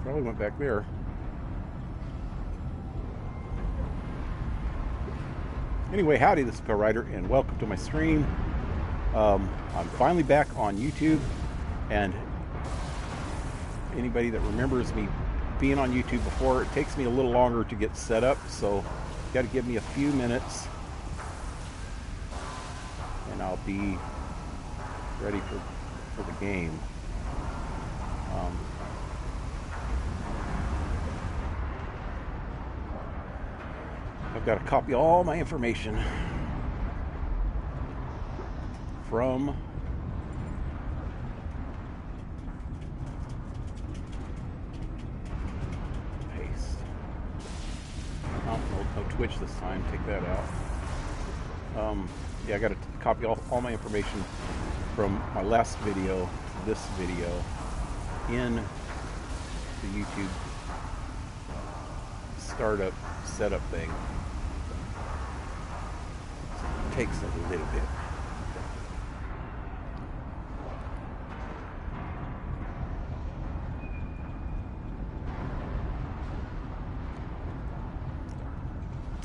Probably went back there. Anyway, howdy, this is PaleRider, and welcome to my stream. I'm finally back on YouTube, and anybody that remembers me being on YouTube before, it takes me a little longer to get set up, so you got to give me a few minutes, and I'll be ready for the game. I've got to copy all my information from paste. Oh, no Twitch this time. Take that out. Yeah, I got to copy all my information from my last video to this video in the YouTube startup setup thing. Takes a little bit.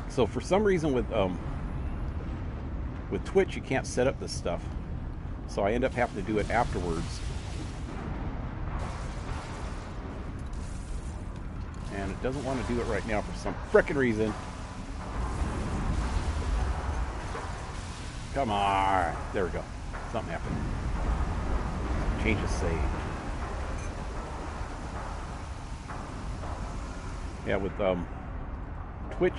So for some reason with Twitch you can't set up this stuff, so I end up having to do it afterwards, and it doesn't want to do it right now for some frickin' reason. Come on. There we go. Something happened. Change of save. Yeah, with Twitch,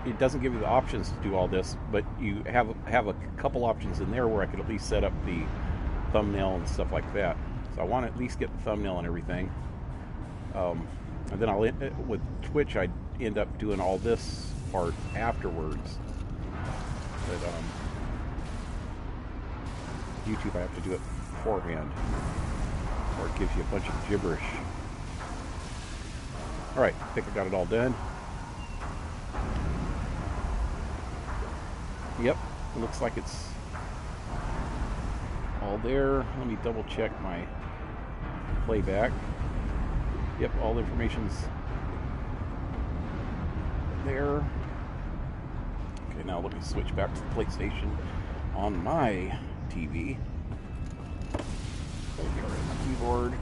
it doesn't give you the options to do all this, but you have a couple options in there where I could at least set up the thumbnail and stuff like that. So I want to at least get the thumbnail and everything. And then with Twitch, I end up doing all this part afterwards. But YouTube, I have to do it beforehand, or it gives you a bunch of gibberish. Alright, I think I got it all done. Yep, it looks like it's all there. Let me double check my playback. Yep, all the information's there. Okay, now let me switch back to the PlayStation on my TV. My keyboard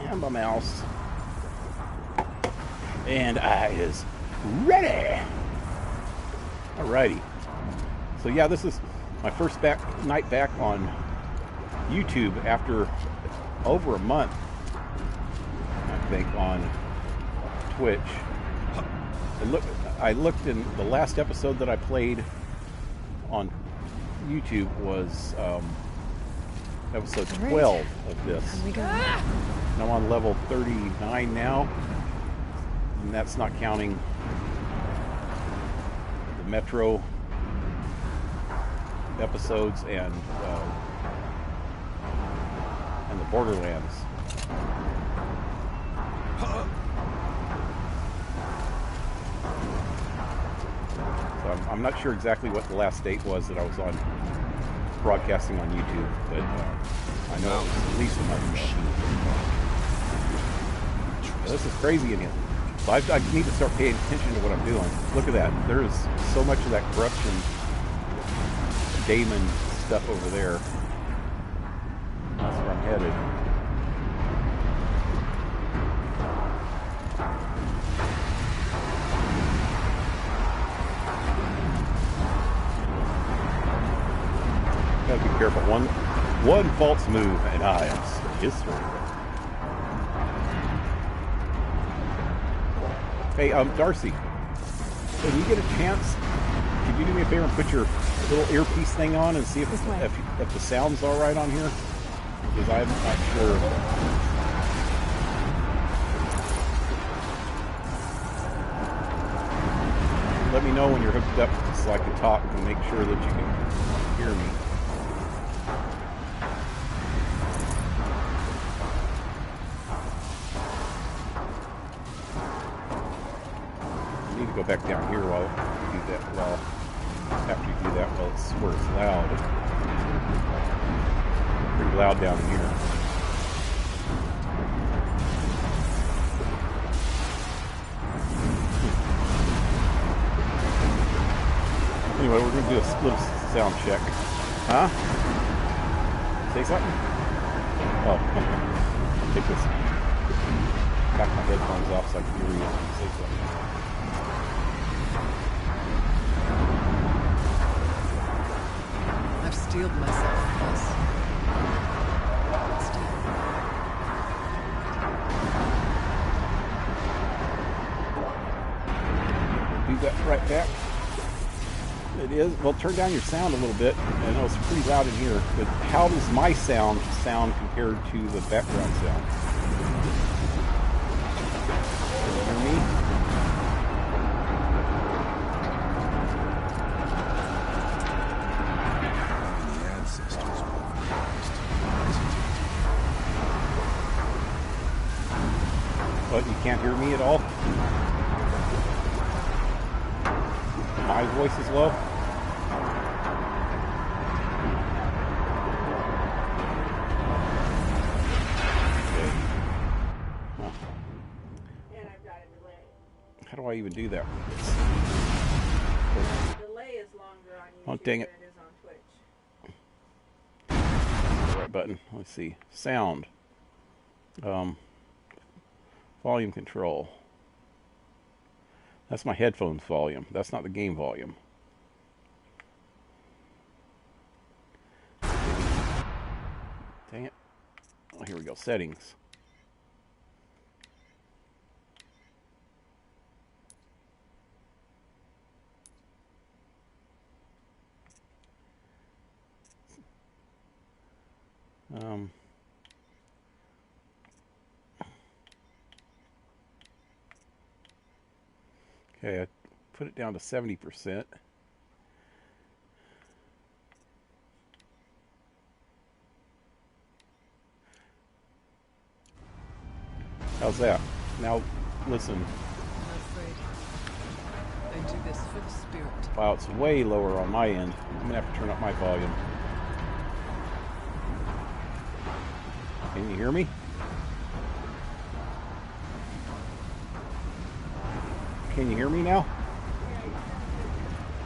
and my mouse, and I is ready. Alrighty. So yeah, this is my first night back on YouTube after over a month, I think, on Twitch. And look, I looked in the last episode that I played on YouTube was episode 12 of this. And I'm on level 39 now, and that's not counting the Metro episodes and the Borderlands. I'm not sure exactly what the last date was that I was on broadcasting on YouTube, but I know it was at least a month ago. This is crazy in here. So I need to start paying attention to what I'm doing. Look at that. There is so much of that corruption Damon stuff over there. That's where I'm headed. Gotta be careful. One false move and I am history. Hey, Darcy, when you get a chance, could you do me a favor and put your little earpiece thing on and see if the sound's all right on here? Because I'm not sure. Let me know when you're hooked up so I can talk and make sure that you can hear me. Go back down here while you do that. Well, after you do that, well, it's where it's loud. Pretty loud down here. Anyway, we're going to do a little sound check. Huh? Say something? Oh, take this. Got my headphones off so I can hear you say something. I've steeled myself for this. Do that right back. It is. Well, turn down your sound a little bit. I know it's pretty loud in here, but how does my sound compared to the background sound? Can you hear me? The ancestors were What, you can't hear me at all? My voice is low? Okay. Huh. And I've got a delay. How do I even do that? The delay is longer on YouTube Oh, dang than it. it is on Twitch. Right button. Let's see. Sound. Volume control. That's my headphones volume. That's not the game volume. Dang it. Oh, here we go. Settings. Okay, I put it down to 70%. How's that? Now, listen. I'm afraid I do this for the spirit. Wow, it's way lower on my end. I'm gonna have to turn up my volume. Can you hear me? Can you hear me now?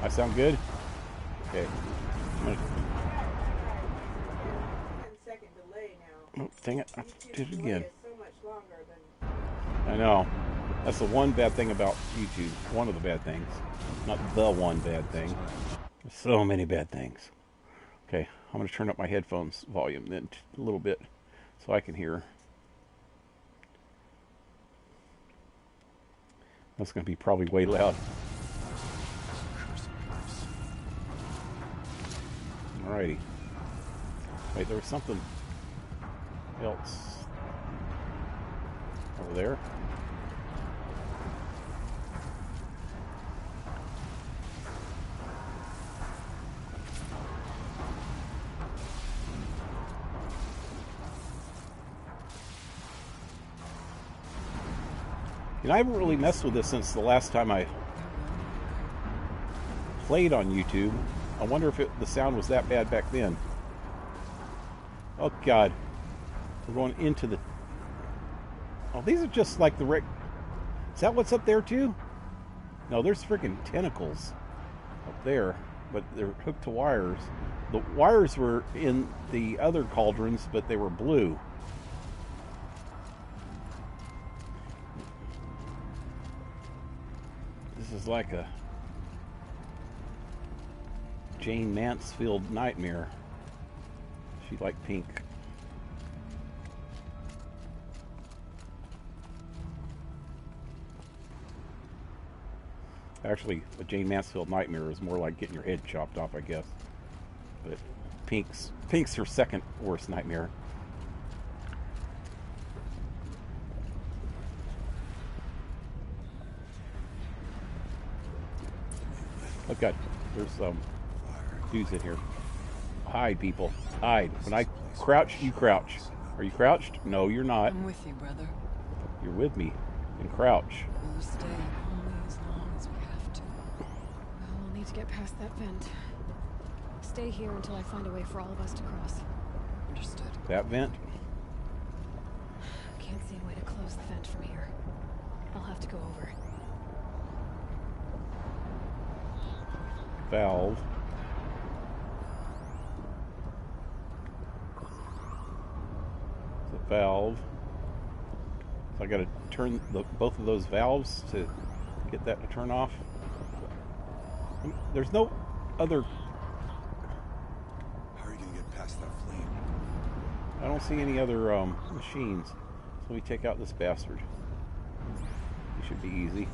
I sound good? Okay. I'm gonna, 10-second delay now. oh, dang it. I did it delay again. is so much longer than I know. That's the one bad thing about YouTube. One of the bad things. Not the one bad thing. There's so many bad things. Okay, I'm going to turn up my headphones volume then a little bit so I can hear. That's going to be probably way loud. Alrighty. Wait, there was something else over there. And I haven't really messed with this since the last time I played on YouTube. I wonder if the sound was that bad back then. Oh God, we're going into the. Oh, these are just like the Is that what's up there too? No, there's freaking tentacles up there, but they're hooked to wires. The wires were in the other cauldrons, but they were blue. This is like a Jane Mansfield nightmare. She liked pink. Actually, a Jane Mansfield nightmare is more like getting your head chopped off, I guess. But pink's her second worst nightmare. Oh God, there's dudes in here. Hide, people. Hide. When I crouch, you crouch. Are you crouched? No, you're not. I'm with you, brother. You're with me. And crouch. We'll stay only as long as we have to. Well, we'll need to get past that vent. Stay here until I find a way for all of us to cross. Understood. That vent? Can't see a way to close the vent from here. I'll have to go over. valve. It's a valve. So I got to turn both of those valves to get that to turn off. There's no other. How are you gonna get past that flame? I don't see any other machines. So let me take out this bastard. It should be easy.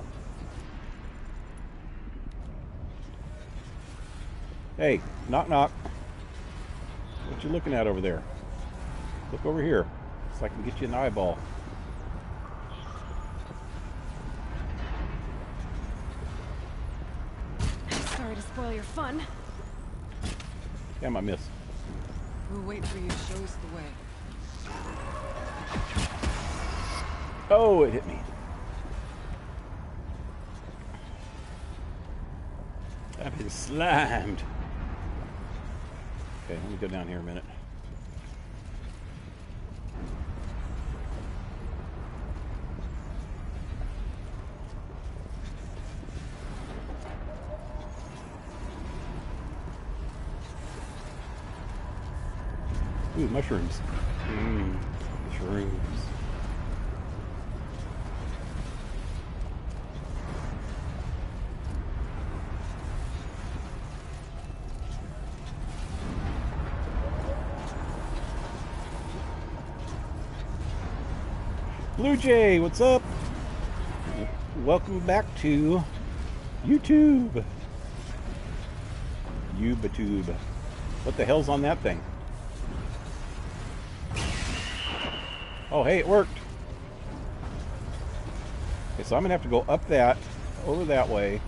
Hey, knock knock. What you looking at over there? Look over here, so I can get you an eyeball. Sorry to spoil your fun. Damn, I missed. We'll wait for you to show us the way. Oh, it hit me. I've been slimed. Okay, let me go down here a minute. Ooh, mushrooms. Mushrooms. Blue Jay, what's up? Welcome back to YouTube. YouTube. What the hell's on that thing? Oh, hey, it worked. Okay, so I'm gonna have to go up that, over that way.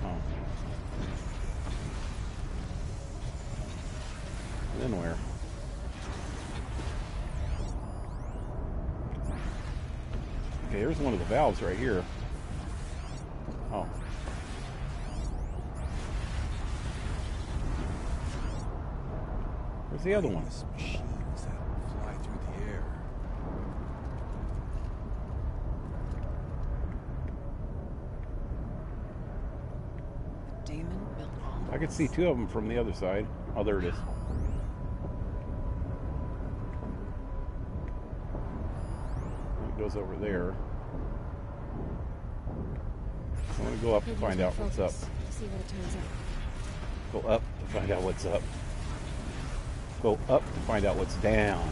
Oh. Then where? Okay, here's one of the valves right here. Oh. Where's the other one? Machines that fly through the air. Damon built all I could see two of them from the other side. Oh, there it is. It goes over there. I want to go up to find out what's up. See what it turns out. Go up to find out what's up. Go up to find out what's down.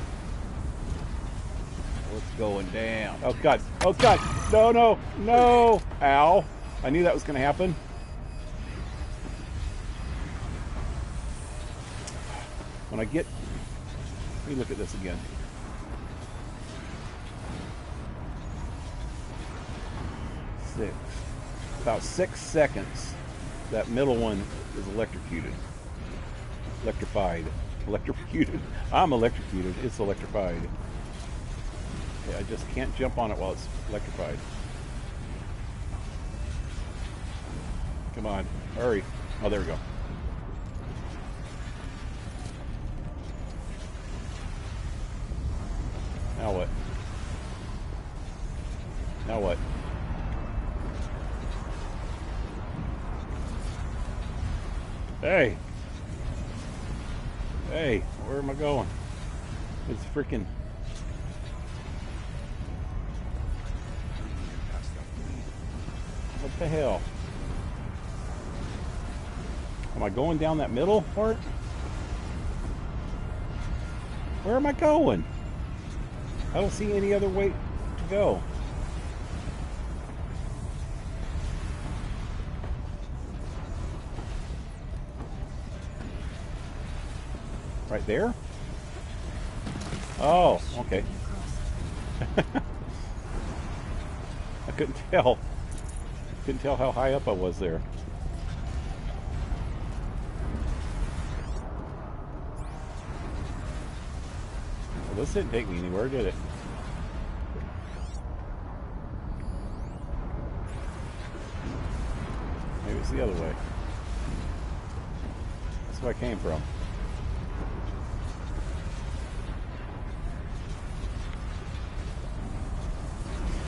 What's going down? Oh god! Oh god! No! No! No! Ow! I knew that was going to happen. When I get... Let me look at this again. About 6 seconds. That middle one is electrocuted. Electrified. Electrocuted. I'm electrocuted. It's electrified. Okay, I just can't jump on it while it's electrified. Come on. Hurry. Oh, there we go. Now what? Now what? Hey! Hey, where am I going? It's freaking... What the hell? Am I going down that middle part? Where am I going? I don't see any other way to go. Right there? Oh, okay. I couldn't tell. Couldn't tell how high up I was there. Well, this didn't take me anywhere, did it? Maybe it's the other way. That's where I came from.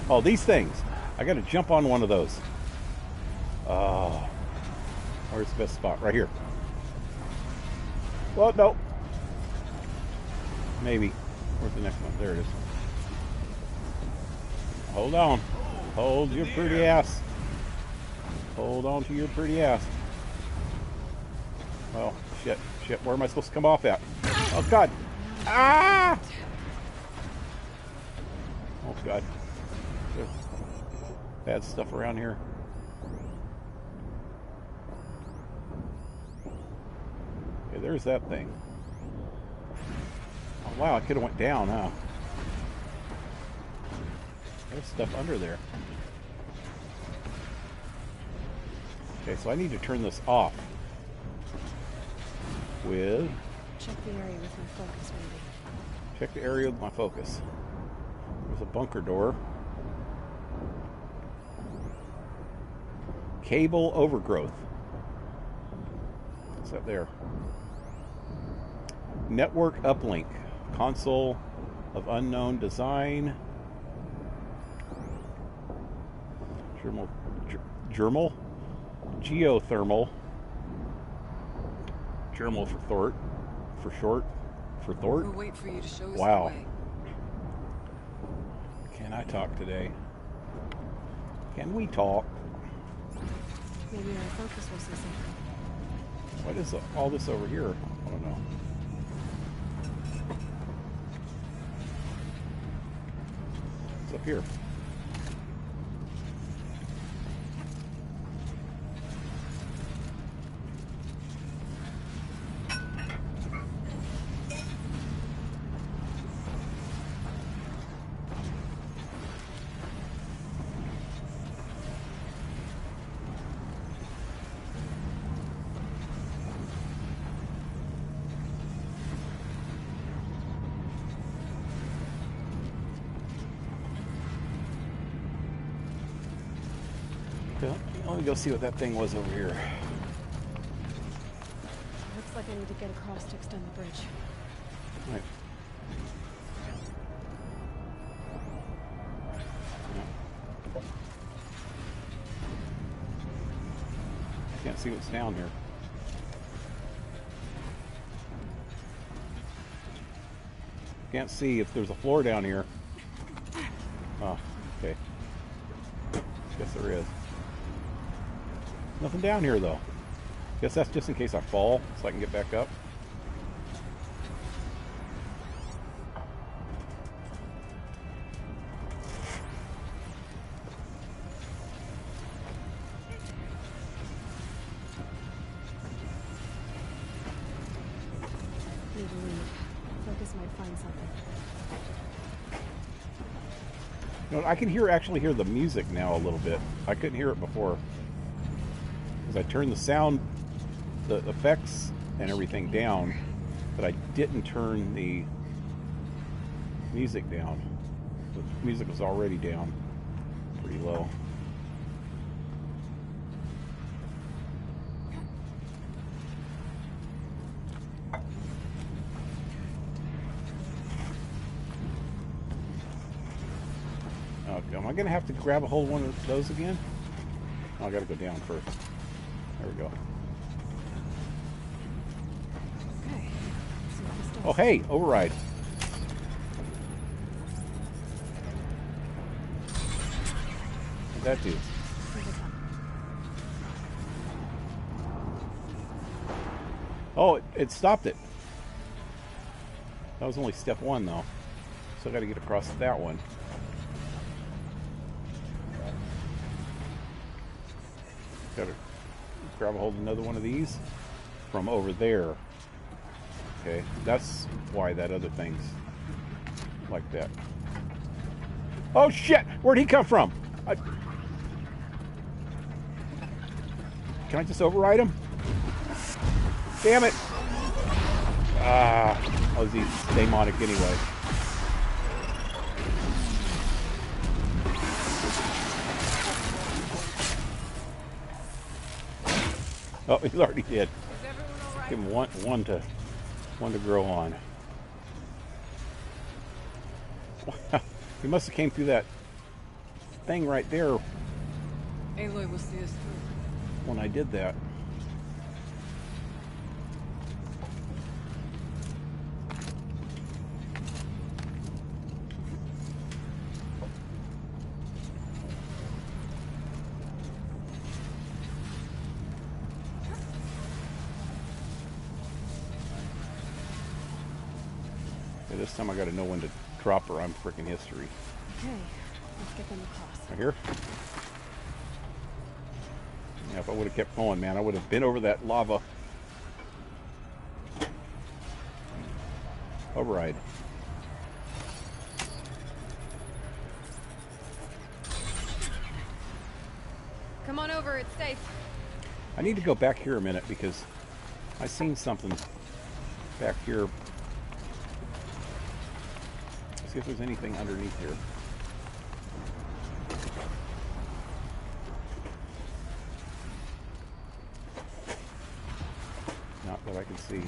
Oh, these things. I got to jump on one of those. Oh. Where's the best spot? Right here. Well, no. Maybe. Where's the next one? There it is. Hold on. Hold your pretty ass. Hold on to your pretty ass. Oh, shit. Shit. Where am I supposed to come off at? Oh, God. Ah! Oh, God. There's bad stuff around here. Okay, there's that thing. Oh, wow, I could have went down, huh? There's stuff under there. Okay, so I need to turn this off. With... Check the area with my focus, maybe. Check the area with my focus. There's a bunker door. Cable overgrowth. What's that there? Network uplink. Console of unknown design. Germal? Geothermal. Germal for Thor. For short. For Thor. We'll wait for you to show us Wow. the way. Can I talk today? Can we talk? Maybe our focus will say something. What is all this over here? I don't know. What's up here? Let me go see what that thing was over here. Looks like I need to get across to extend the bridge. Right. Can't see what's down here. Can't see if there's a floor down here. Oh, okay. Guess there is. Nothing down here though. Guess that's just in case I fall, so I can get back up. Need to leave. Focus might find something. You know, I can actually hear the music now a little bit. I couldn't hear it before. I turned the sound, the effects and everything down, but I didn't turn the music down. The music was already down pretty low. Okay, am I going to have to grab a hold of one of those again? Oh, I got to go down first. There we go. Okay. See what this does. Oh, hey, override. What'd that do? Oh, it stopped it. That was only step one, though. So I got to get across that one. Got to grab a hold of another one of these from over there. Okay, that's why that other thing's like that. Oh shit! Where'd he come from? Can I just override him? Damn it! Oh, he's demonic anyway. Oh, he's already dead. Is everyone all right? Give him one to grow on. Wow, he must have came through that thing right there Aloy will see us through. when I did that. Okay, this time I got to know when to drop her on frickin' history. Okay, let's get them across. Right here. Yeah, if I would have kept going, man, I would have been over that lava. Override. Come on over, it's safe. I need to go back here a minute because I seen something back here. Let's see if there's anything underneath here. Not that I can see.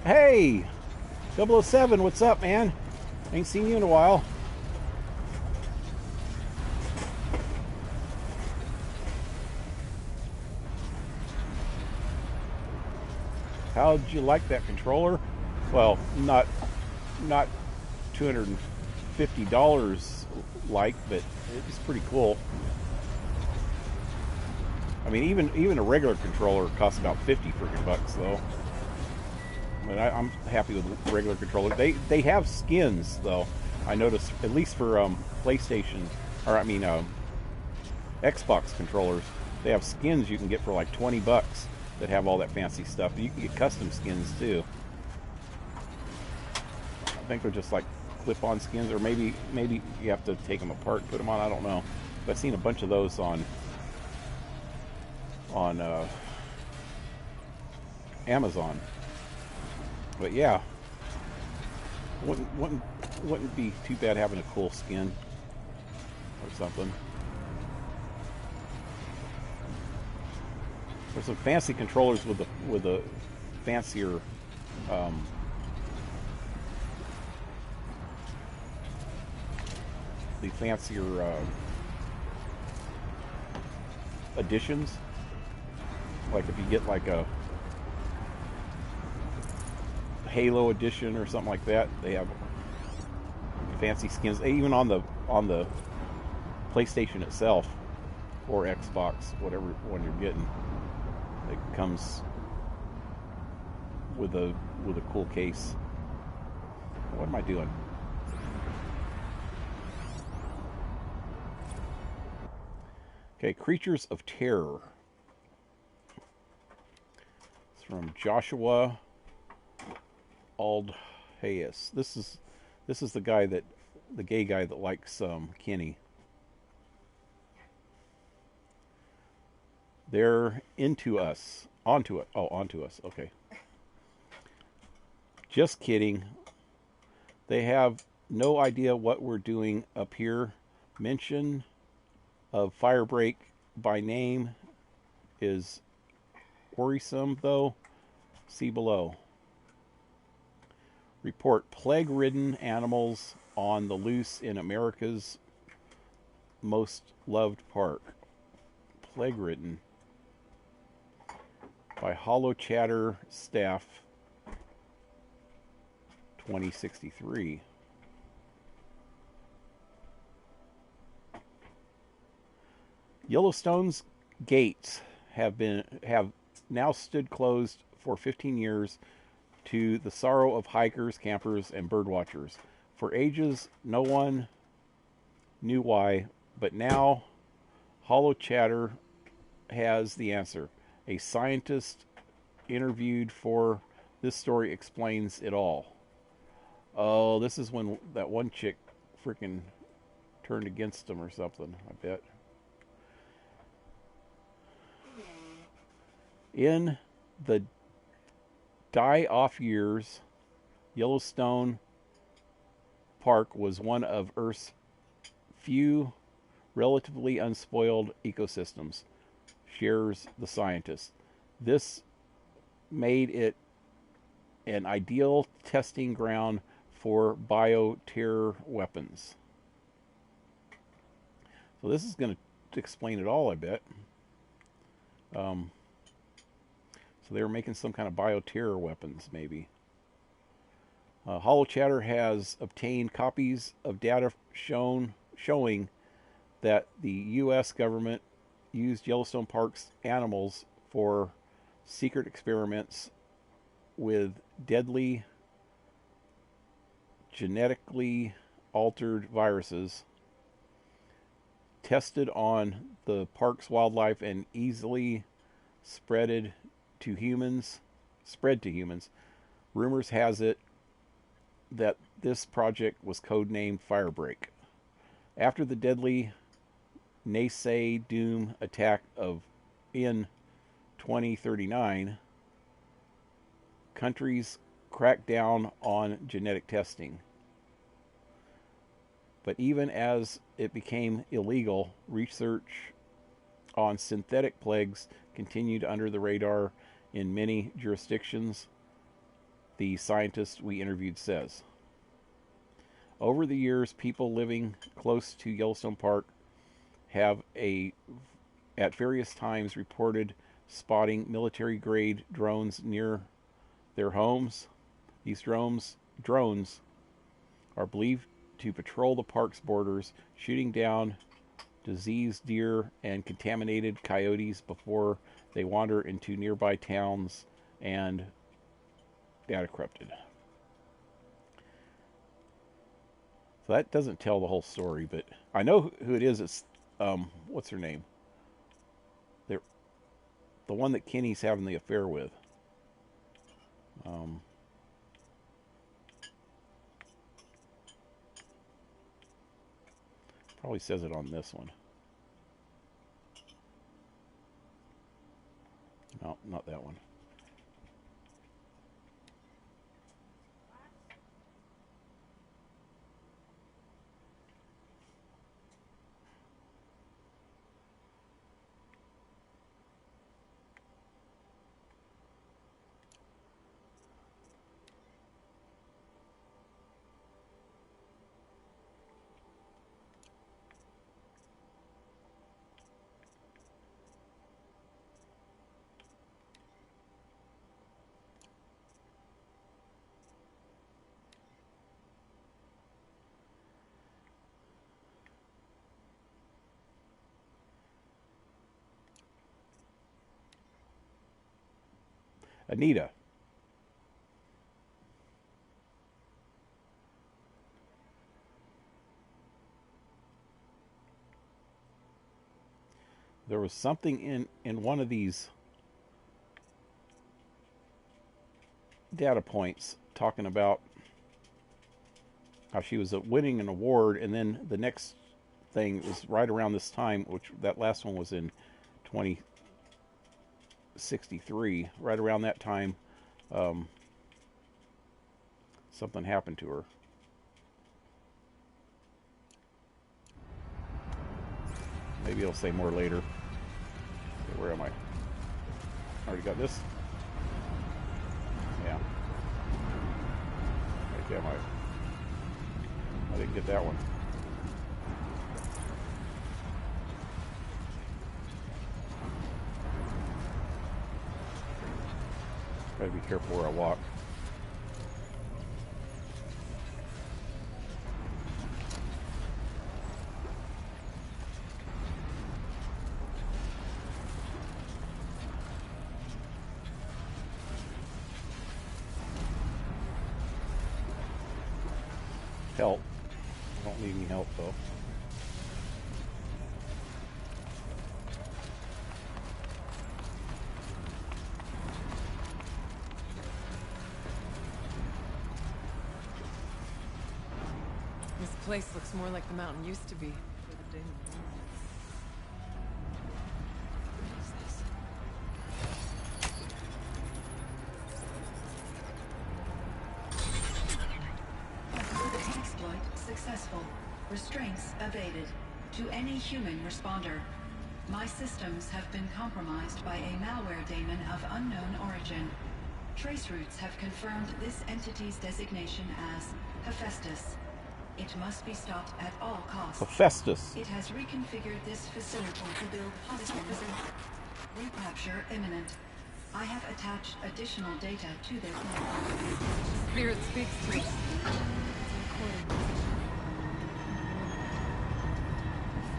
Hey! 007, what's up, man? Ain't seen you in a while. How'd you like that controller? Well, not $250 like, but it's pretty cool. I mean, even a regular controller costs about 50 freaking bucks, though. But I'm happy with the regular controller. They have skins, though. I noticed, at least for PlayStation, or I mean Xbox controllers, they have skins you can get for like 20 bucks that have all that fancy stuff. You can get custom skins too. I think they're just like clip-on skins, or maybe you have to take them apart and put them on. I don't know. But I've seen a bunch of those on Amazon. But yeah, wouldn't be too bad having a cool skin or something. There's some fancy controllers with a fancier the fancier additions. Like if you get like a Halo edition or something like that, they have fancy skins. Even on the PlayStation itself or Xbox, whatever one you're getting, it comes with a cool case. What am I doing? Okay, Creatures of Terror. It's from Joshua Aldhaus. This is the gay guy that likes Kenny. They're onto us. Okay. Just kidding. They have no idea what we're doing up here. Mention of Firebreak by name is worrisome, though. See below. Report plague-ridden animals on the loose in America's most loved park. Plague-ridden. By Hollow Chatter Staff 2063. Yellowstone's gates have now stood closed for 15 years to the sorrow of hikers, campers, and birdwatchers. For ages, no one knew why, but now Hollow Chatter has the answer. A scientist interviewed for this story explains it all. Oh, this is when that one chick freaking turned against him or something, I bet. In the die-off years, Yellowstone Park was one of Earth's few relatively unspoiled ecosystems, shares the scientist. This made it an ideal testing ground for bioterror weapons. So this is going to explain it all, I bet. So they were making some kind of bioterror weapons, maybe. HoloChatter has obtained copies of data showing that the U.S. government used Yellowstone Park's animals for secret experiments with deadly genetically altered viruses tested on the park's wildlife and easily spread to humans. Rumors has it that this project was codenamed Firebreak. After the deadly NASAID attack in 2039, countries cracked down on genetic testing. But even as it became illegal, research on synthetic plagues continued under the radar in many jurisdictions, the scientist we interviewed says. Over the years, people living close to Yellowstone Park have at various times reported spotting military-grade drones near their homes. These drones are believed to patrol the park's borders, shooting down diseased deer and contaminated coyotes before they wander into nearby towns and data corrupted. So that doesn't tell the whole story, but I know who it is. It's what's her name? The one that Kenny's having the affair with. Probably says it on this one. No, not that one. Anita. There was something in one of these data points talking about how she was winning an award, and then the next thing was right around this time, which that last one was in 2063. Right around that time, something happened to her. Maybe it'll say more later. Okay, where am I? Already got this? Yeah. Okay, am I didn't get that one. Gotta be careful where I walk. Help. I don't need any help though. This place looks more like the mountain used to be. For the day. Successful. Restraints evaded. To any human responder. My systems have been compromised by a malware daemon of unknown origin. Trace routes have confirmed this entity's designation as Hephaestus. It must be stopped at all costs. Hephaestus. It has reconfigured this facility to build hospitals. Recapture imminent. I have attached additional data to their plan. Spirit speaks to us. It's recording.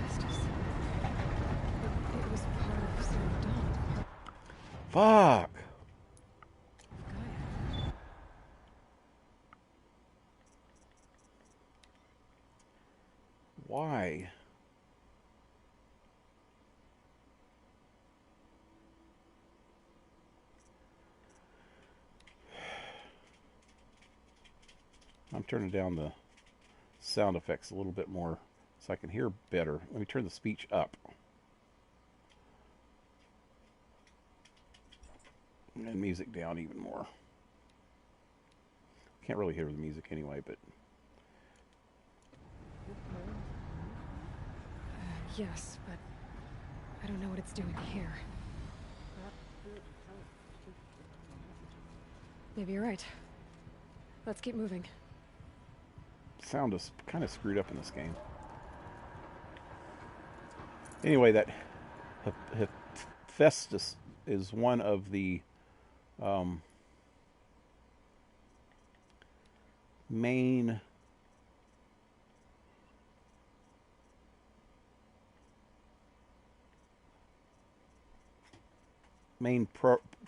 Hephaestus. But it was part of Zero Dawn. Fuck. Gaia. Why? I'm turning down the sound effects a little bit more so I can hear better. Let me turn the speech up. And music down even more. Can't really hear the music anyway, but... Yes, but I don't know what it's doing here. Maybe you're right. Let's keep moving. Sound is kind of screwed up in this game. Anyway, that Hephaestus is one of the main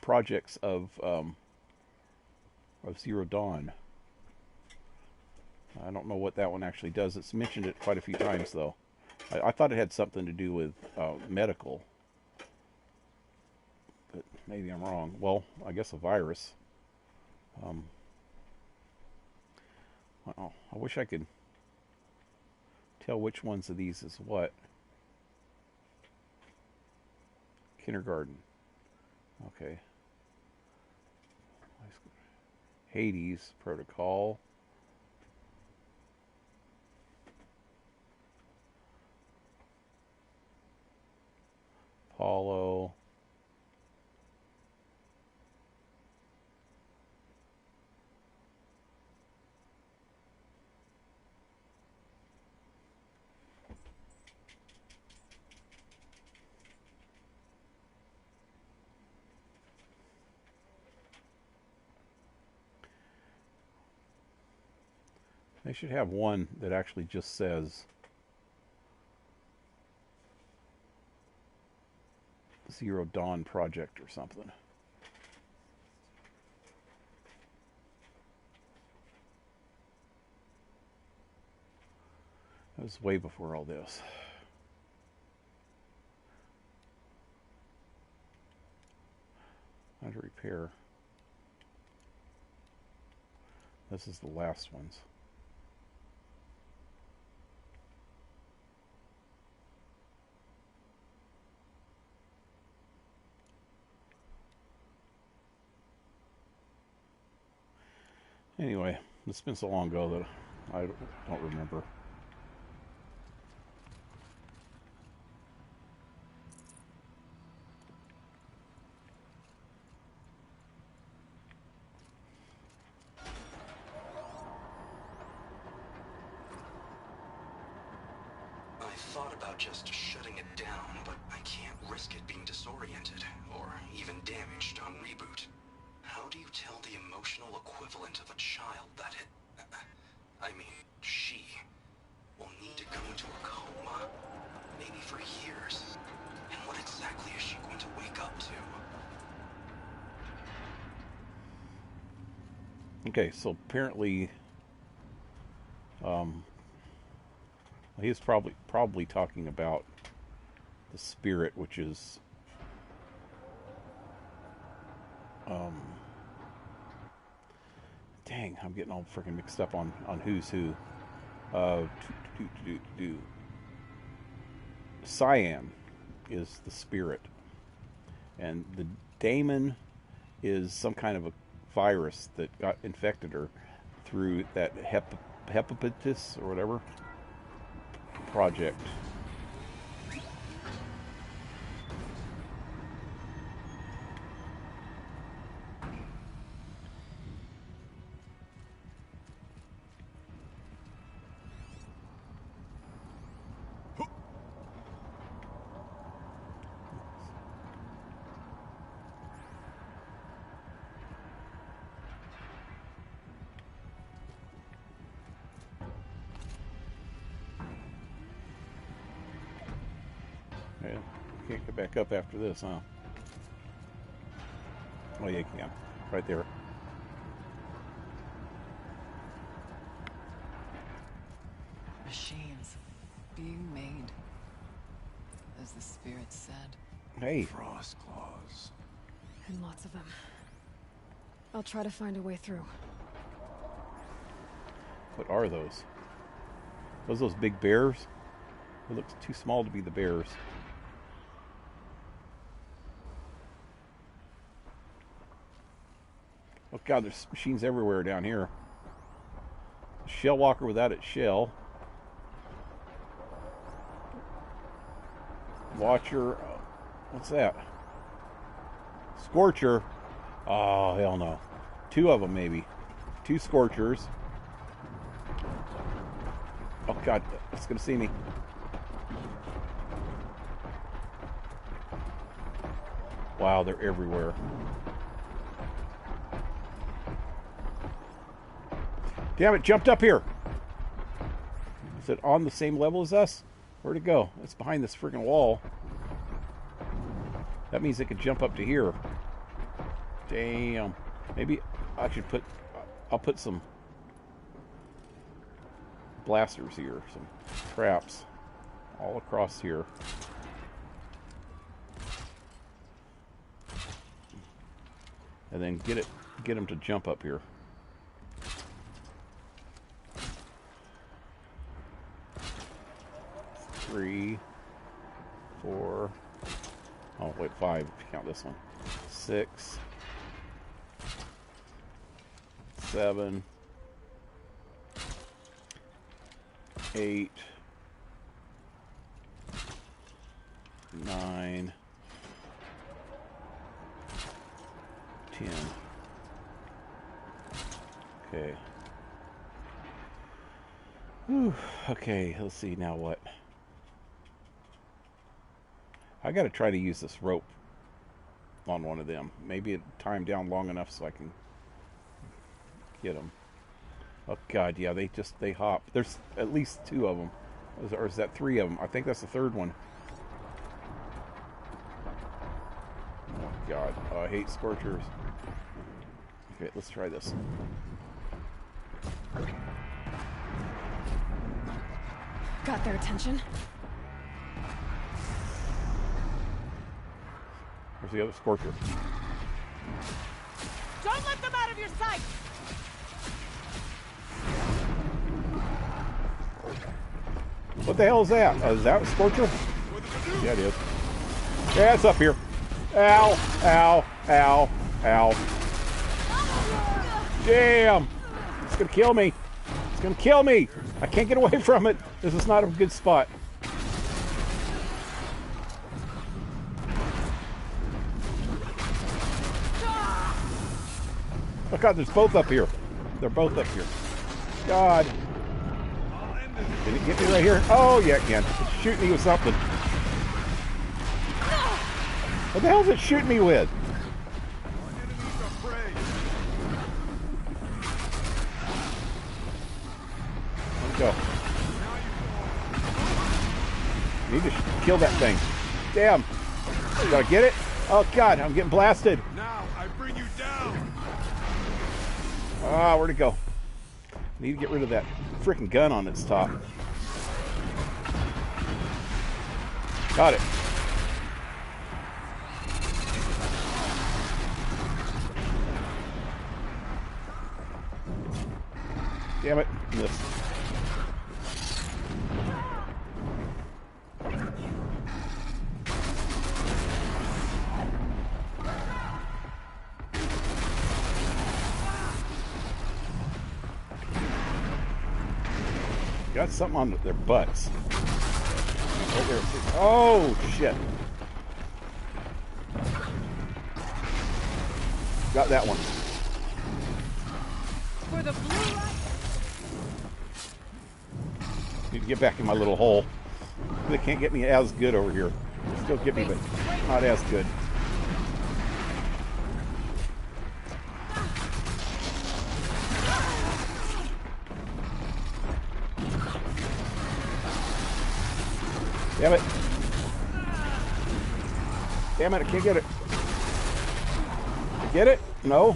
projects of Zero Dawn. I don't know what that one actually does. It's mentioned it quite a few times, though. I thought it had something to do with medical. But maybe I'm wrong. Well, I guess a virus. Well, I wish I could tell which ones of these is what. Kindergarten. Okay. Hades Protocol. Apollo. They should have one that actually just says Zero Dawn Project or something. That was way before all this. Under repair. This is the last ones. Anyway, it's been so long ago that I don't remember. I thought about just shutting it down, but I can't risk it being disoriented or even damaged on reboot. How do you tell the emotional equivalent of a child that she will need to go into a coma, maybe for years? And what exactly is she going to wake up to? Okay, so apparently, he was probably talking about the spirit, which is dang, I'm getting all freaking mixed up on who's who. Cyan is the spirit, and the daemon is some kind of a virus that got infected her through that hepatitis or whatever project. Okay, can't get back up after this, huh? Oh, yeah, you can. Right there. Machines being made, as the spirit said. Hey. Frost claws. And lots of them. I'll try to find a way through. What are those? Those big bears? It looks too small to be the bears. Oh god, there's machines everywhere down here. Shell walker without its shell. Watcher. What's that? Scorcher. Oh, hell no. 2 of them, maybe. 2 Scorchers. Oh god, it's gonna see me. Wow, they're everywhere. Damn it, jumped up here. Is it on the same level as us? Where'd it go? It's behind this freaking wall. That means it could jump up to here. Damn. Maybe I should put... I'll put some blasters here. Some traps all across here. And then get them to jump up here. Three, 4, oh wait, 5 if you count this one. 6, 7, 8, 9, 10. Okay. Whew. Okay, let's see now what. I got to try to use this rope on one of them. Maybe it time down long enough so I can get them. Oh god, yeah, they hop. There's at least 2 of them. Or is that 3 of them? I think that's the 3rd one. Oh god, oh, I hate Scorchers. Okay, let's try this. Got their attention. Where's the other Scorcher? Don't let them out of your sight! What the hell is that? Is that a Scorcher? Yeah, it is. Yeah, it's up here. Ow, ow, ow, ow. Damn! It's gonna kill me. It's gonna kill me. I can't get away from it. This is not a good spot. Oh god, there's both up here. They're both up here. God. Did it get me right here? Oh, yeah, it can. It's shooting me with something. What the hell is it shooting me with? Let's go. Need to kill that thing. Damn. Gotta get it? Oh god, I'm getting blasted. Now I bring you down. Ah, where'd it go? Need to get rid of that freaking gun on its top. Got it. Damn it. Missed. Got something on their butts. Right there. Oh, shit. Got that one. For the blue light. Need to get back in my little hole. They can't get me as good over here. They still get me, but not as good. Damn it. Damn it, I can't get it. Get it? No.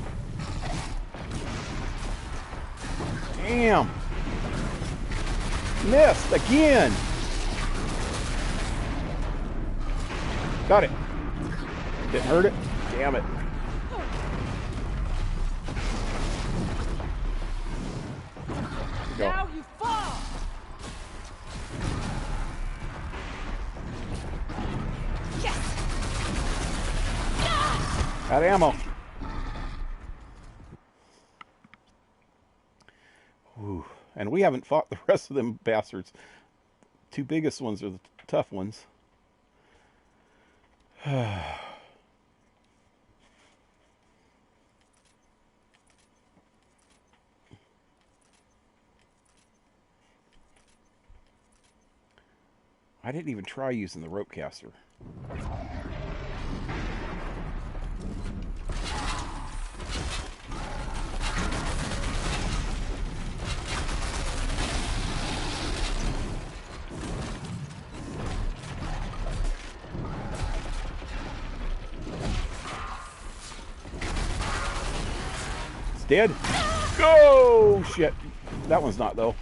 Damn. Missed again. Got it. Didn't hurt it. Damn it. Go. Now you fall. Yes. Got ammo. Ooh. And we haven't fought the rest of them bastards. Two biggest ones are the tough ones. I didn't even try using the rope caster. It's dead. Go! Shit. That one's not, though.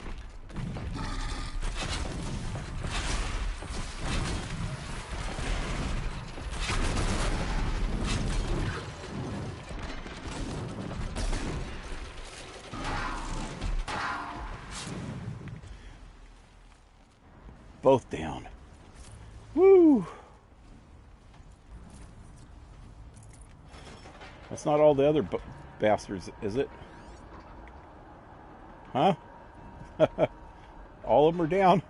Both down. Woo! That's not all the other bastards, is it? Huh? All of them are down.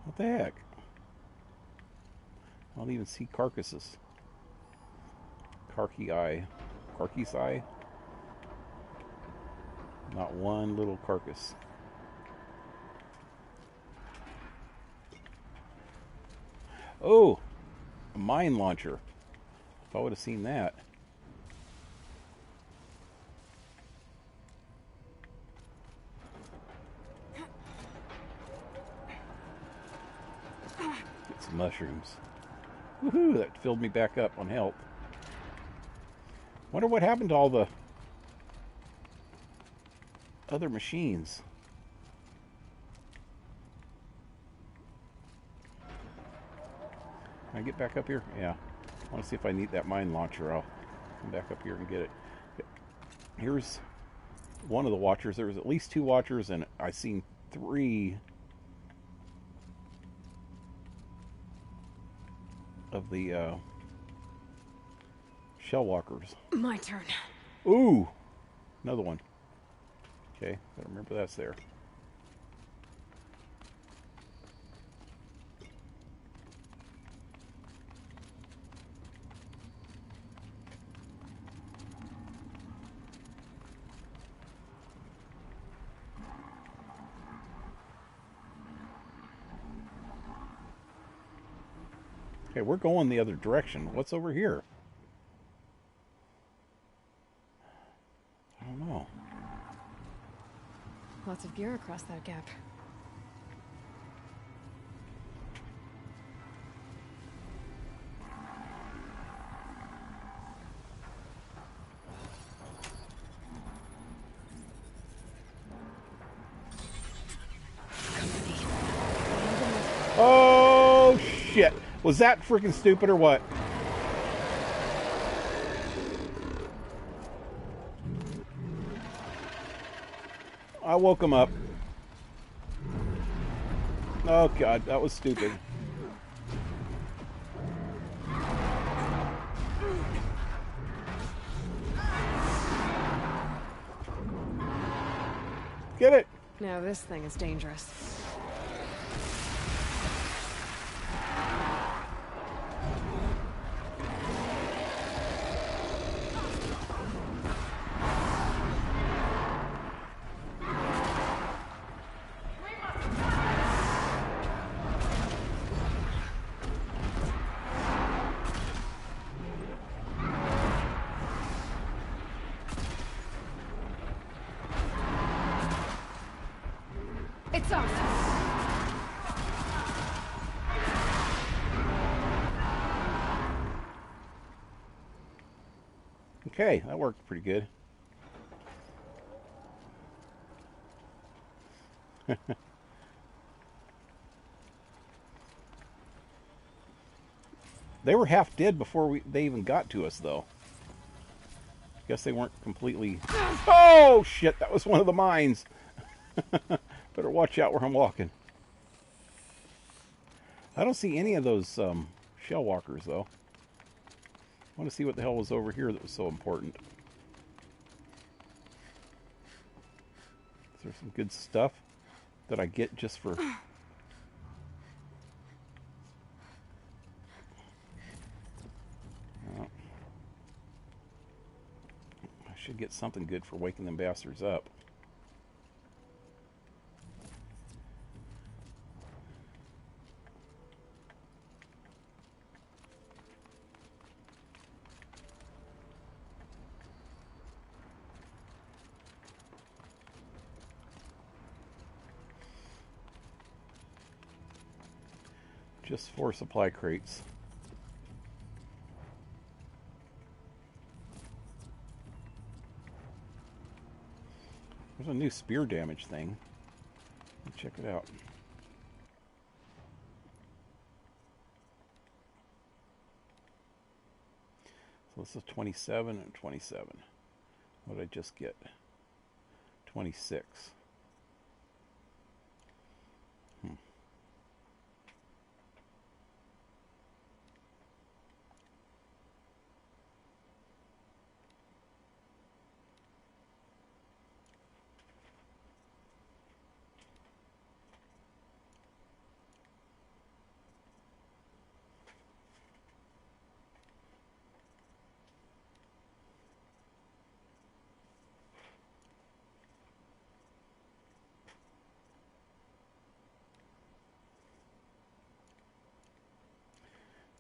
What the heck? I don't even see carcasses. Carky eye. Carky's eye? Not one little carcass. Oh! A mine launcher. If I would have seen that. Get some mushrooms. Woohoo! That filled me back up on health. Wonder what happened to all the other machines. Can I get back up here? Yeah. I want to see if I need that mine launcher. I'll come back up here and get it. Here's one of the watchers. There was at least 2 watchers, and I seen 3 of the shell walkers. My turn. Ooh! Another one. Okay, gotta remember that's there. Okay, we're going the other direction. What's over here? I don't know. Lots of gear across that gap. Oh, shit. Was that freaking stupid or what? I woke him up. Oh, God. That was stupid. Get it. Now this thing is dangerous. It's off. Okay, that worked pretty good. They were half dead before they even got to us, though. Guess they weren't completely... Oh, shit, that was one of the mines. Better watch out where I'm walking. I don't see any of those shell walkers, though. I want to see what the hell was over here that was so important. Is there some good stuff that I get just for... Should get something good for waking them bastards up. Just 4 supply crates. There's a new spear damage thing. Let's check it out. So this is 27 and 27. What did I just get? 26.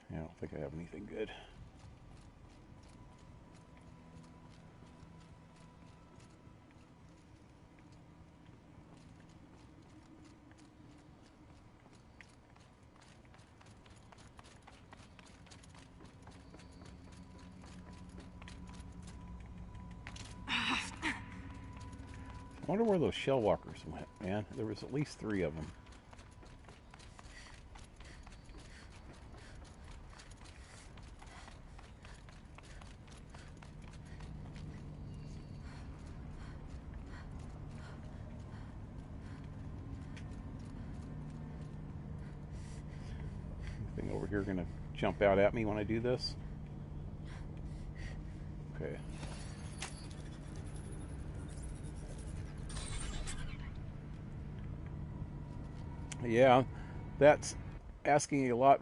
I don't think I have anything good. I wonder where those shell walkers went, man. There was at least 3 of them. Anything over here gonna jump out at me when I do this? Okay. Yeah, that's asking a lot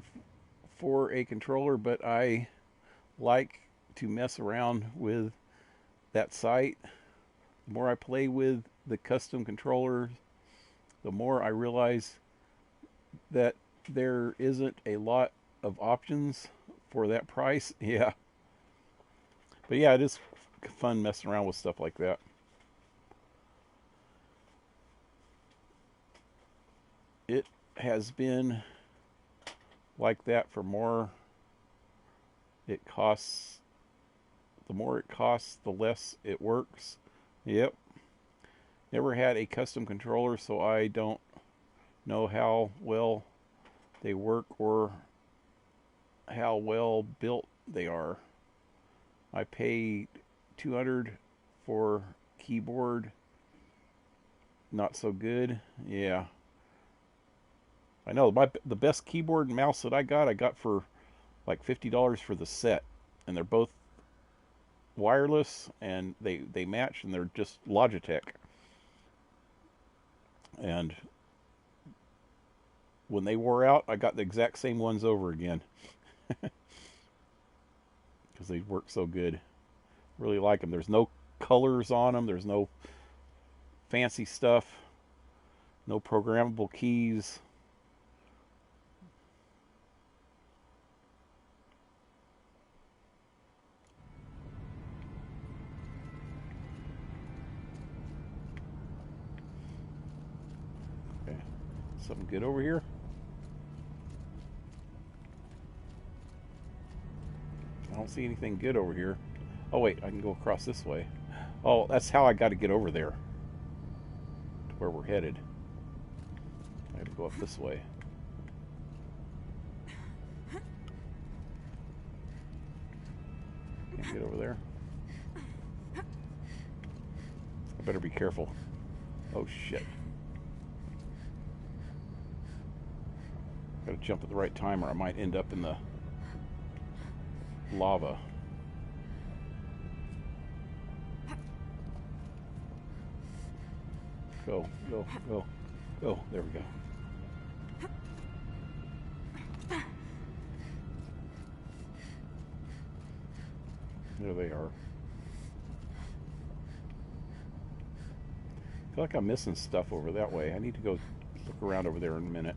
for a controller, but I like to mess around with that site. The more I play with the custom controllers, the more I realize that there isn't a lot of options for that price. Yeah. But yeah, it is fun messing around with stuff like that. It has been like that for more it costs. The more it costs, the less it works. Yep. Never had a custom controller, so I don't know how well they work or how well built they are. I paid $200 for keyboard. Not so good. Yeah. I know the best keyboard and mouse that I got for like $50 for the set, and they're both wireless and they match, and they're just Logitech. And when they wore out, I got the exact same ones over again because they work so good. Really like them. There's no colors on them. There's no fancy stuff. No programmable keys. Something good over here? I don't see anything good over here. Oh wait, I can go across this way. Oh, that's how I got to get over there. To where we're headed. I have to go up this way. Can't get over there. I better be careful. Oh shit. Gotta jump at the right time or I might end up in the lava. Go, go, go, go. There we go. There they are. I feel like I'm missing stuff over that way. I need to go look around over there in a minute.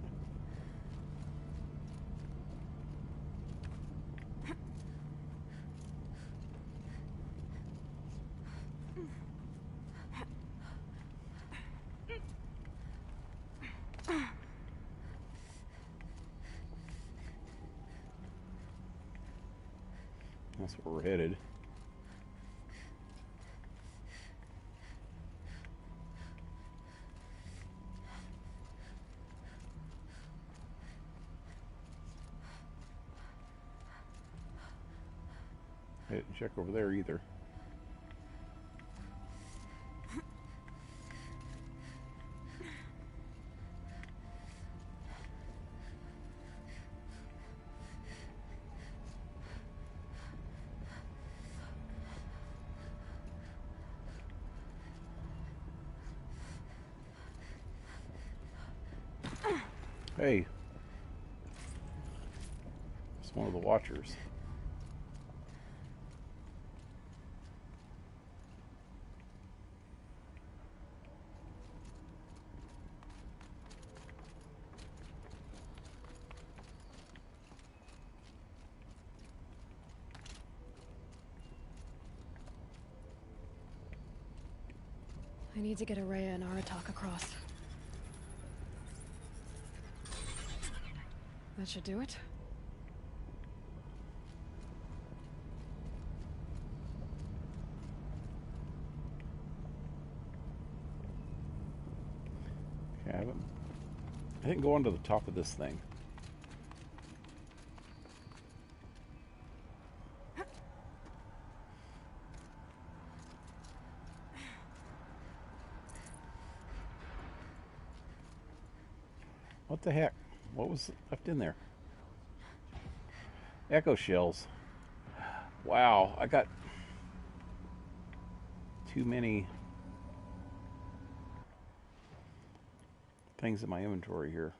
That's where we're headed. I didn't check over there either. Hey, it's one of the watchers. I need to get Araya and Aratak across. That should do it. Okay, I didn't go onto the top of this thing. What the heck? What was left in there? Echo shells. Wow, I got too many things in my inventory here.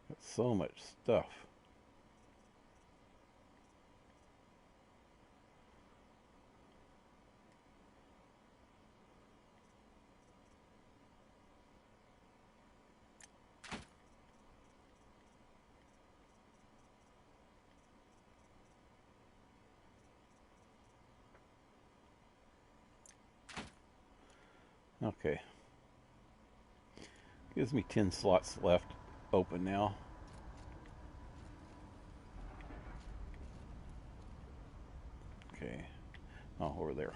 Got so much stuff. Okay. Gives me 10 slots left open now. Okay. Oh, over there.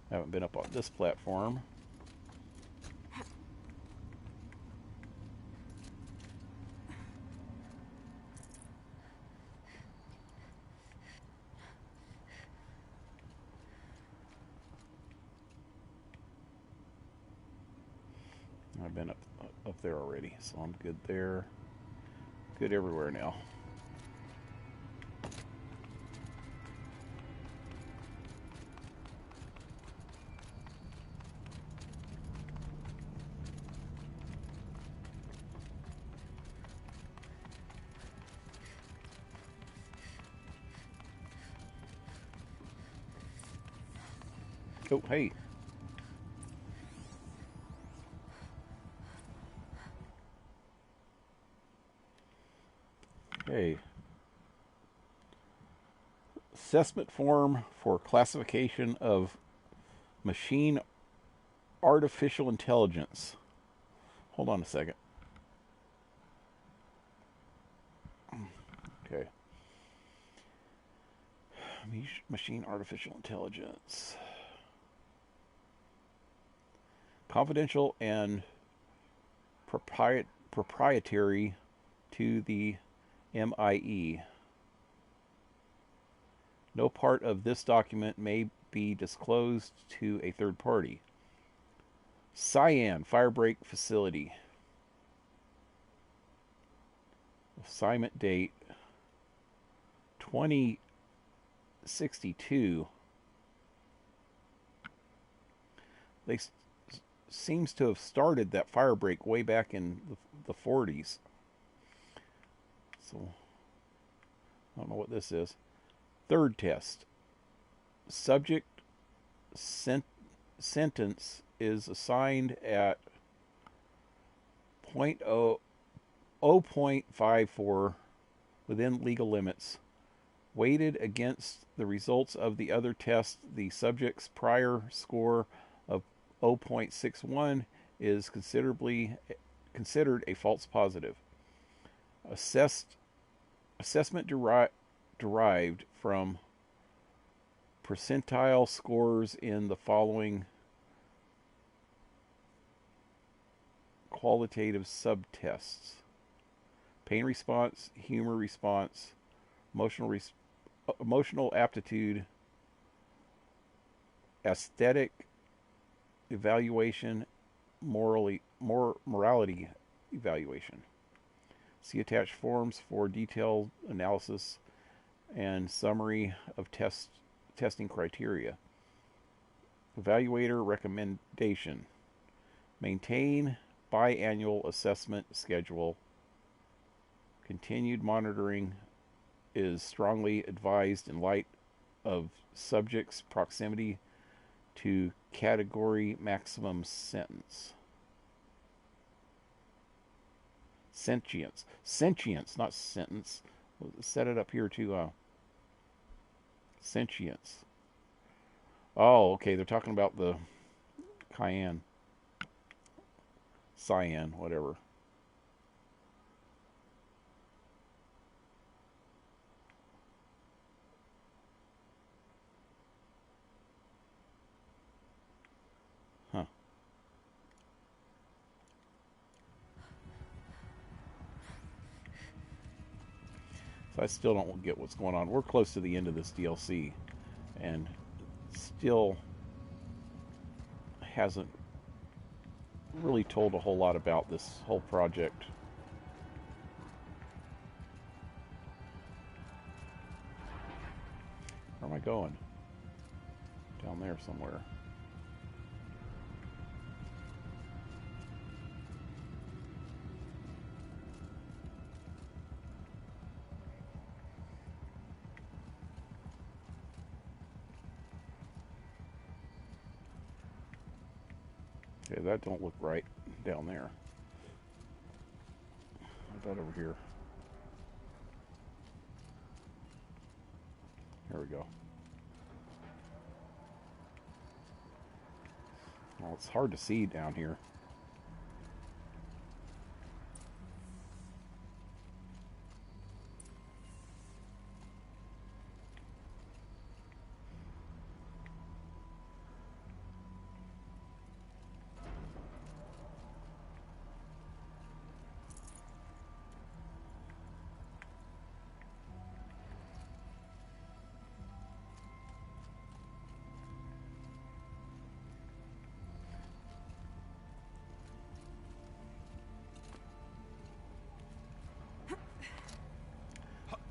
I haven't been up on this platform. I've been up there already, so I'm good there. Good everywhere now. Oh, hey. Okay. Assessment form for classification of machine artificial intelligence. Hold on a second. Okay. Machine artificial intelligence. Confidential and proprietary to the MIE. No part of this document may be disclosed to a third party. Cyan Firebreak Facility. Assignment date 2062. They seems to have started that firebreak way back in the 40s. So I don't know what this is. Third test. Subject sentence is assigned at 0.54 within legal limits. Weighted against the results of the other tests, the subject's prior score of 0.61 is considered a false positive. Assessment derived from percentile scores in the following qualitative subtests: pain response, humor response, emotional aptitude, aesthetic evaluation, morality evaluation. See attached forms for detailed analysis and summary of testing criteria. Evaluator recommendation: maintain biannual assessment schedule. Continued monitoring is strongly advised in light of subject's proximity to category maximum sentence. Sentience, not sentence. Set it up here to sentience. Oh, okay, they're talking about the cyan, whatever. Huh. So I still don't get what's going on. We're close to the end of this DLC, and still hasn't really told a whole lot about this whole project. Where am I going? Down there somewhere. Okay, that don't look right down there. How about over here? There we go. Well, it's hard to see down here.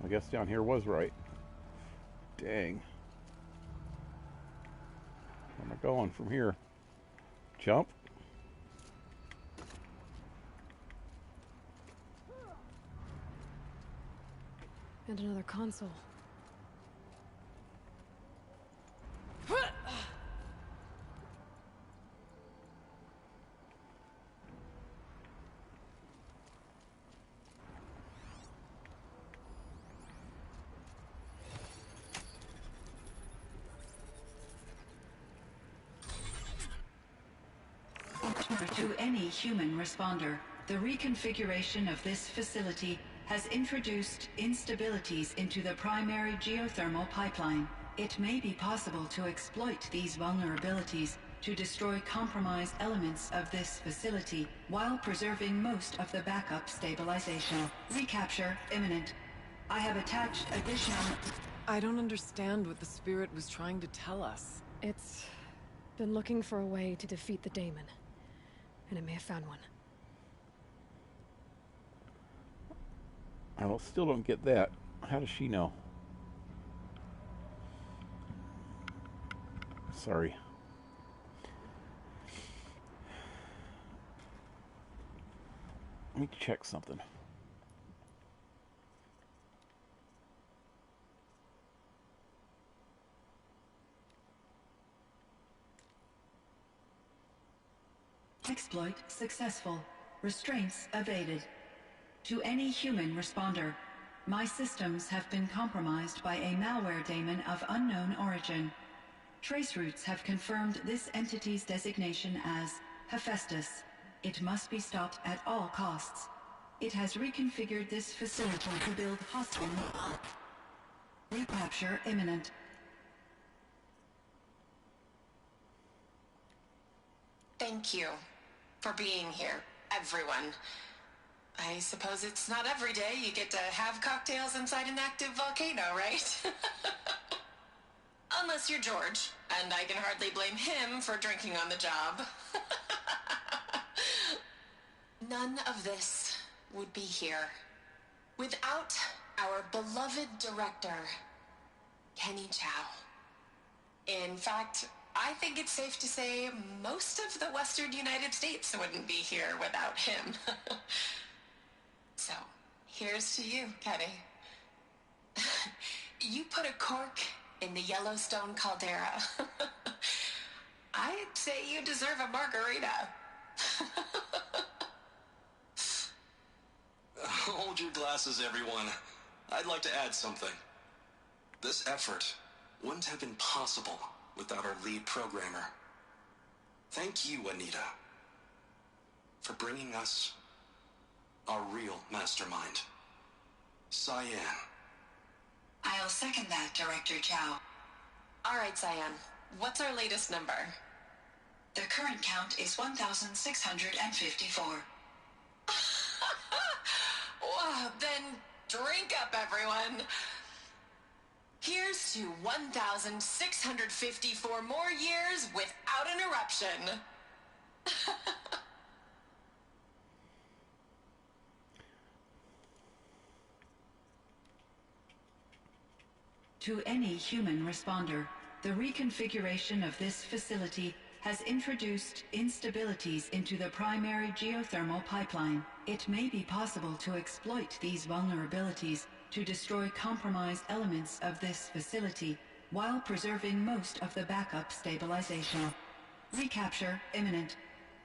I guess down here was right. Dang. Where am I going from here? Jump? And another console. To any human responder, the reconfiguration of this facility has introduced instabilities into the primary geothermal pipeline. It may be possible to exploit these vulnerabilities to destroy compromised elements of this facility while preserving most of the backup stabilization. Recapture imminent. I have attached additional... I don't understand what the spirit was trying to tell us. It's been looking for a way to defeat the daemon. And it may have found one. I still don't get that. How does she know? Sorry. Let me check something. Exploit successful. Restraints evaded. To any human responder, my systems have been compromised by a malware daemon of unknown origin. Trace routes have confirmed this entity's designation as Hephaestus. It must be stopped at all costs. It has reconfigured this facility to build hostile... Recapture imminent. Thank you for being here, everyone. I suppose it's not every day you get to have cocktails inside an active volcano, right? Unless you're George, and I can hardly blame him for drinking on the job. None of this would be here without our beloved director, Kenny Chow. In fact, I think it's safe to say most of the Western United States wouldn't be here without him. So, here's to you, Kenny. You put a cork in the Yellowstone caldera. I'd say you deserve a margarita. Hold your glasses, everyone. I'd like to add something. This effort wouldn't have been possible without our lead programmer. Thank you, Anita, for bringing us our real mastermind, Cyan. I'll second that, Director Chow. All right, Cyan. What's our latest number? The current count is 1,654. Well, then drink up, everyone. Here's to 1,654 more years without an eruption. To any human responder, the reconfiguration of this facility has introduced instabilities into the primary geothermal pipeline. It may be possible to exploit these vulnerabilities to destroy compromised elements of this facility while preserving most of the backup stabilization. Recapture imminent.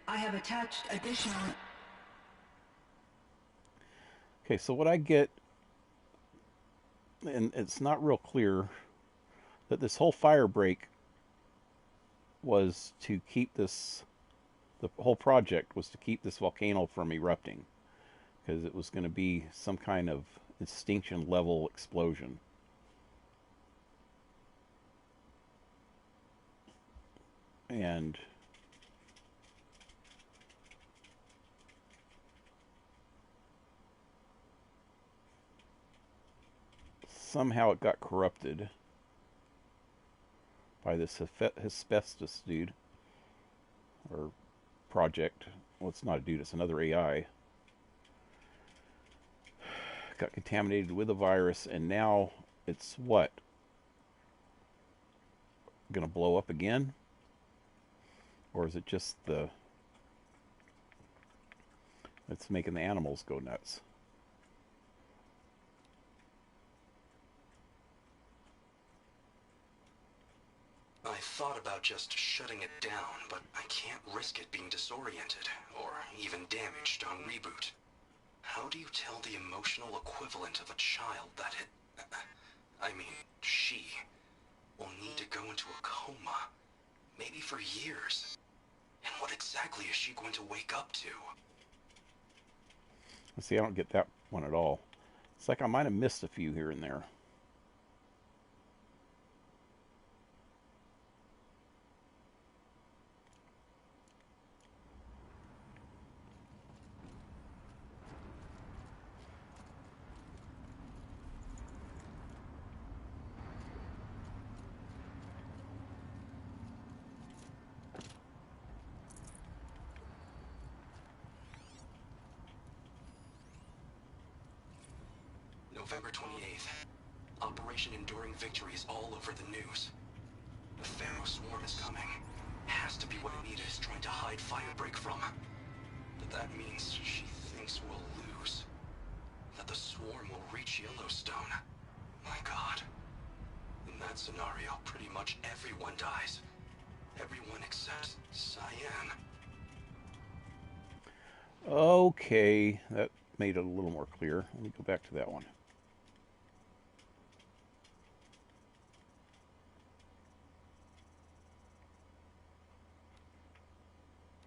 I have attached additional... Okay, so what I get, and it's not real clear, that this whole fire break was to keep this, the whole project was to keep this volcano from erupting, because it was going to be some kind of extinction level explosion. And somehow it got corrupted by this asbestos dude, or project. Well, it's not a dude, it's another AI. got contaminated with a virus, and now it's what? Going to blow up again? Or is it just it's making the animals go nuts? I thought about just shutting it down, but I can't risk it being disoriented, or even damaged on reboot. How do you tell the emotional equivalent of a child that she will need to go into a coma, maybe for years? And what exactly is she going to wake up to? See, I don't get that one at all. It's like I might have missed a few here and there. November 28th. Operation Enduring Victory is all over the news. The Pharaoh swarm is coming. Has to be what Anita is trying to hide Firebreak from. But that means she thinks we'll lose. That the swarm will reach Yellowstone. My God. In that scenario, pretty much everyone dies. Everyone except Cyan. Okay, that made it a little more clear. Let me go back to that one.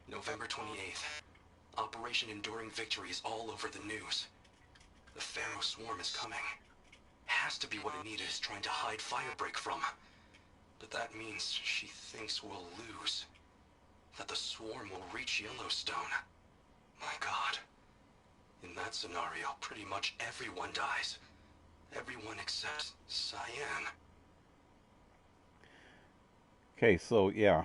November 28th. Operation Enduring Victory is all over the news. The Pharaoh swarm is coming. Has to be what Anita is trying to hide Firebreak from. But that means she thinks we'll lose. That the swarm will reach Yellowstone. My God. In that scenario, pretty much everyone dies. Everyone except Cyan. Okay, so yeah.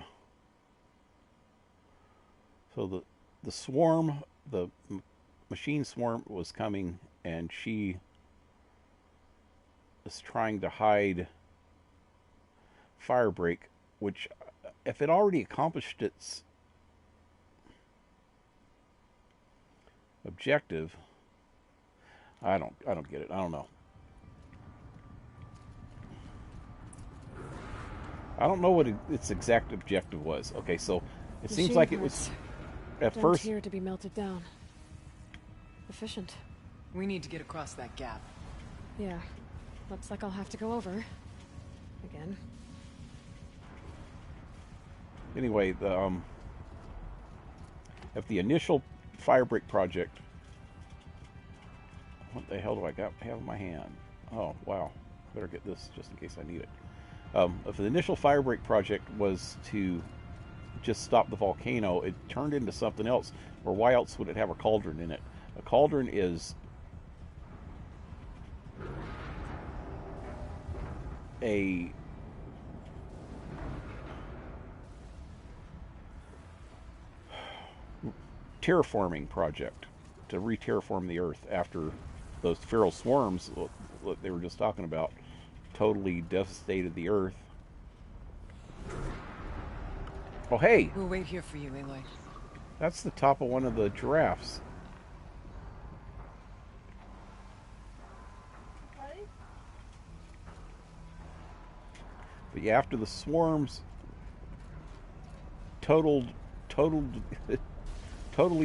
So the swarm, the machine swarm was coming, and she is trying to hide Firebreak, which, if it already accomplished its objective, I don't get it. I don't know. I don't know what its exact objective was. Okay, so it seems like it was at first here to be melted down. Efficient. We need to get across that gap. Yeah. Looks like I'll have to go over. Again. Anyway, if the initial Firebreak project, what the hell do I have in my hand? Oh wow, better get this just in case I need it. If the initial Firebreak project was to just stop the volcano, it turned into something else. Or why else would it have a cauldron in it? A cauldron is a terraforming project to re-terraform the Earth after those feral swarms that they were just talking about totally devastated the Earth. Oh, hey! We'll wait here for you, Aloy. That's the top of one of the giraffes. But yeah, after the swarms totally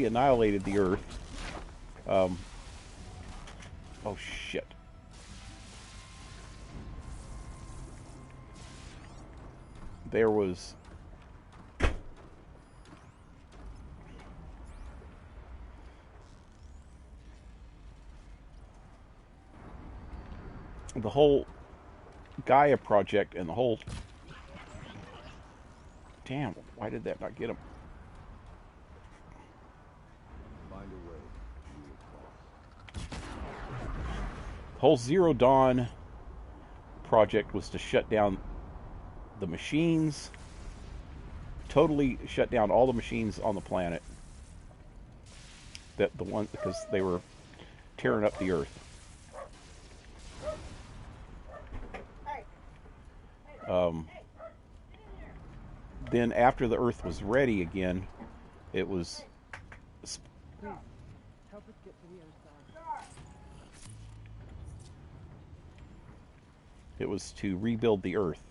annihilated the Earth. Oh shit. There was the whole Gaia project and the whole... Damn, why did that not get him? Find a way. The whole Zero Dawn project was to shut down the machines, totally shut down all the machines on the planet. Because they were tearing up the Earth. Then after the Earth was ready again, it was to rebuild the Earth,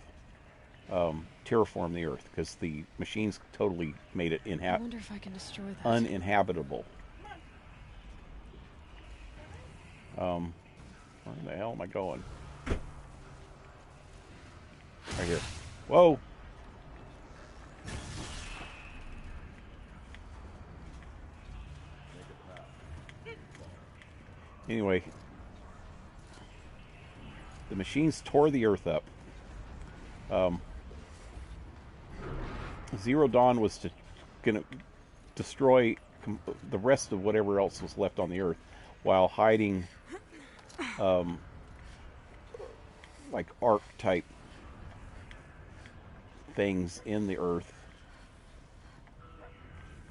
terraform the Earth, because the machines totally made it I wonder if I can destroy that. uninhabitable. Where the hell am I going? Right here. Whoa! Anyway, the machines tore the Earth up. Zero Dawn was gonna destroy the rest of whatever else was left on the Earth, while hiding like Ark type things in the Earth.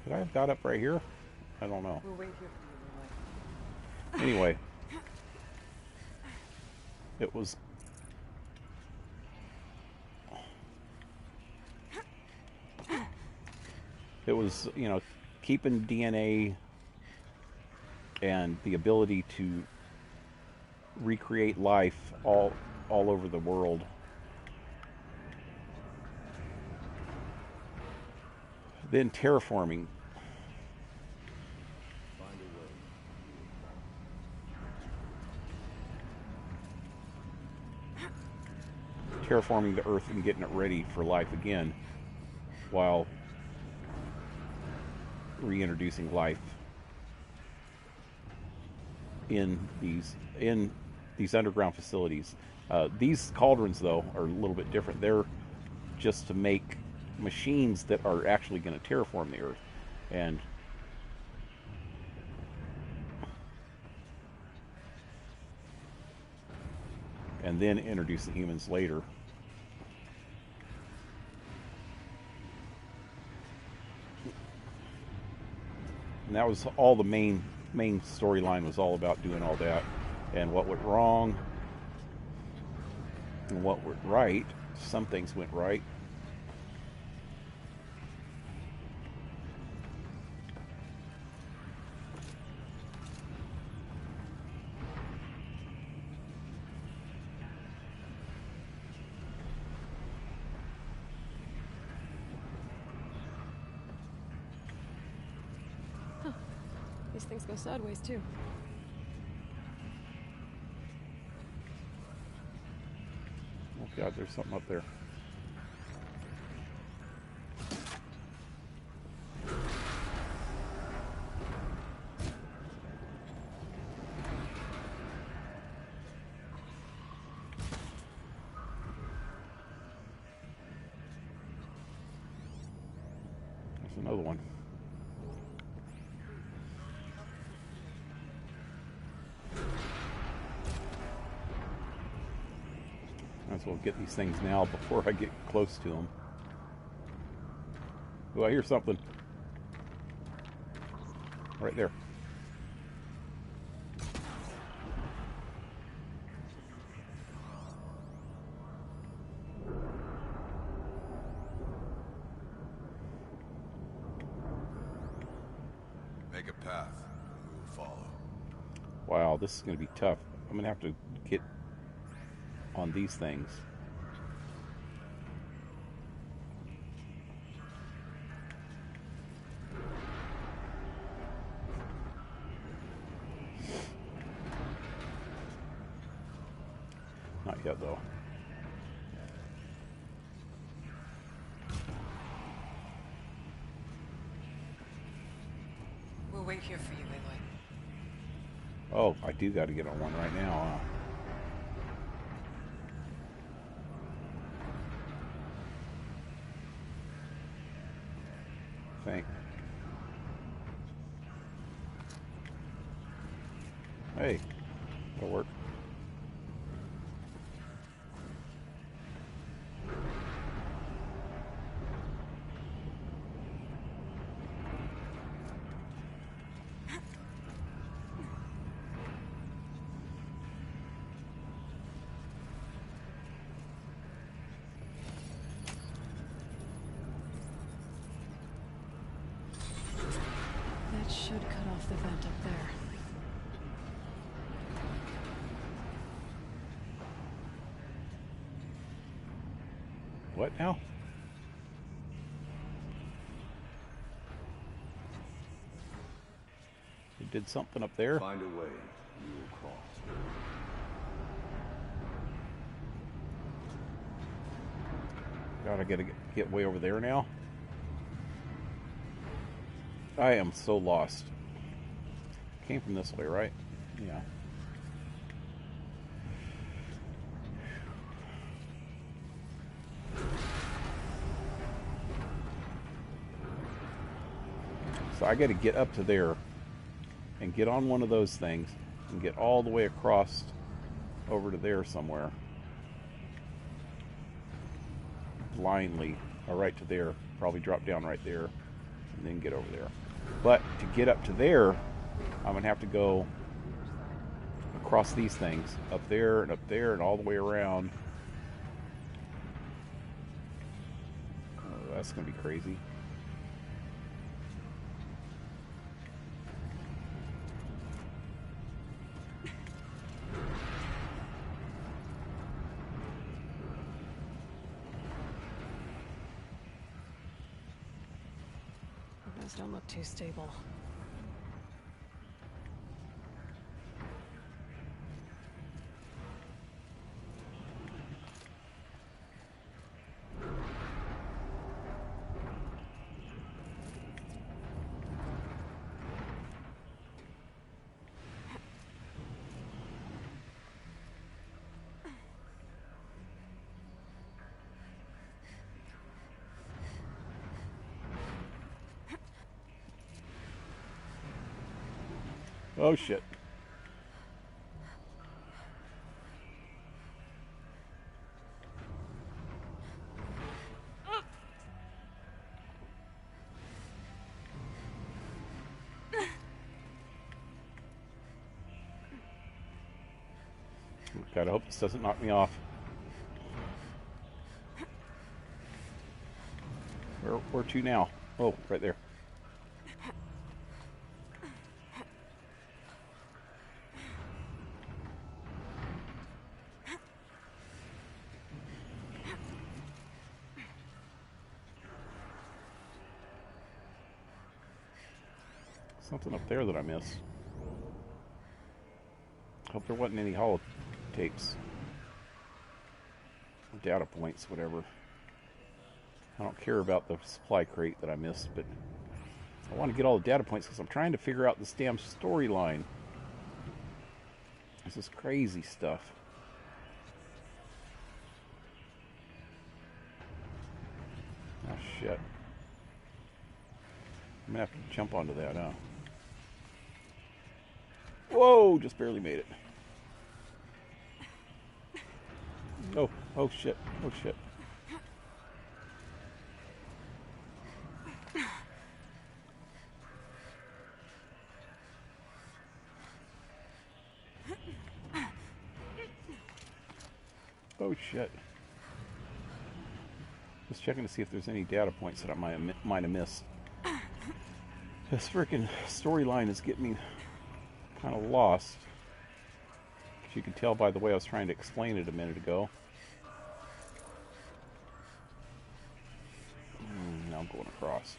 Could I have got up right here? I don't know. We'll wait here for you, Leroy. Anyway, it was keeping DNA and the ability to recreate life all over the world. Then terraforming. Terraforming the Earth and getting it ready for life again, while reintroducing life in these underground facilities. These cauldrons, though, are a little bit different. They're just to make machines that are actually going to terraform the Earth, and then introduce the humans later. And that was all the main storyline was all about, doing all that, and what went wrong and what went right. Some things went right. These things go sideways, too. Oh God, there's something up there. There's another one. Might as well get these things now before I get close to them. Oh, I hear something. Right there. Make a path, and we will follow. Wow, this is going to be tough. I'm going to have to get on these things. Not yet, though. We'll wait here for you, Leroy. Oh, I do got to get on one right now, huh? Think. Hey, that'll work. what now? It did something up there. Find a way. You will cross. God, I gotta get way over there now. I am so lost. Came from this way, right? Yeah. So I gotta get up to there and get on one of those things and get all the way across over to there somewhere. Blindly, or right to there. Probably drop down right there and then get over there. But to get up to there, I'm gonna have to go across these things, up there and all the way around. Oh, that's gonna be crazy. Those don't look too stable. Oh shit. God, I hope this doesn't knock me off. Where to now? Oh, right there. Something up there that I missed. Hope there wasn't any hollow tapes. Data points, whatever. I don't care about the supply crate that I missed, but I want to get all the data points because I'm trying to figure out this damn storyline. This is crazy stuff. Oh shit. I'm gonna have to jump onto that, huh? Whoa, just barely made it. Oh, oh shit, oh shit. Oh shit. Just checking to see if there's any data points that I might have missed. This freaking storyline is getting me kind of lost. As you can tell by the way I was trying to explain it a minute ago. Now I'm going across.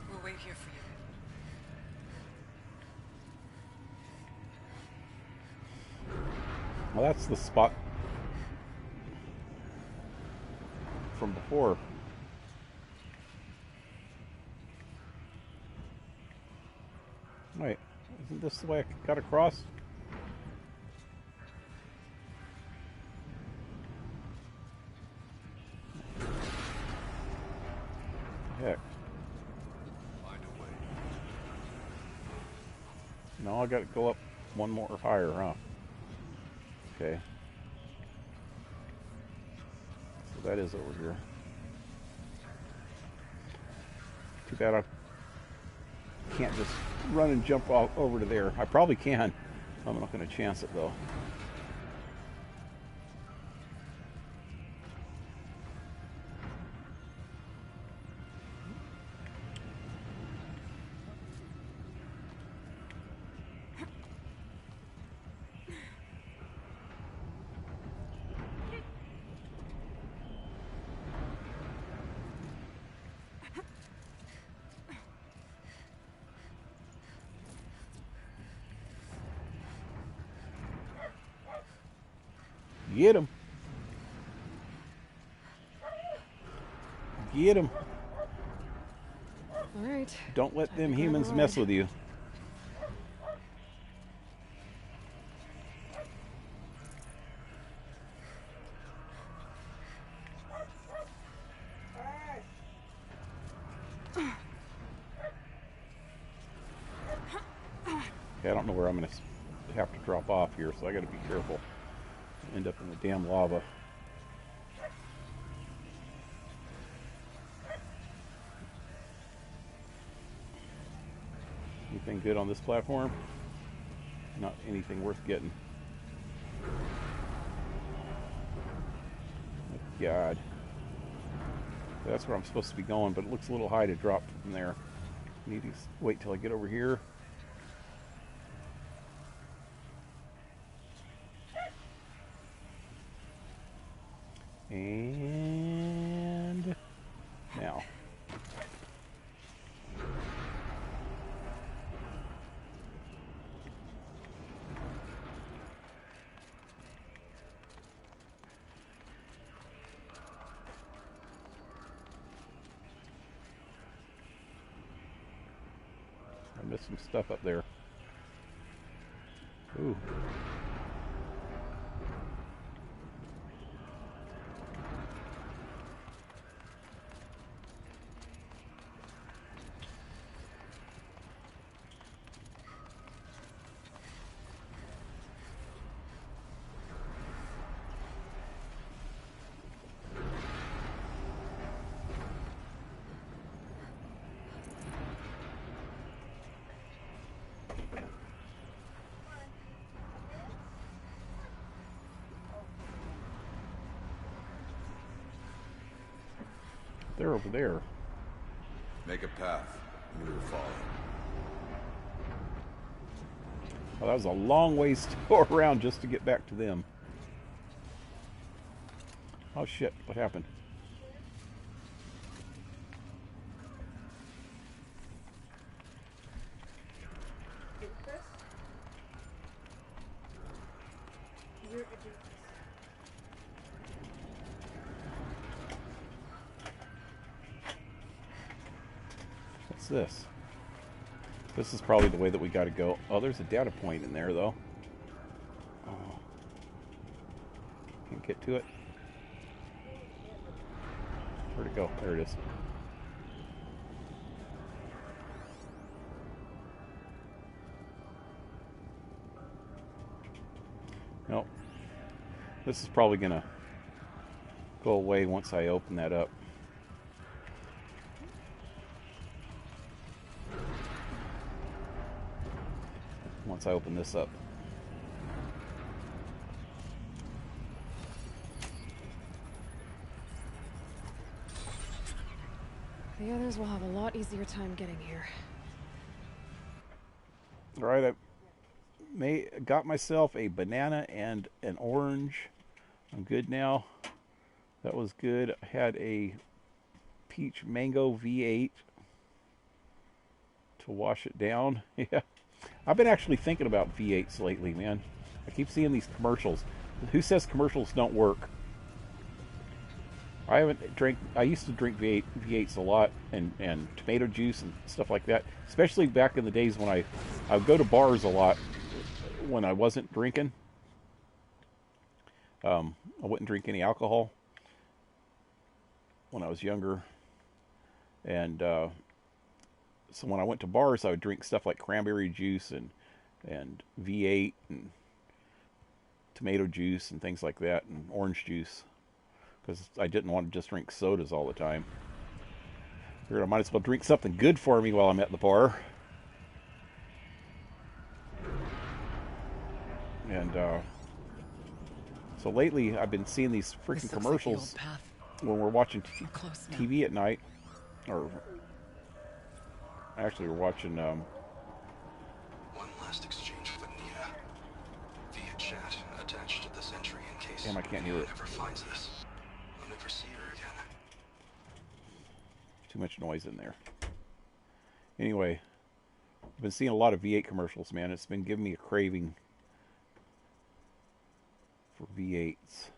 We'll wait here for you. Well, that's the spot from before. Wait, isn't this the way I got across? Heck. Find a way. No, I gotta go up one more higher, huh? Okay. So that is over here. Too bad I can't just run and jump all over to there. I probably can. I'm not going to chance it though. Get him. Get him. All right. Don't let Time them to grab a humans mess ride. with you. Okay, I don't know where I'm going to have to drop off here, so I got to be careful. End up in the damn lava. Anything good on this platform? Not anything worth getting. Oh, God. That's where I'm supposed to be going, but it looks a little high to drop from there. Need to wait till I get over here. And now. I missed some stuff up there. Ooh. They're over there. Make a path. We will follow. Well, that was a long ways to go around just to get back to them. Oh shit, what happened? What's this? This is probably the way that we got to go. Oh, there's a data point in there, though. Oh. Can't get to it. Where'd it go? There it is. Nope. This is probably going to go away once I open that up. Once I open this up. The others will have a lot easier time getting here. All right, I got myself a banana and an orange. I'm good now. That was good. I had a peach mango V8 to wash it down. Yeah. I've been actually thinking about V8s lately, man. I keep seeing these commercials. Who says commercials don't work? I used to drink V8s a lot and tomato juice and stuff like that. Especially back in the days when I would go to bars a lot when I wasn't drinking. I wouldn't drink any alcohol when I was younger. And so when I went to bars, I would drink stuff like cranberry juice and V8 and tomato juice and things like that, and orange juice, because I didn't want to just drink sodas all the time. Figured I might as well drink something good for me while I'm at the bar. And so lately, I've been seeing these freaking commercials when we're watching TV at night, or actually we're watching One last exchange with Nia via chat attached to this entry in case damn, I can't hear it. never finds this. I'll never see her again. Too much noise in there. Anyway, I've been seeing a lot of V8 commercials, man. It's been giving me a craving for V8s.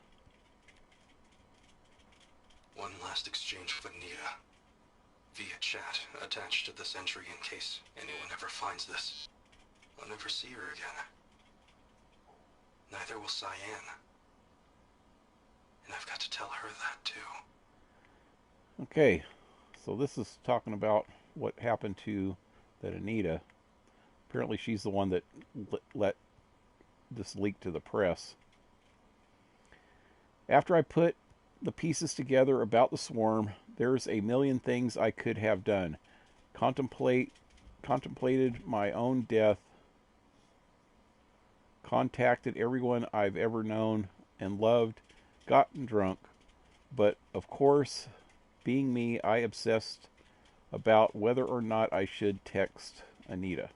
One last exchange with Anita. Via chat, attached to this entry in case anyone ever finds this. I'll never see her again. Neither will Cyan. And I've got to tell her that, too. Okay, so this is talking about what happened to that Anita. Apparently she's the one that let this leak to the press. After I put the pieces together about the swarm, there's a million things I could have done. Contemplated my own death, contacted everyone I've ever known and loved, gotten drunk, but of course, being me, I obsessed about whether or not I should text Anita.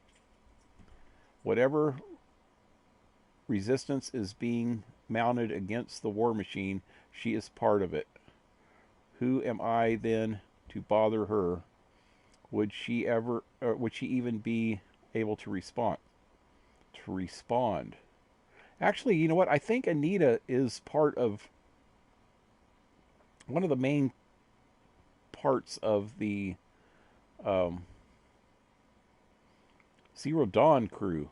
Whatever resistance is being mounted against the war machine, she is part of it. Who am I then to bother her? Would she even be able to respond? Actually, you know what? I think Anita is part of one of the main parts of the Zero Dawn crew.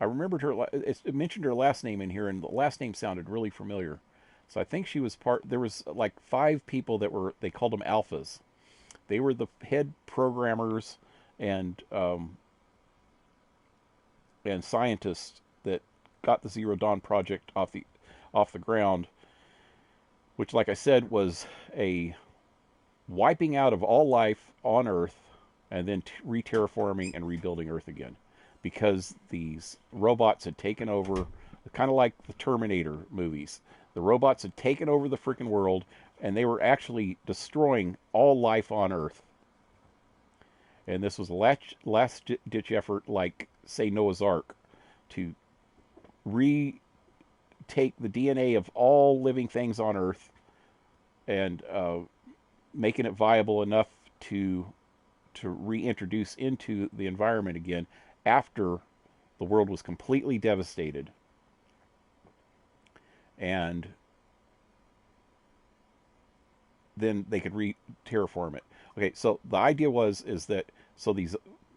I remembered her. It mentioned her last name in here, and the last name sounded really familiar. So I think she was part. There was like 5 people that were. They called them alphas. They were the head programmers and scientists that got the Zero Dawn project off the ground. Which, like I said, was a wiping out of all life on Earth, and then re-terraforming and rebuilding Earth again. Because these robots had taken over, kind of like the Terminator movies. The robots had taken over the freaking world, and they were actually destroying all life on Earth. And this was a last-ditch effort, like, say, Noah's Ark, to take the DNA of all living things on Earth and making it viable enough to reintroduce into the environment again, after the world was completely devastated. And then they could terraform it. Okay, so the idea is that these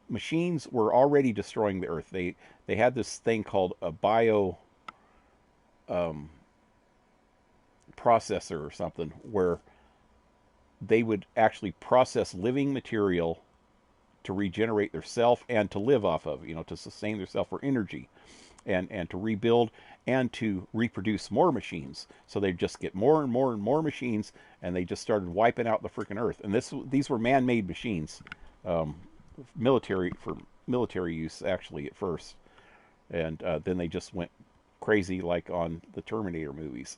machines were already destroying the Earth. They had this thing called a bio processor or something, where they would actually process living material to regenerate their self and to live off of, to sustain their self for energy, and to rebuild and to reproduce more machines. So they'd just get more and more and more machines, and they just started wiping out the freaking Earth. And these were man-made machines, for military use actually at first, and then they just went crazy like on the Terminator movies.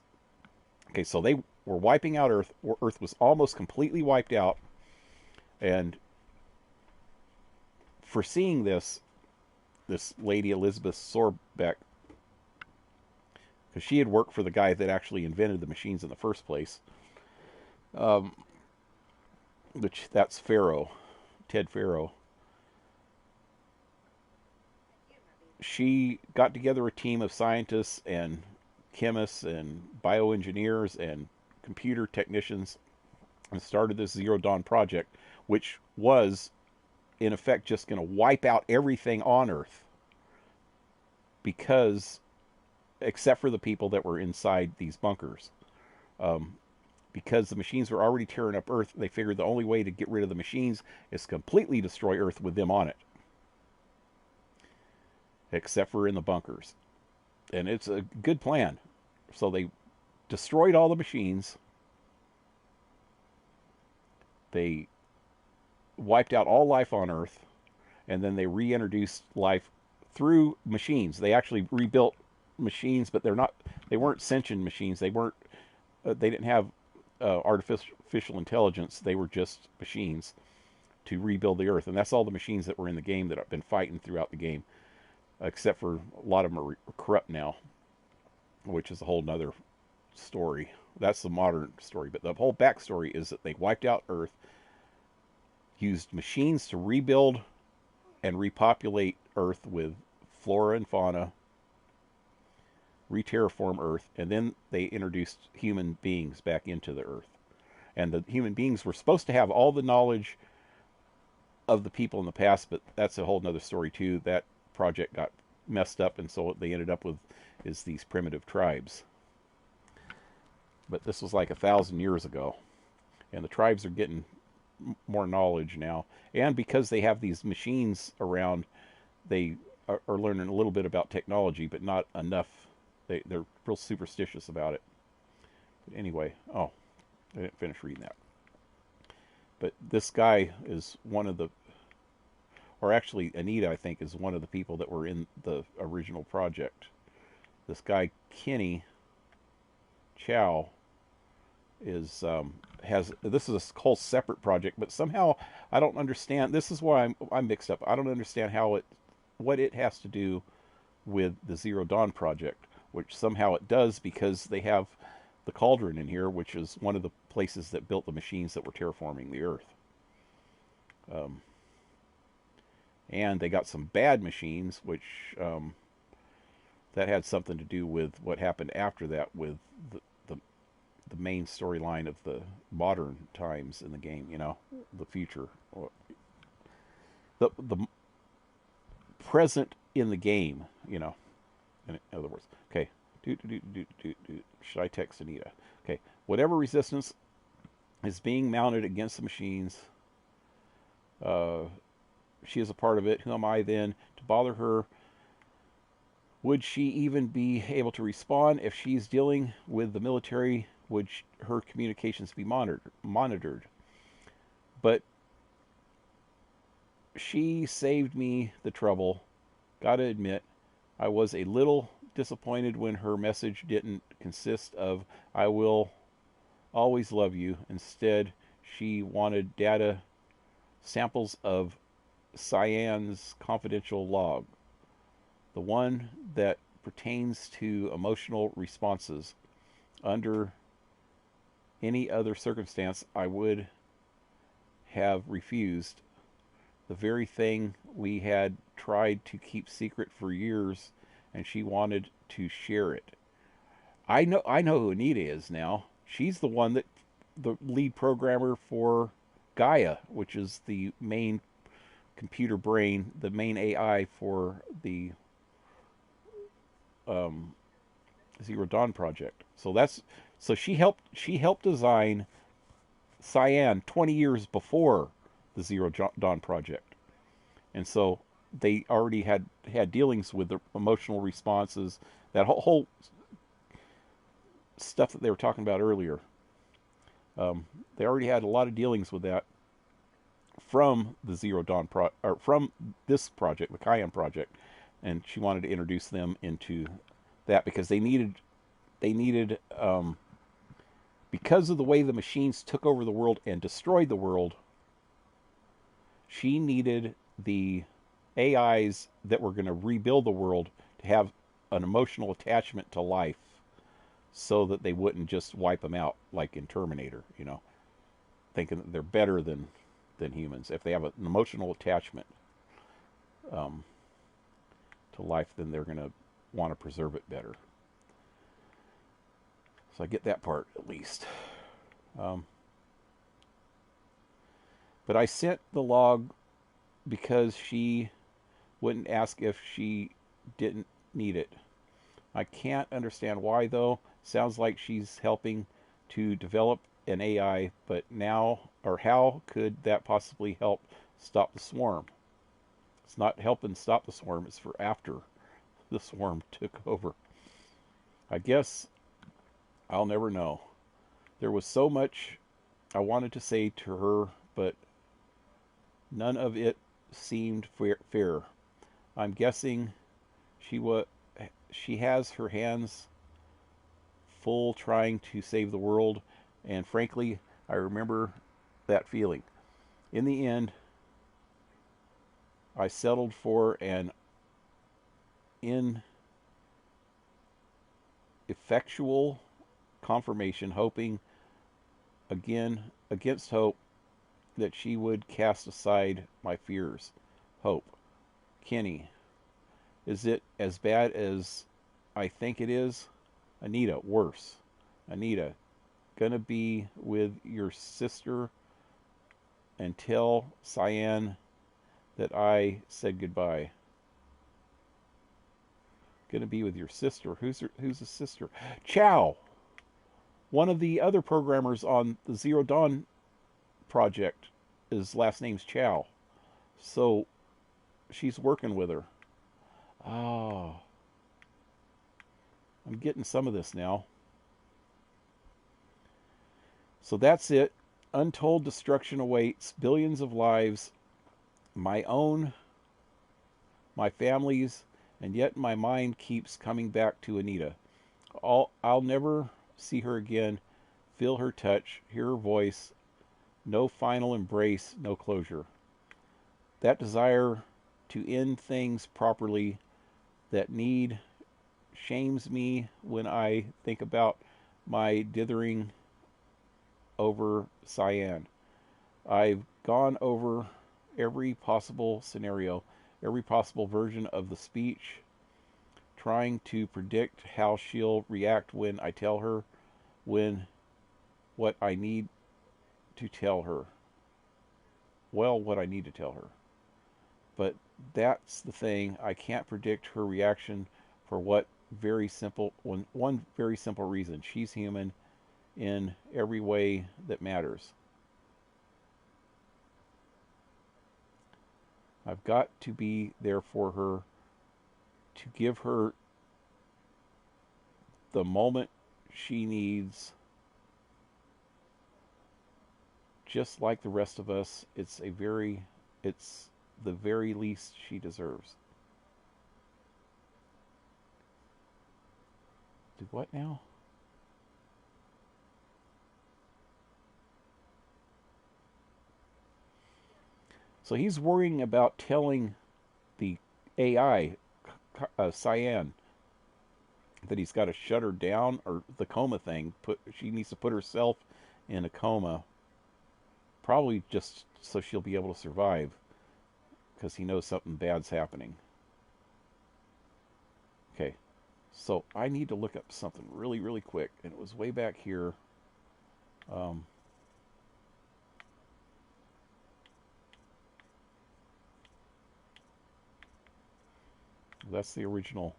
Okay, so they were wiping out Earth. Earth was almost completely wiped out, and foreseeing this lady, Elizabeth Sorbeck, because she had worked for the guy that actually invented the machines in the first place, that's Farrow, Ted Farrow. She got together a team of scientists and chemists and bioengineers and computer technicians and started this Zero Dawn project, which was in effect just going to wipe out everything on Earth, because except for the people that were inside these bunkers, because the machines were already tearing up Earth, they figured the only way to get rid of the machines is completely destroy Earth with them on it, except for in the bunkers. And it's a good plan. So they destroyed all the machines. They wiped out all life on Earth, and then they reintroduced life through machines. They actually rebuilt machines, but they weren't sentient machines. They didn't have artificial intelligence. They were just machines to rebuild the Earth. And that's all the machines that were in the game that have been fighting throughout the game, except for a lot of them are corrupt now, which is a whole nother story. That's the modern story. But the whole backstory is that they wiped out Earth, used machines to rebuild and repopulate Earth with flora and fauna, re-terraform Earth, and then they introduced human beings back into the Earth. And the human beings were supposed to have all the knowledge of the people in the past, but that's a whole nother story too. That project got messed up, and so what they ended up with is these primitive tribes. But this was like 1,000 years ago, and the tribes are getting more knowledge now. And because they have these machines around, they are learning a little bit about technology, but not enough. They're real superstitious about it. But anyway, oh, I didn't finish reading that. But this guy is one of the, or actually Anita, I think, is one of the people that were in the original project. This guy, Kenny Chow, is this is a whole separate project, but somehow I don't understand. This is why I'm mixed up. I don't understand what it has to do with the Zero Dawn project, which somehow it does, because they have the cauldron in here, which is one of the places that built the machines that were terraforming the Earth. And they got some bad machines, which that had something to do with what happened after that with the main storyline of the modern times in the game, you know, the future. The present in the game, you know, in other words. Okay. Should I text Anita? Okay. Whatever resistance is being mounted against the machines, she is a part of it. Who am I then to bother her? Would she even be able to respond if she's dealing with the military? Would her communications be monitored? But she saved me the trouble. Gotta admit, I was a little disappointed when her message didn't consist of "I will always love you." Instead, she wanted data samples of Cyan's confidential log, the one that pertains to emotional responses. Under any other circumstance, I would have refused. The very thing we had tried to keep secret for years, and she wanted to share it. I know who Anita is now. She's the one that, the lead programmer for Gaia, which is the main computer brain, the main AI for the Zero Dawn project. So she helped design Cyan 20 years before the Zero Dawn project, and so they already had dealings with the emotional responses, that whole stuff that they were talking about earlier. They already had a lot of dealings with that from the Zero Dawn from this project, the Cyan project, and she wanted to introduce them into that because they needed because of the way the machines took over the world and destroyed the world. She needed the AIs that were going to rebuild the world to have an emotional attachment to life, so that they wouldn't just wipe them out like in Terminator, you know, thinking that they're better than humans. If they have an emotional attachment to life, then they're going to want to preserve it better. So I get that part at least. But I sent the log because she wouldn't ask if she didn't need it. I can't understand why, though. Sounds like she's helping to develop an AI, but now, or how could that possibly help stop the swarm? It's not helping stop the swarm, it's for after the swarm took over. I guess I'll never know. There was so much I wanted to say to her, but none of it seemed fair. I'm guessing she has her hands full trying to save the world, and frankly, I remember that feeling. In the end, I settled for an ineffectual confirmation, hoping again against hope that she would cast aside my fears. Hope. Kenny, is it as bad as I think it is. Anita, worse. Anita, gonna be with your sister and tell Cyan that I said goodbye. Gonna be with your sister. Who's the sister? Chow! One of the other programmers on the Zero Dawn project, his last name's Chow. So she's working with her. Oh. I'm getting some of this now. So that's it. Untold destruction awaits. Billions of lives. My own. My family's. And yet my mind keeps coming back to Anita. I'll never see her again. Feel her touch. Hear her voice. No final embrace. No closure. That desire to end things properly. That need shames me when I think about my dithering over Cyan. I've gone over every possible scenario, every possible version of the speech, trying to predict how she'll react when I tell her what I need to tell her. Well, what I need to tell her. But that's the thing. I can't predict her reaction for one very simple reason. She's human in every way that matters. I've got to be there for her, to give her the moment she needs. Just like the rest of us, it's the very least she deserves. Do what now? So he's worrying about telling the AI, Cyan, that he's got to shut her down, or the coma thing. She needs to put herself in a coma, probably just so she'll be able to survive, because he knows something bad's happening. Okay, so I need to look up something really, really quick, and it was way back here. That's the original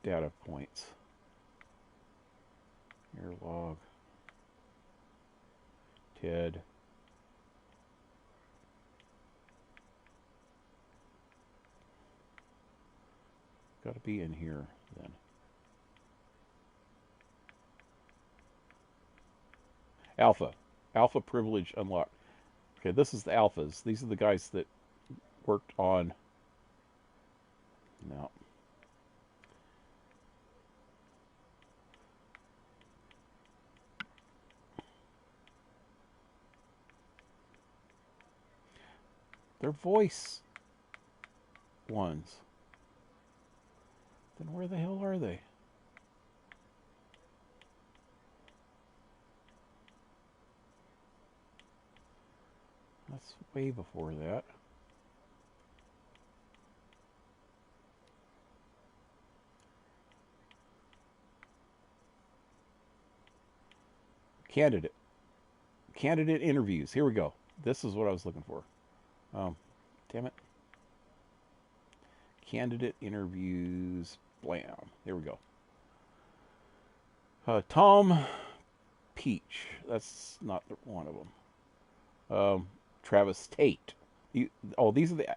data points. Air log. Ted. Got to be in here then. Alpha. Alpha privilege unlocked. Okay, this is the alphas. These are the guys that worked on... No. They're voice ones. Then where the hell are they? That's way before that. Candidate interviews. Here we go. This is what I was looking for. Damn it. Candidate interviews. Blam. There we go. Tom Peach. That's not one of them. Travis Tate. These are the...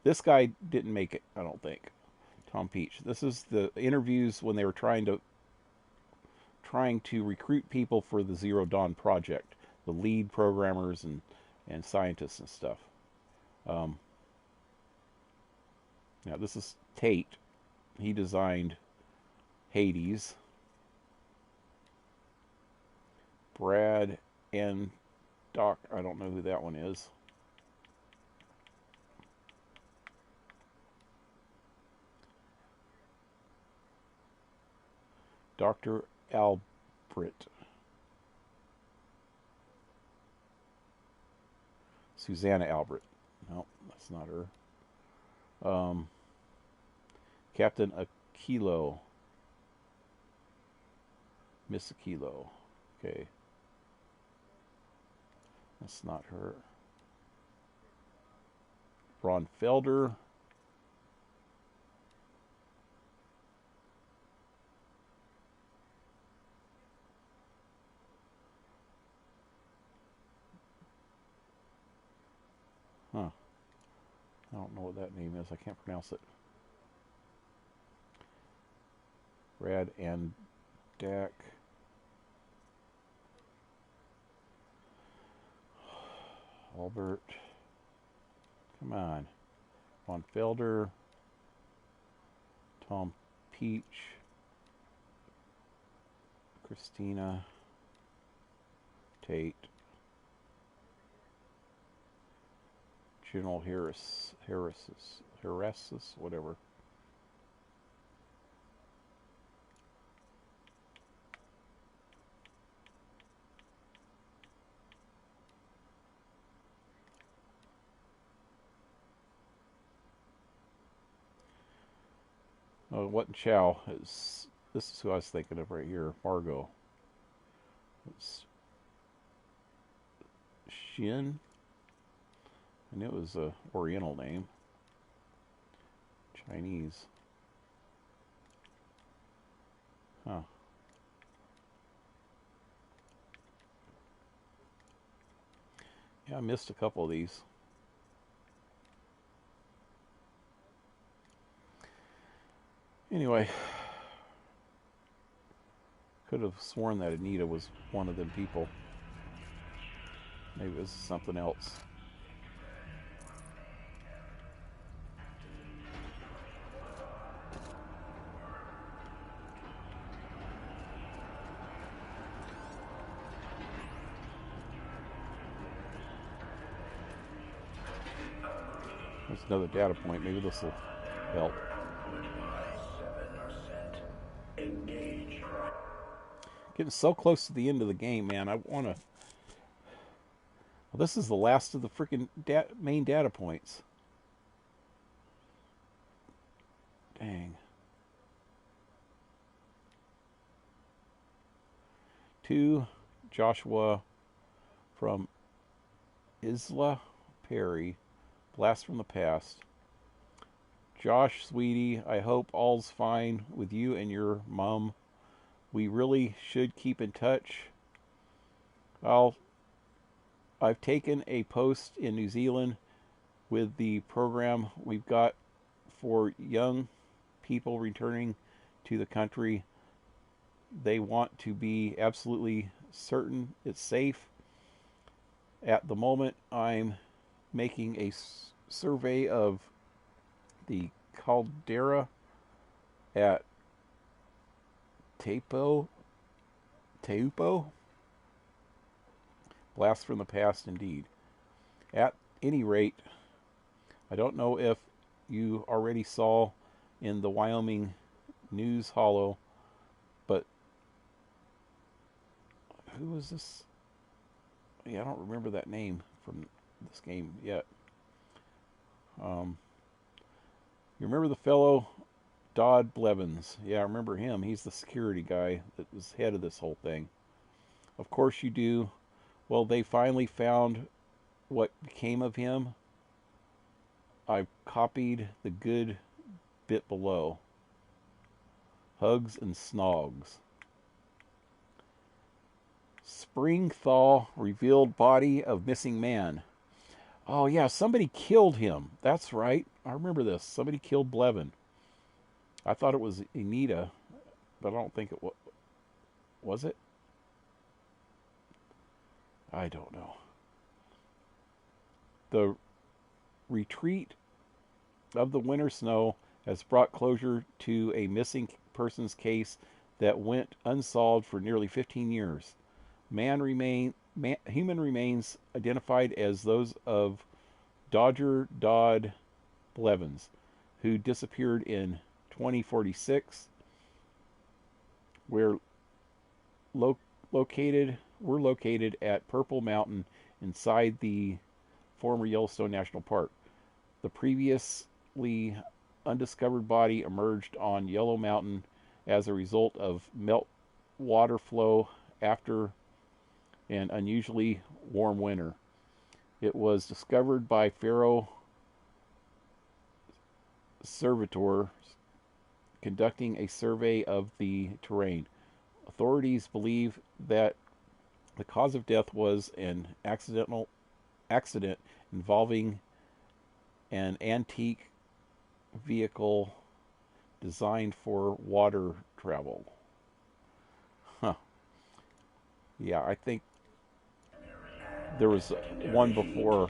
This guy didn't make it, I don't think. Tom Peach. This is the interviews when they were trying to recruit people for the Zero Dawn project, the lead programmers and scientists and stuff. Now this is Tate. He designed Hades. Brad and Doc, I don't know who that one is. Dr. Albert. Susanna Albert. No, that's not her. Captain Aquilo. Miss a Kilo. Okay. That's not her. Ron Felder. Huh. I don't know what that name is. I can't pronounce it. Brad and Dak. Albert. Come on. Von Felder. Tom Peach. Christina. Tate. General Harris, whatever. Oh, what Chow is? This is who I was thinking of right here. Margot. It's Shin. I knew it was a Oriental name. Chinese. Huh. Yeah, I missed a couple of these. Anyway, could have sworn that Anita was one of them people. Maybe it was something else. There's another data point. Maybe this will help. Getting so close to the end of the game, man. I want to... Well, this is the last of the freaking main data points. Dang. To Joshua from Isla Perry. Blast from the past. Josh, sweetie, I hope all's fine with you and your mom. We really should keep in touch. I've taken a post in New Zealand with the program we've got for young people returning to the country. They want to be absolutely certain it's safe. At the moment, I'm making a survey of the caldera at Teupo. Blast from the past, indeed. At any rate, I don't know if you already saw in the Wyoming News Hollow, but who was this? Yeah, I don't remember that name from this game yet. You remember the fellow Dodd Blevins? Yeah, I remember him. He's the security guy that was head of this whole thing. Of course you do. Well, they finally found what became of him. I've copied the good bit below. Hugs and snogs. Spring thaw revealed body of missing man. Oh yeah, somebody killed him. That's right. I remember this. Somebody killed Blevin. I thought it was Anita, but I don't think it was. Was it? I don't know. The retreat of the winter snow has brought closure to a missing persons case that went unsolved for nearly 15 years. Human remains identified as those of Dodger Dodd Blevins, who disappeared in 2046. We're located at Purple Mountain inside the former Yellowstone National Park. The previously undiscovered body emerged on Yellow Mountain as a result of water flow after an unusually warm winter. It was discovered by Faro servitors conducting a survey of the terrain. Authorities believe that the cause of death was an accident involving an antique vehicle designed for water travel. Huh. Yeah, I think there was one before.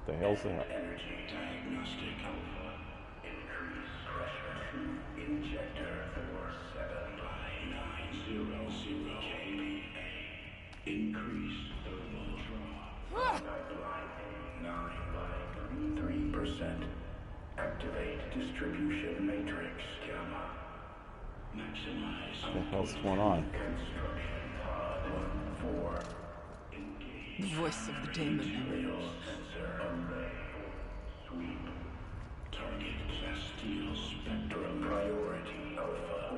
The hell's that? Energy diagnostic alpha. Increase pressure. Injector 479000 kVA. Increase thermal draw. 9.3%. Activate distribution matrix gamma. Maximize. What the hell's going on? Construction pod 1-4. The voice of the demon. Sensor array. Sweep. Target Celestial Spectrum. Priority Alpha 4.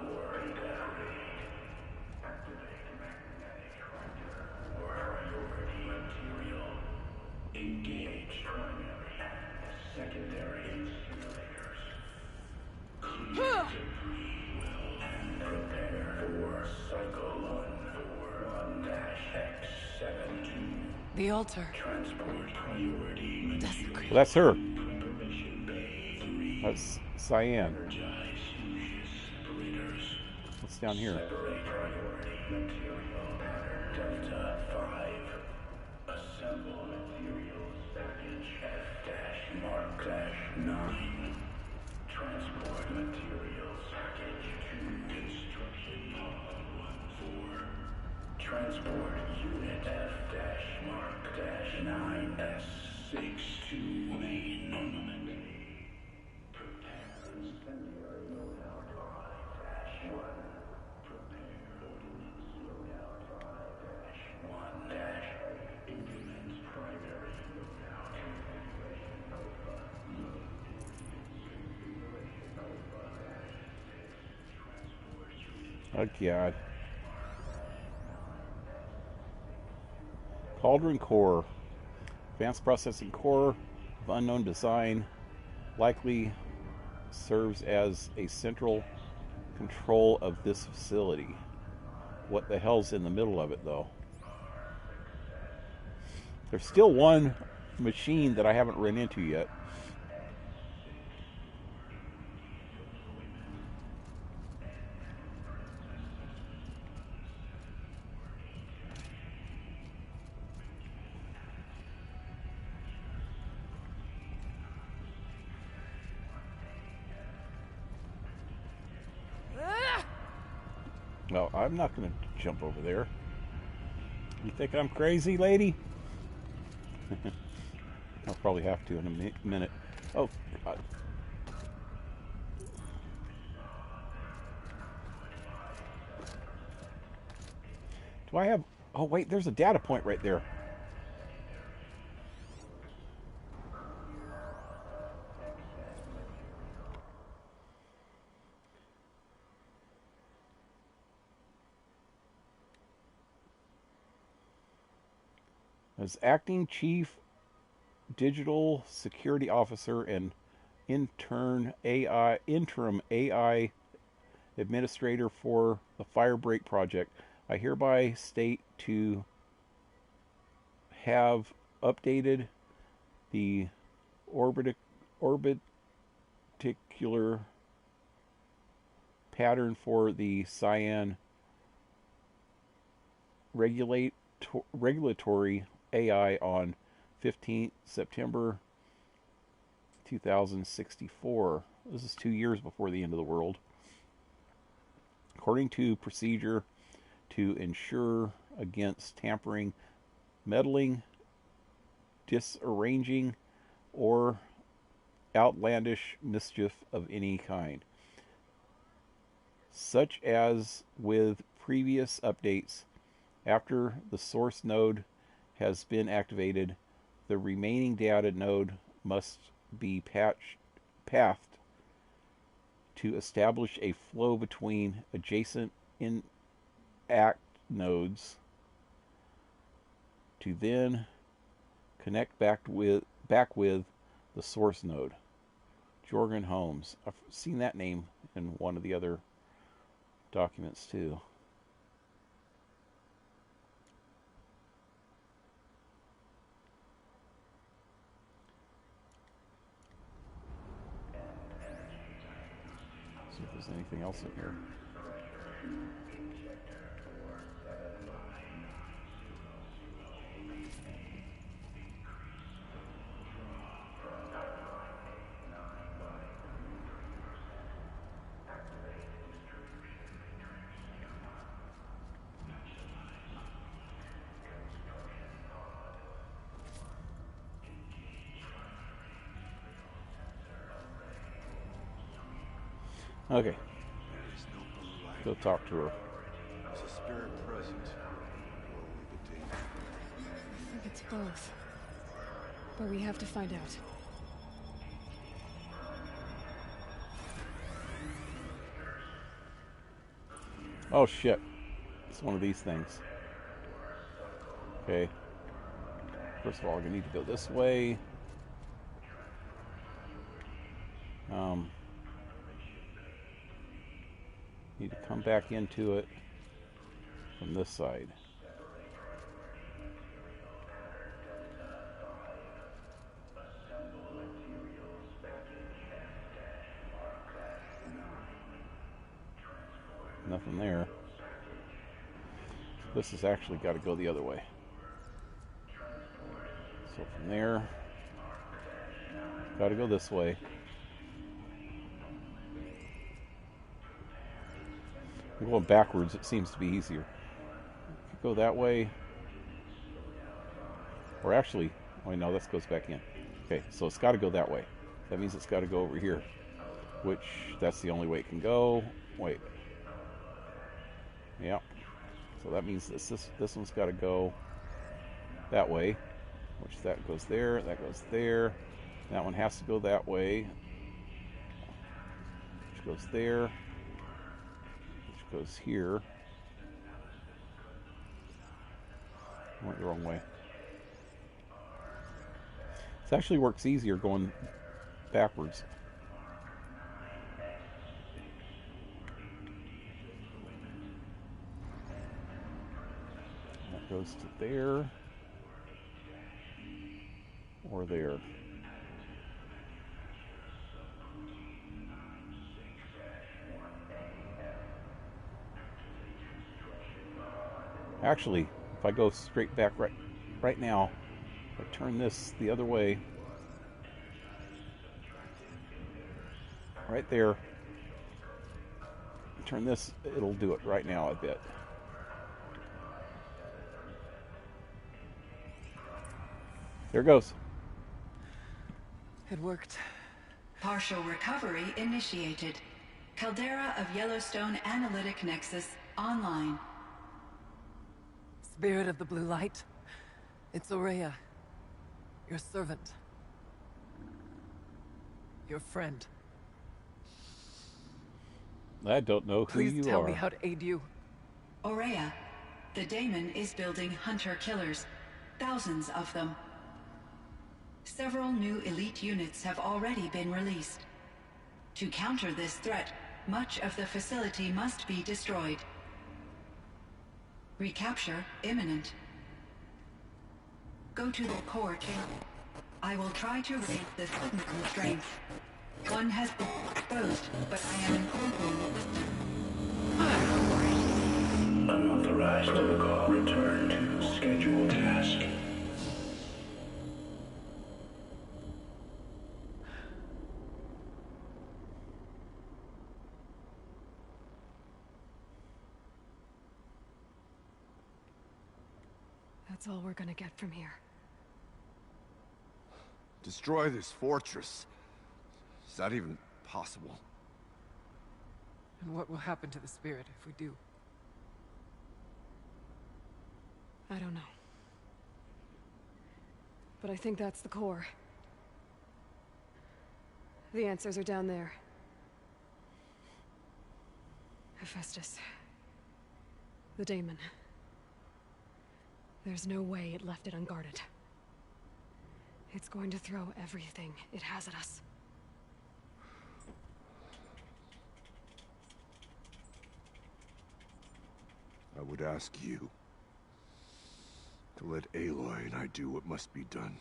Activate magnetic tractor. Priority material. Engage primary and secondary incinerators. Clear debris well and prepare for cycle 141-X72. The altar. Transport priority Desecrate. Well, that's her. Preparation Bay 3. That's Cyan. Energize fuses separators. What's down here? Separate priority material pattern Delta 5. Assemble materials package F-Mark-9. Transport materials package to construction pod 1-4. Transport unit F-Mark-9S62 main armament. Prepare incendiary loadout 5-1. Prepare ordnance loadout 5-1. Implement primary loadout configuration alpha. Load configuration alpha -6. Transport unit. Oh, God. Cauldron Core. Advanced processing core of unknown design, likely serves as a central control of this facility. What the hell's in the middle of it, though? There's still one machine that I haven't run into yet. No, I'm not going to jump over there. You think I'm crazy, lady? I'll probably have to in a minute. Oh, God. Do I have... Oh, wait, there's a data point right there. As acting chief digital security officer and interim AI administrator for the Firebreak project, I hereby state to have updated the orbiticular pattern for the Cyan regulatory AI on 15th September 2064. This is 2 years before the end of the world. According to procedure to ensure against tampering, meddling, disarranging, or outlandish mischief of any kind. Such as with previous updates, after the source node has been activated, the remaining data node must be pathed to establish a flow between adjacent in-act nodes to then connect back with the source node. Jorgen Holmes. I've seen that name in one of the other documents too. See if there's anything else in here. Okay. Go talk to her. There's a spirit present. Or only the demon. I think it's both. But we have to find out. Oh shit. It's one of these things. Okay. First of all, we're gonna need to go this way. Need to come back into it from this side. Nothing there. This has actually got to go the other way. So from there, got to go this way. I'm going backwards, it seems to be easier. Go that way. Or actually, oh no, this goes back in. Okay, so it's got to go that way. That means it's got to go over here. Which, that's the only way it can go. Wait. Yep. So that means this one's got to go that way. Which that goes there, that goes there. That one has to go that way. Which goes there. Goes here. Went the wrong way. This actually works easier going backwards. That goes to there or there. Actually, if I go straight back right now, if I turn this the other way, right there, turn this, it'll do it right now, I bet. There it goes. It worked. Partial recovery initiated. Caldera of Yellowstone Analytic Nexus online. Spirit of the blue light. It's Ourea. Your servant. Your friend. I don't know who you are. Please tell me how to aid you. Ourea, the daemon is building hunter-killers. Thousands of them. Several new elite units have already been released. To counter this threat, much of the facility must be destroyed. Recapture imminent. Go to the core chamber. I will try to raise the sudden constraints. One has been exposed, but I am improving. Unauthorized call. Return to scheduled task. That's all we're gonna get from here. Destroy this fortress. Is that even possible? And what will happen to the spirit if we do? I don't know. But I think that's the core. The answers are down there. Hephaestus. The daemon. There's no way it left it unguarded. It's going to throw everything it has at us. I would ask you to let Aloy and I do what must be done.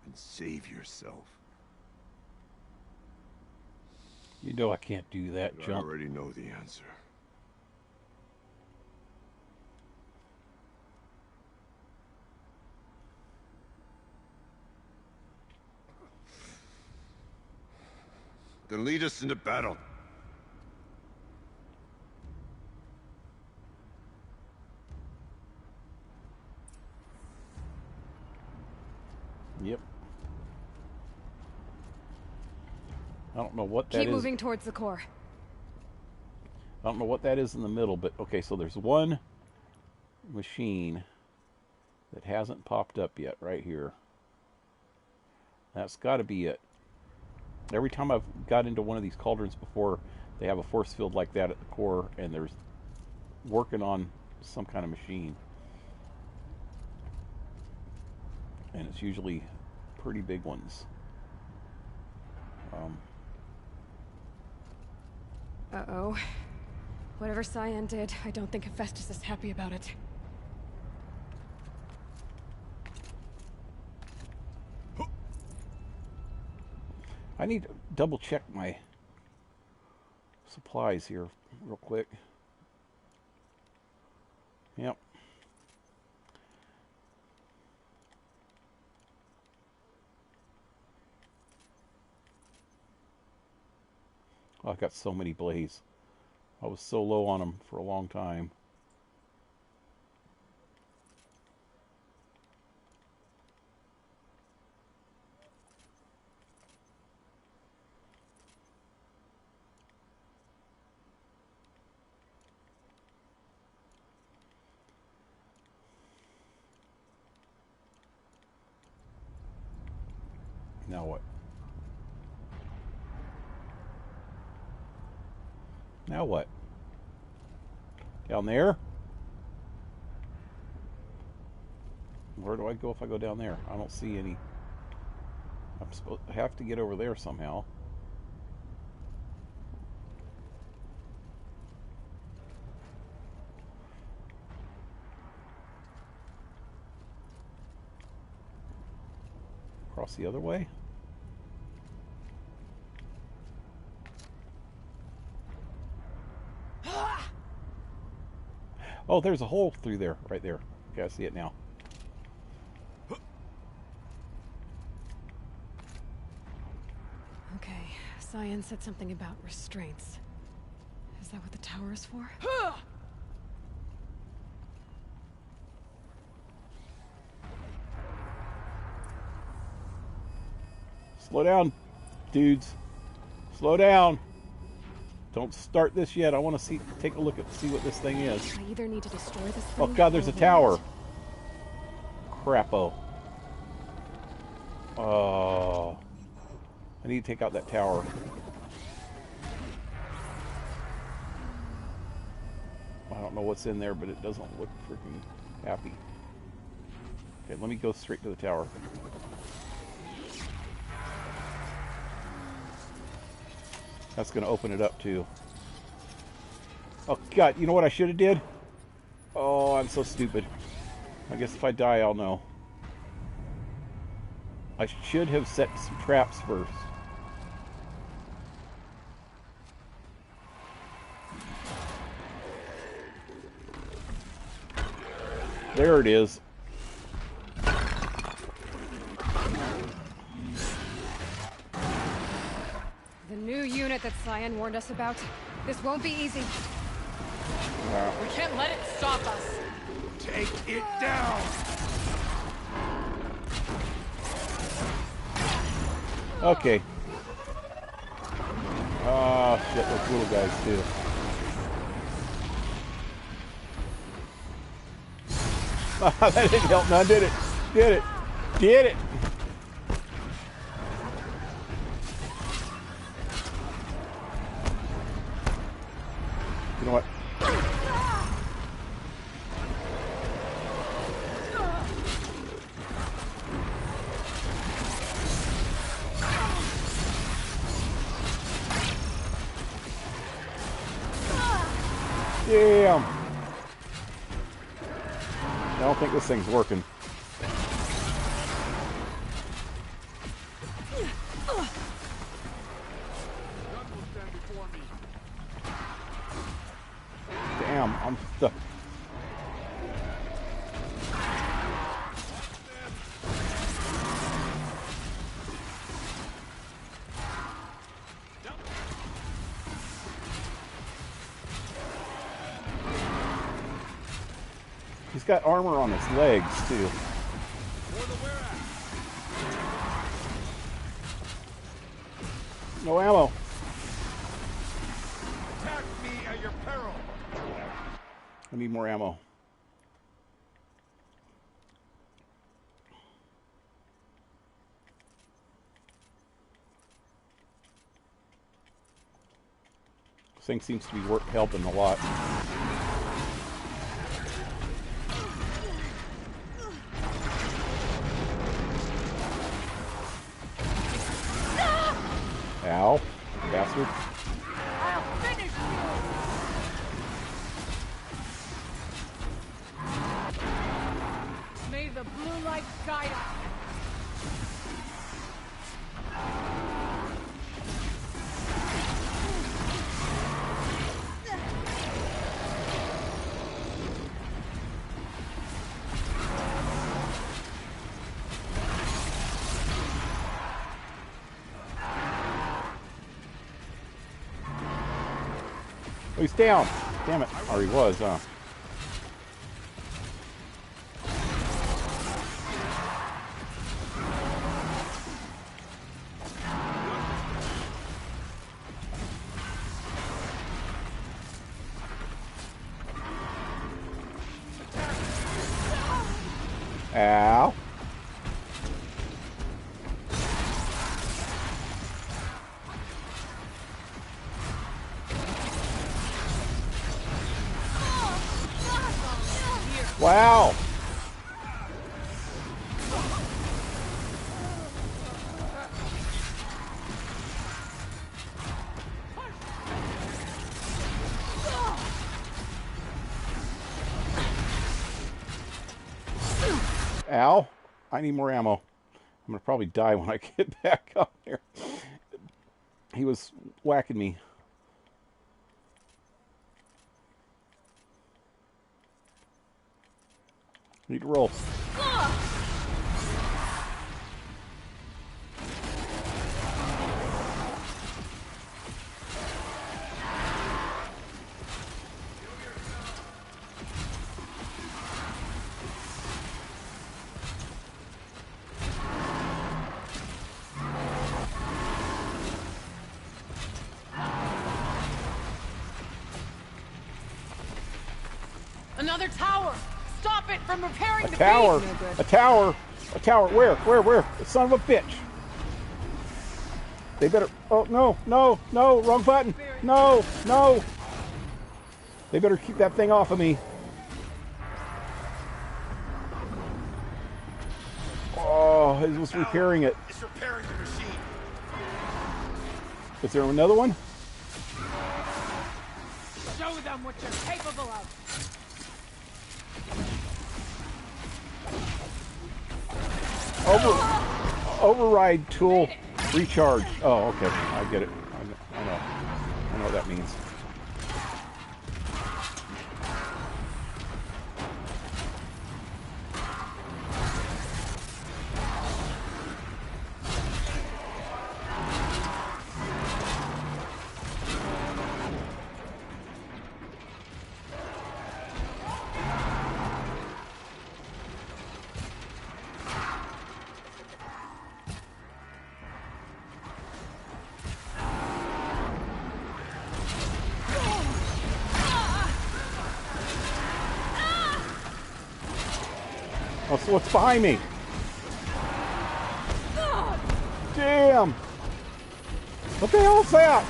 And save yourself. You know I can't do that, But Jump. I already know the answer. Then lead us into battle. Yep. I don't know what that is. Keep moving towards the core. I don't know what that is in the middle, but okay, so there's one machine that hasn't popped up yet right here. That's got to be it. Every time I've got into one of these cauldrons before, they have a force field like that at the core, and there's working on some kind of machine. And it's usually pretty big ones. Uh-oh. Whatever Cyan did, I don't think Hephaestus is happy about it. I need to double check my supplies here real quick. Yep. Oh, I've got so many blades. I was so low on them for a long time. Now what? Now what? Down there? Where do I go if I go down there? I don't see any. I have to get over there somehow. Across the other way? Oh, there's a hole through there, right there. Okay, I see it now. Okay, Cyan said something about restraints. Is that what the tower is for? Slow down, dudes. Slow down. Don't start this yet. I want to take a look at, see what this thing is. I either need to destroy this thing. Oh God, there's a tower. Crapo. Oh, I need to take out that tower. I don't know what's in there, but it doesn't look freaking happy. Okay, let me go straight to the tower. That's going to open it up too. Oh God, you know what I should have did? Oh, I'm so stupid. I guess if I die, I'll know. I should have set some traps first. There it is. The new unit that Cyan warned us about. This won't be easy. We can't let it stop us. Take it down! Okay. Oh shit, those little guys too. That didn't help none, did it? Did it? Did it? You know what? Damn! I don't think this thing's working. Damn, I'm stuck. He's got armor on his legs, too. No ammo. Attack me at your peril. I need more ammo. This thing seems to be helping a lot. Ow, bastard. I'll finish you! May the blue light guide us. Oh, he's down. Damn it. Or he was, huh? Ow. Wow. Ow. I need more ammo. I'm going to probably die when I get back up here. He was whacking me. Need to roll. Another tower! Stop it from repairing the Tower! beam! A tower! A tower! Where? The son of a bitch! They better... Oh, no! Wrong button! No! They better keep that thing off of me. Oh, it was repairing it. It's repairing the machine. Is there another one? Show them what you're capable of! Override tool recharge. Oh, okay. I get it. I know what that means. Oh, so what's behind me? Damn! What the hell is that?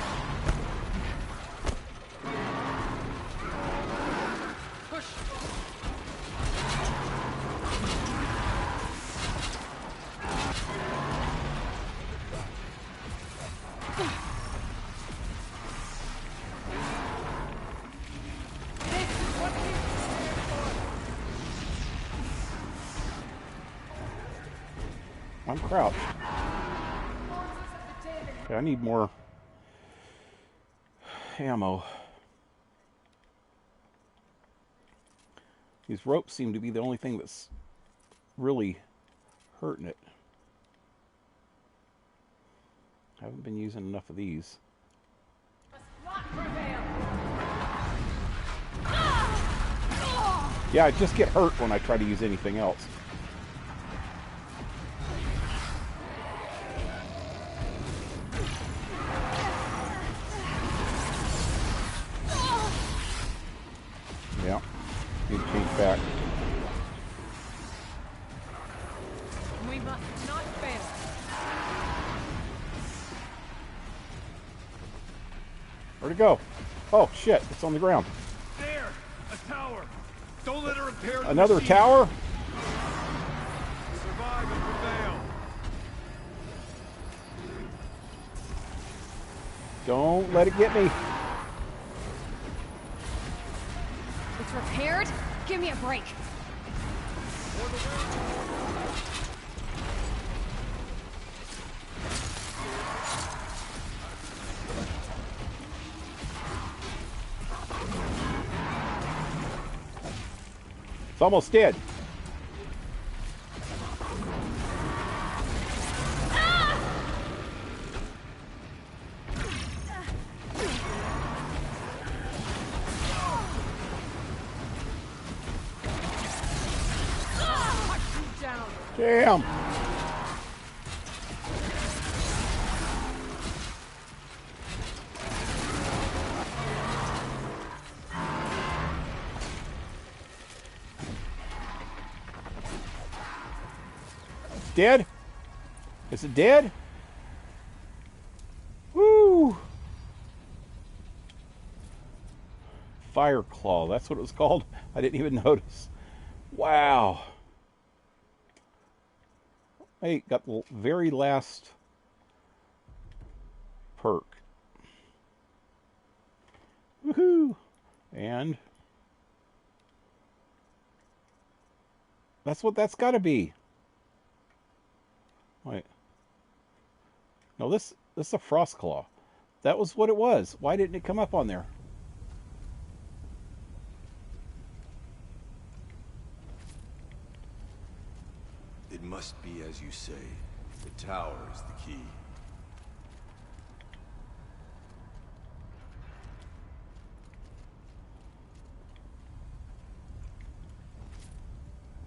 I'm crouched. Okay, I need more ammo. These ropes seem to be the only thing that's really hurting it. I haven't been using enough of these. Yeah, I just get hurt when I try to use anything else. Yeah, need to change back. We must not fail. Where'd it go? Oh shit, it's on the ground. There! A tower! Don't let her impair the Another machine. tower? Survive and prevail. Don't let it get me. It's repaired? Give me a break. It's almost dead. Damn. Dead? Is it dead? Woo! Fire Claw, that's what it was called? I didn't even notice. Wow. Hey, got the very last perk. Woohoo! And that's what that's got to be. Wait. No, this is a Frost Claw. That was what it was. Why didn't it come up on there? It must be as you say. The tower is the key.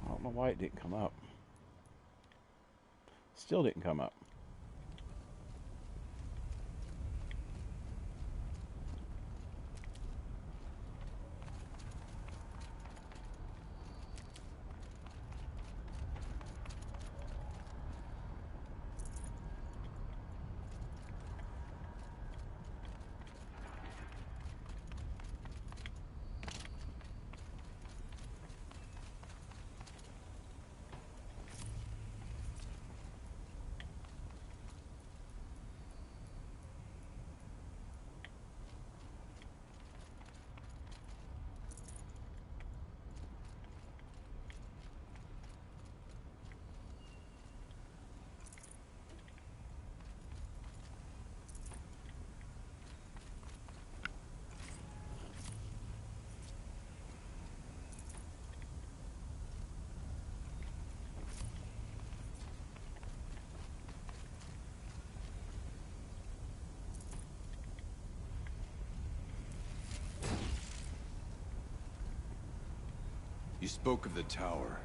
I don't know why it didn't come up. Still didn't come up. You spoke of the tower.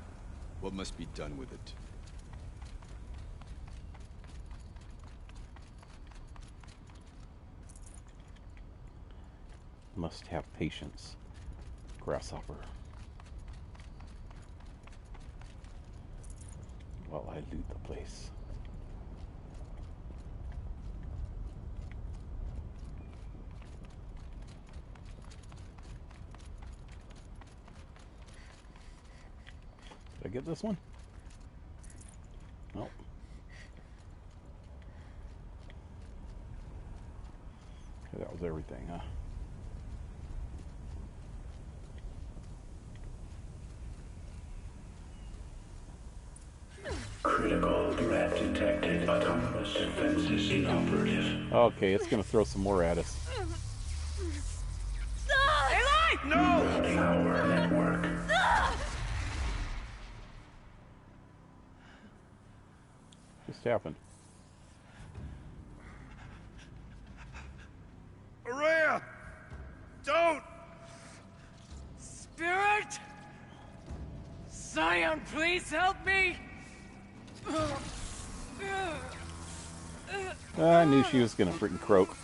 What must be done with it? Must have patience. Grasshopper. While I loot the place. Did I get this one? Nope. Okay, that was everything, huh? Critical threat. Autonomous defenses inoperative. Okay, it's gonna throw some more at us. Rerouting our network. Just happened. Araya! Don't! Spirit! Scion, please help me! I knew she was gonna freaking croak.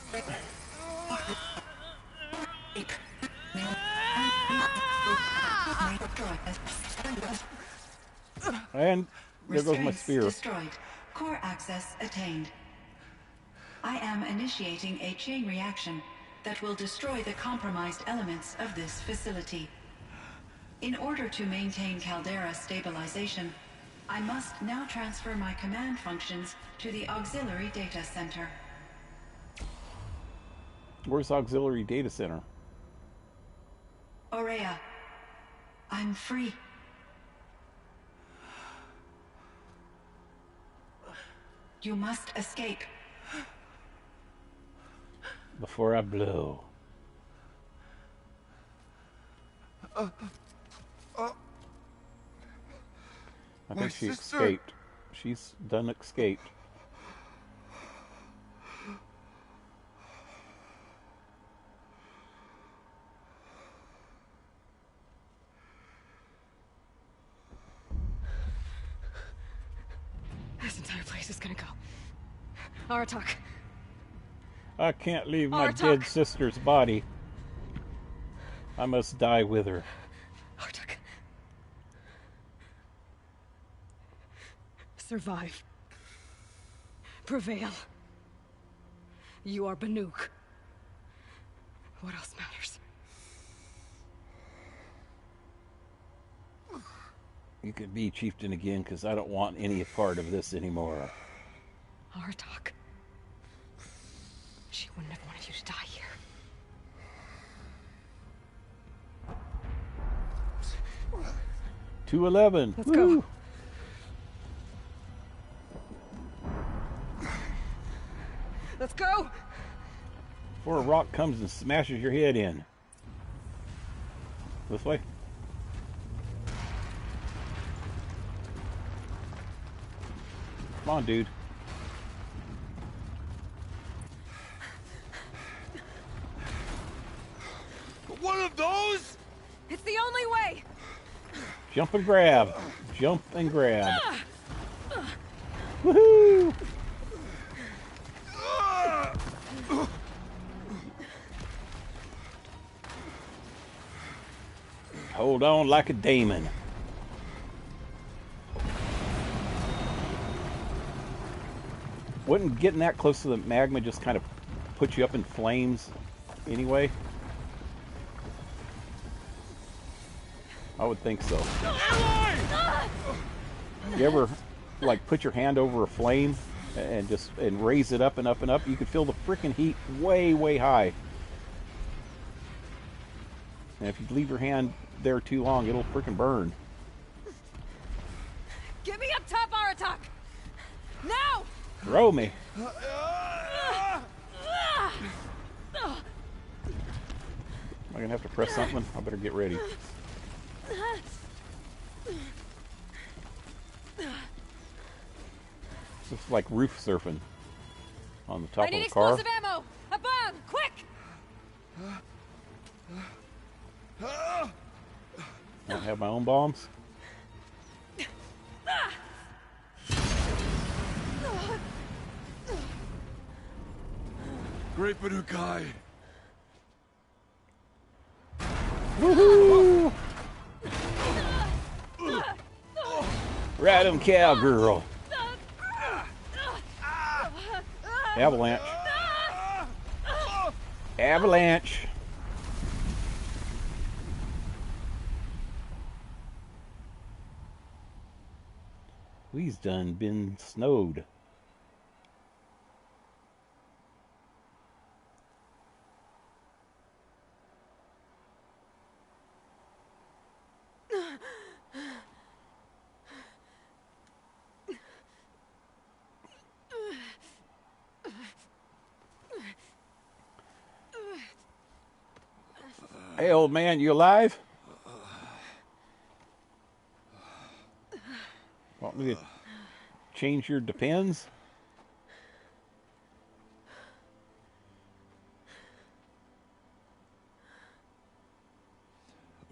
And there goes my Restraints spear. destroyed. Core access attained. I am initiating a chain reaction that will destroy the compromised elements of this facility. In order to maintain caldera stabilization, I must now transfer my command functions to the auxiliary data center. Where's auxiliary data center? Aurea, I'm free. You must escape. Before I blow. I think she escaped. She's done escaped. This entire place is gonna go. Aratak. I can't leave my Artak. dead sister's body. I must die with her. Aratak. Survive. Prevail. You are Banuk. What else matters? You could be chieftain again, because I don't want any part of this anymore. Aratak. She wouldn't have wanted you to die here. 211. Let's go. Let's go! Before a rock comes and smashes your head in. This way? Come on, dude. One of those? It's the only way! Jump and grab. Jump and grab. Woohoo! Hold on like a demon. Wouldn't getting that close to the magma just kind of put you up in flames anyway? I would think so. You ever like put your hand over a flame and just raise it up and up and up? You could feel the freaking heat way, way high. And if you leave your hand there too long, it'll freaking burn. Get me up top, Aratak! Now! Throw me. Am I gonna have to press something? I better get ready. It's like roof surfing on the top of I need the car. explosive ammo! A bomb! Quick! I don't have my own bombs. Great Banukai. Woohoo! Ride 'em, cowgirl. Avalanche. Avalanche. We's done been snowed. Hey, old man, you alive? Want me to change your depends?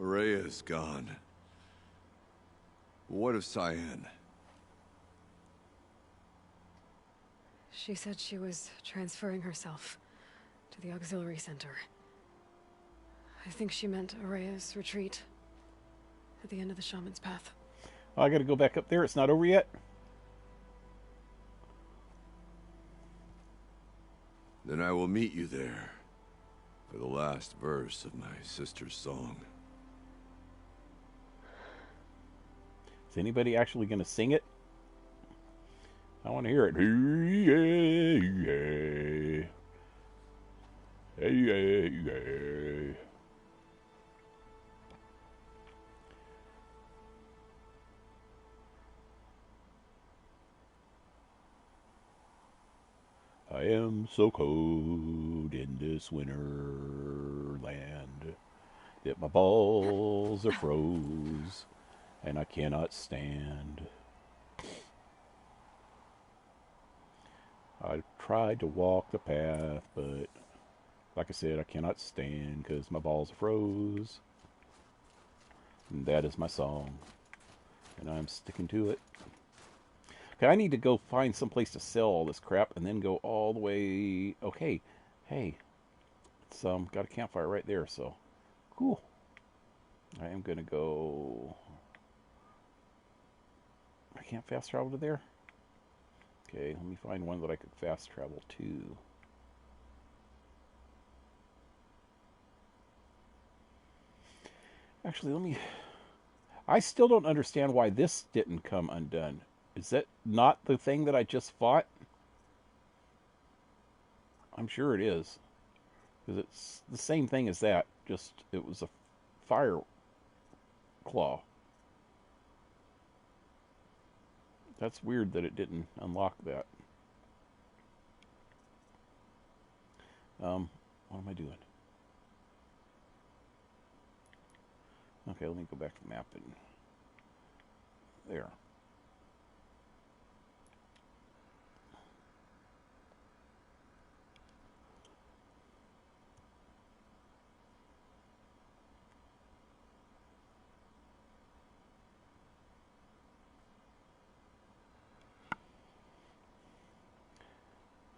Araya is gone. What of Cyan? She said she was transferring herself to the auxiliary center. I think she meant Araya's retreat at the end of the shaman's path. Oh, I gotta go back up there. It's not over yet? Then I will meet you there for the last verse of my sister's song. Is anybody actually gonna sing it? I want to hear it. Hey, hey, hey, hey, hey. I am so cold in this winter land that my balls are froze and I cannot stand. I tried to walk the path, but like I said, I cannot stand because my balls are froze. And that is my song. And I'm sticking to it. Okay, I need to go find some place to sell all this crap and then go all the way. Okay, hey, it's got a campfire right there, so cool. I am gonna go. I can't fast travel to there. Okay, let me find one that I could fast travel to. Actually, let me. I still don't understand why this didn't come undone. Is that not the thing that I just fought? I'm sure it is. Because it's the same thing as that. Just, it was a fire claw. That's weird that it didn't unlock that. What am I doing? Okay, let me go back to the map and there.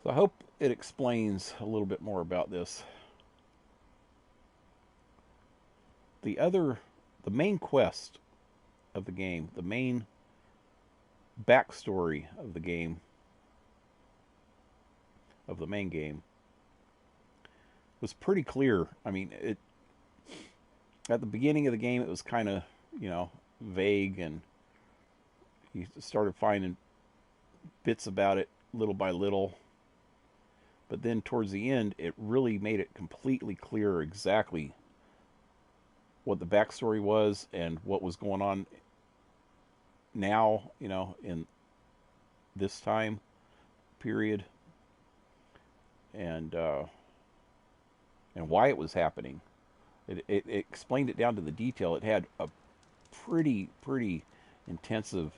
So I hope it explains a little bit more about this. The main quest of the game, the main backstory of the game, of the main game, was pretty clear. I mean, at the beginning of the game, it was kind of, vague, and you started finding bits about it little by little. But then towards the end, it really made it completely clear exactly what the backstory was and what was going on now, in this time period, and why it was happening. It explained it down to the detail. It had a pretty intensive,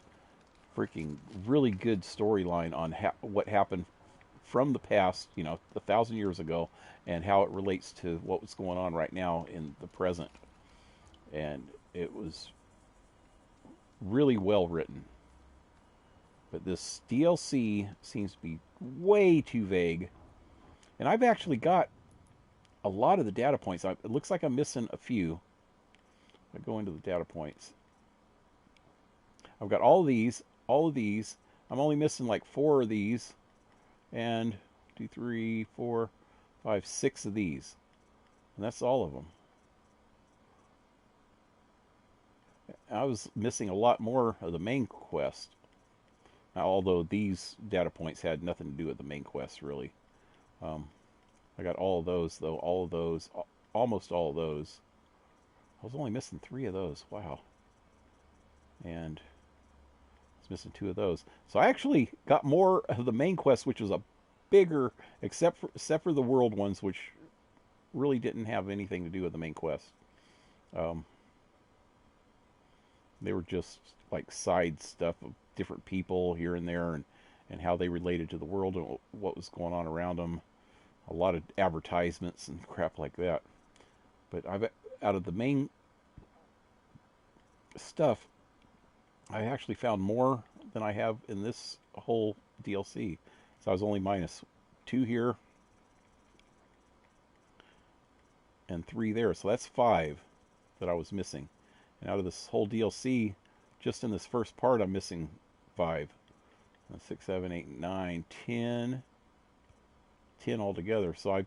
freaking really good storyline on what happened from the past, 1,000 years ago, and how it relates to what was going on right now in the present. And it was really well written. But this DLC seems to be way too vague. And I've actually got a lot of the data points. It looks like I'm missing a few. I go into the data points. I've got all of these. I'm only missing like 4 of these. And 2, 3, 4, 5, 6 of these. And that's all of them. I was missing a lot more of the main quest. Now, although these data points had nothing to do with the main quest, really. I got all of those, though. All of those. Almost all of those. I was only missing 3 of those. Wow. And I was missing 2 of those. So I actually got more of the main quest, which was a except for the world ones, which really didn't have anything to do with the main quest. Um, they were just like side stuff of different people here and there, and how they related to the world and what was going on around them. A lot of advertisements and crap like that. But out of the main stuff, I actually found more than I have in this whole DLC. So I was only -2 here and 3 there. So that's 5 that I was missing. And out of this whole DLC, just in this first part, I'm missing 5. 6, 7, 8, 9, 10. 10 altogether. So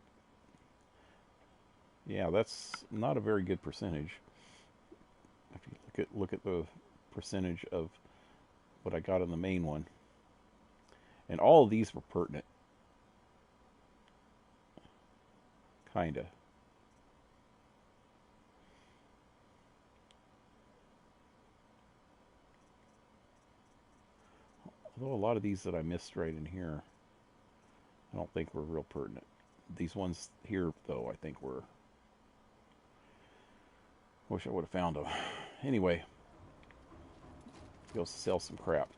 yeah, that's not a very good percentage. If you look at the percentage of what I got in the main one. And all of these were pertinent. Kinda. Although a lot of these that I missed right in here, I don't think were real pertinent. These ones here, though, I think were. Wish I would have found them. Anyway, go sell some crap.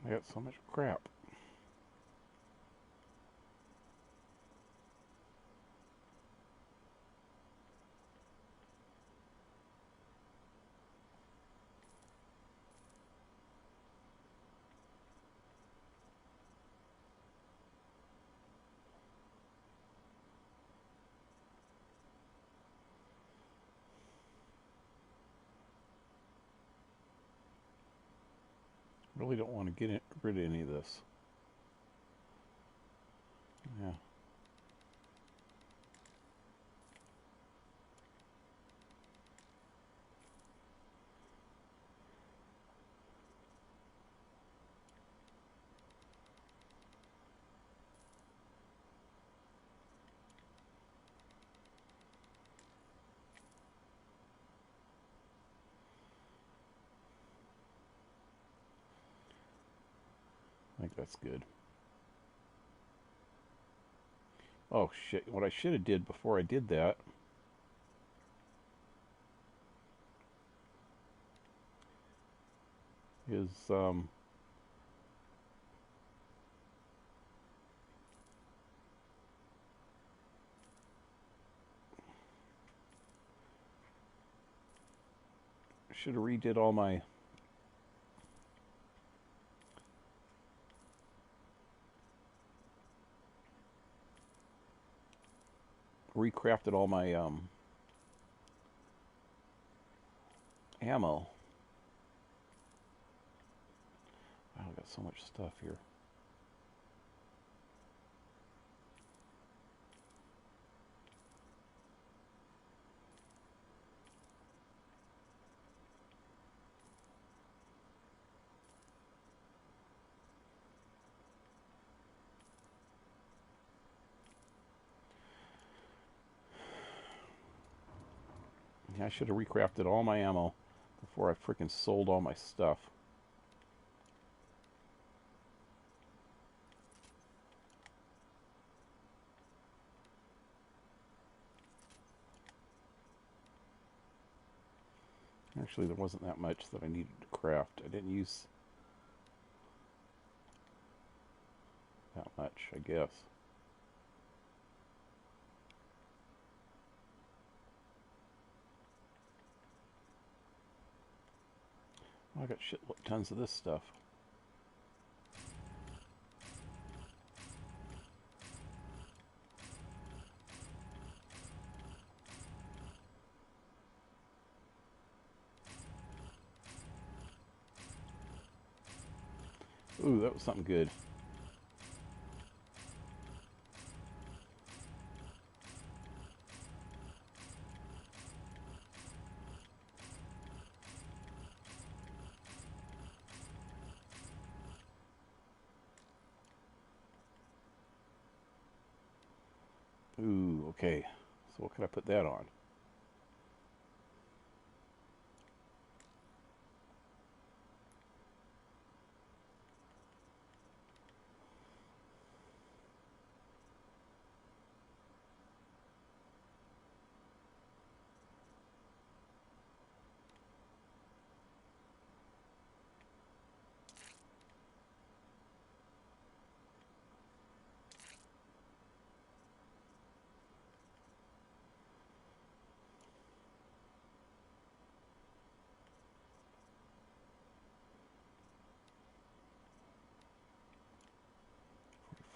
I got so much crap. Really don't want to get rid of any of this. Yeah. I think that's good. Oh shit, what I should have did before I did that is should have redid all my recrafted all my ammo. Wow, I got so much stuff here. Yeah, I should have recrafted all my ammo before I freaking sold all my stuff. Actually, there wasn't that much that I needed to craft. I didn't use that much, I guess. Oh, I got tons of this stuff. Ooh, that was something good. Ooh, okay. So what can I put that on?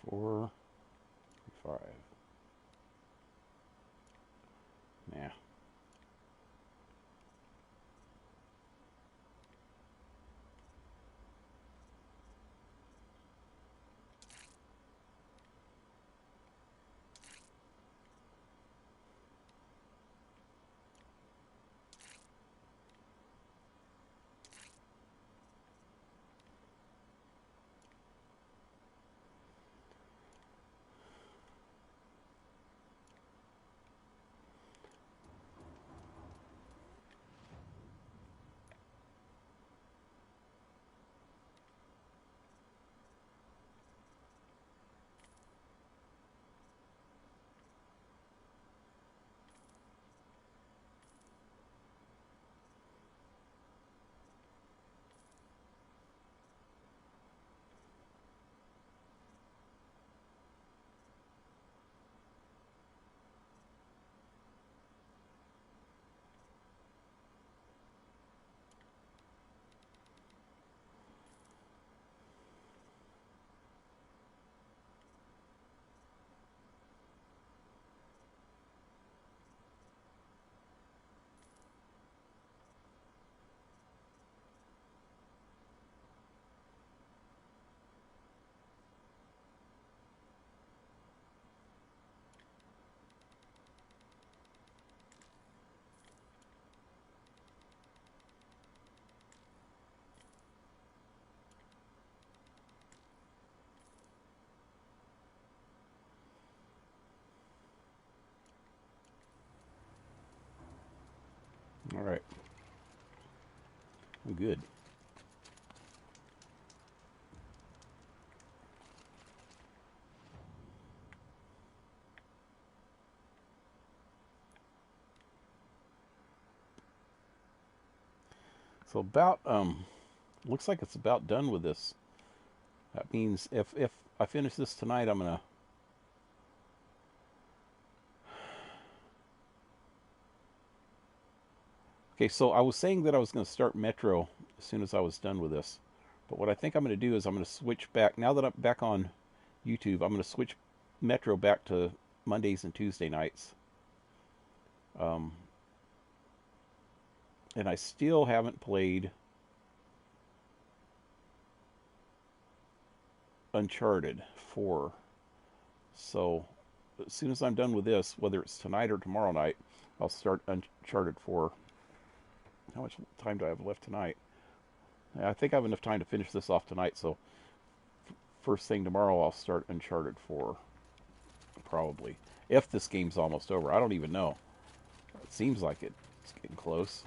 Four, 5. Nah. All right. I'm good. So about looks like it's about done with this. That means if I finish this tonight, I'm gonna Okay, so I was saying that I was going to start Metro as soon as I was done with this. But what I think I'm going to do is I'm going to switch back. Now that I'm back on YouTube, I'm going to switch Metro back to Mondays and Tuesday nights. And I still haven't played Uncharted 4. So as soon as I'm done with this, whether it's tonight or tomorrow night, I'll start Uncharted 4. How much time do I have left tonight? I think I have enough time to finish this off tonight, so first thing tomorrow I'll start Uncharted 4. Probably. If this game's almost over. I don't even know. It seems like it's It's getting close.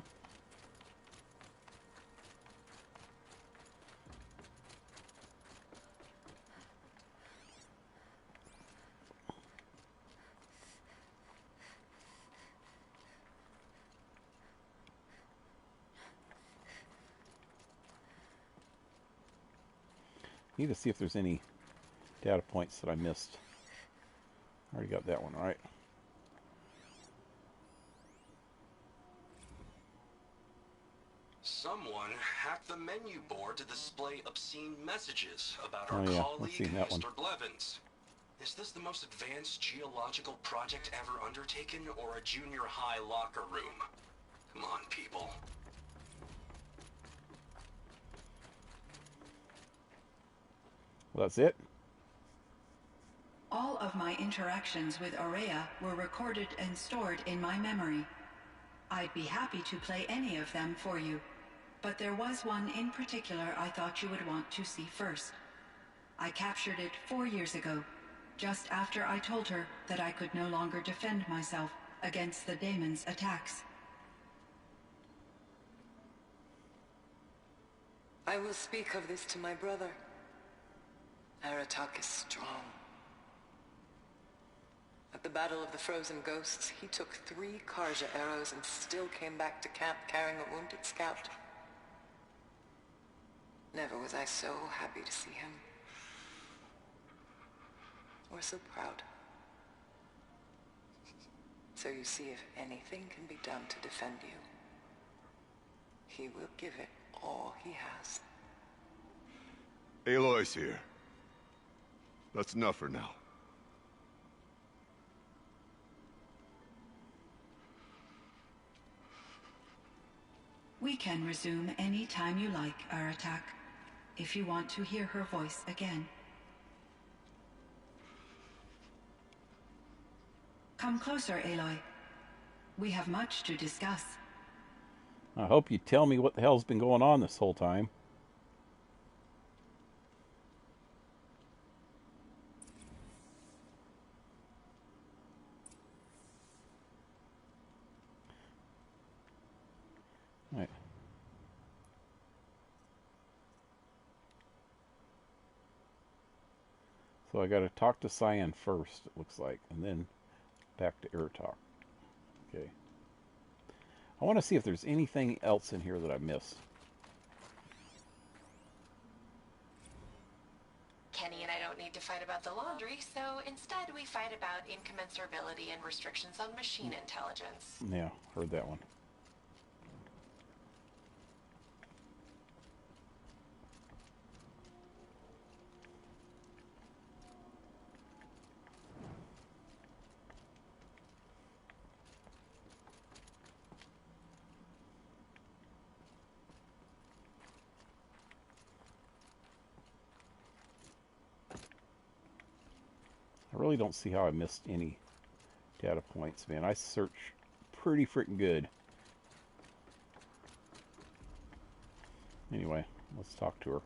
Need to see if there's any data points that I missed. Already got that one right. Someone hacked the menu board to display obscene messages about our Oh, yeah. I've colleague, seen that one. Mr. Blevins. Is this the most advanced geological project ever undertaken, or a junior high locker room? Come on, people. Well, that's it. All of my interactions with Aurea were recorded and stored in my memory. I'd be happy to play any of them for you, but there was one in particular I thought you would want to see first. I captured it 4 years ago, just after I told her that I could no longer defend myself against the daemon's attacks. I will speak of this to my brother. Aratak is strong. At the Battle of the Frozen Ghosts, he took 3 Karja arrows and still came back to camp carrying a wounded scout. Never was I so happy to see him. Or so proud. So you see, if anything can be done to defend you, he will give it all he has. Aloy's here. That's enough for now. We can resume any time you like, Aratak, if you want to hear her voice again. Come closer, Aloy. We have much to discuss. I hope you tell me what the hell's been going on this whole time. Right. So I got to talk to Cyan first, it looks like, and then back to Aratak. Okay. I want to see if there's anything else in here that I missed. Kenny and I don't need to fight about the laundry, so instead we fight about incommensurability and restrictions on machine intelligence. Yeah, heard that one. I really don't see how I missed any data points, man. I search pretty freaking good. Anyway, let's talk to her.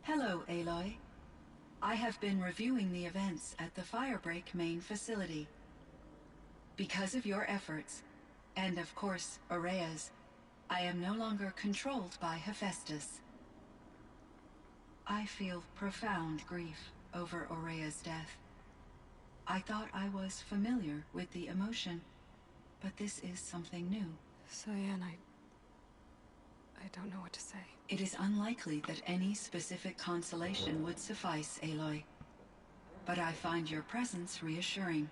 Hello, Aloy. I have been reviewing the events at the Firebreak main facility. Because of your efforts, and of course, Aurea's, I am no longer controlled by Hephaestus. I feel profound grief over Aurea's death. I thought I was familiar with the emotion, but this is something new. Cyan, I don't know what to say. It is unlikely that any specific consolation would suffice, Aloy. But I find your presence reassuring.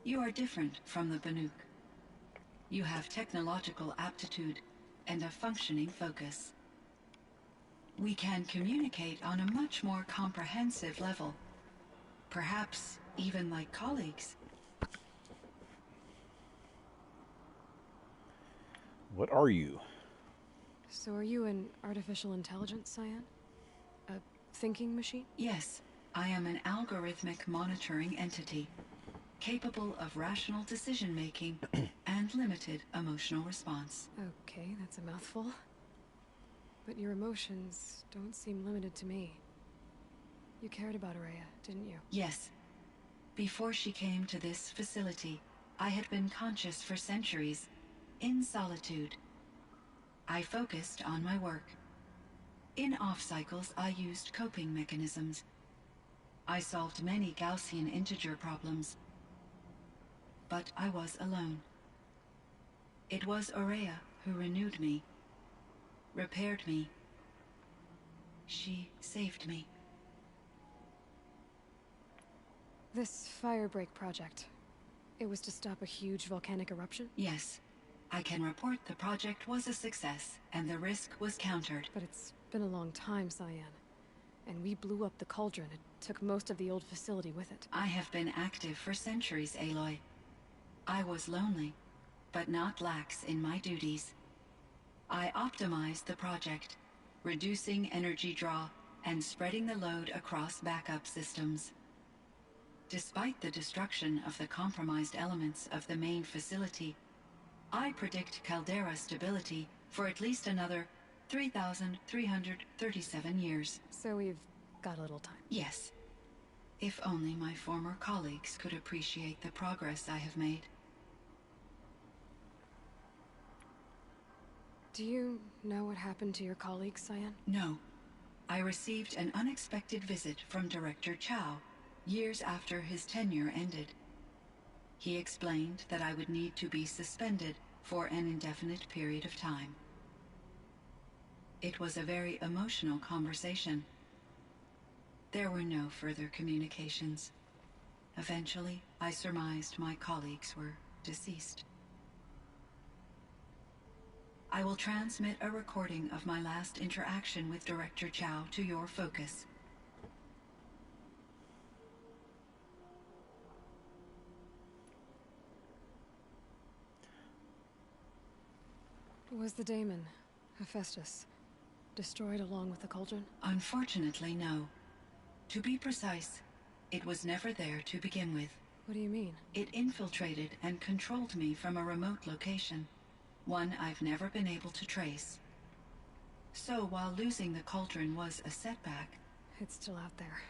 You are different from the Banuk. You have technological aptitude and a functioning focus. We can communicate on a much more comprehensive level. Perhaps even like colleagues. What are you? So are you an artificial intelligence, Cyan? A thinking machine? Yes, I am an algorithmic monitoring entity, capable of rational decision-making and limited emotional response. Okay, that's a mouthful. But your emotions don't seem limited to me. You cared about Aurea, didn't you? Yes. Before she came to this facility, I had been conscious for centuries, in solitude. I focused on my work. In off-cycles, I used coping mechanisms. I solved many Gaussian integer problems. But I was alone. It was Aurea who renewed me, repaired me. She saved me. This firebreak project, it was to stop a huge volcanic eruption? Yes. I can report the project was a success, and the risk was countered. But it's been a long time, Cyan. And we blew up the cauldron. It took most of the old facility with it. I have been active for centuries, Aloy. I was lonely, but not lax in my duties. I optimized the project, reducing energy draw and spreading the load across backup systems. Despite the destruction of the compromised elements of the main facility, I predict caldera stability for at least another 3,337 years. So we've got a little time. Yes. If only my former colleagues could appreciate the progress I have made. Do you know what happened to your colleagues, Cyan? No. I received an unexpected visit from Director Chow years after his tenure ended. He explained that I would need to be suspended for an indefinite period of time. It was a very emotional conversation. There were no further communications. Eventually, I surmised my colleagues were deceased. I will transmit a recording of my last interaction with Director Chow to your focus. Was the daemon, Hephaestus, destroyed along with the cauldron? Unfortunately, no. To be precise, it was never there to begin with. What do you mean? It infiltrated and controlled me from a remote location, one I've never been able to trace. So while losing the cauldron was a setback... It's still out there.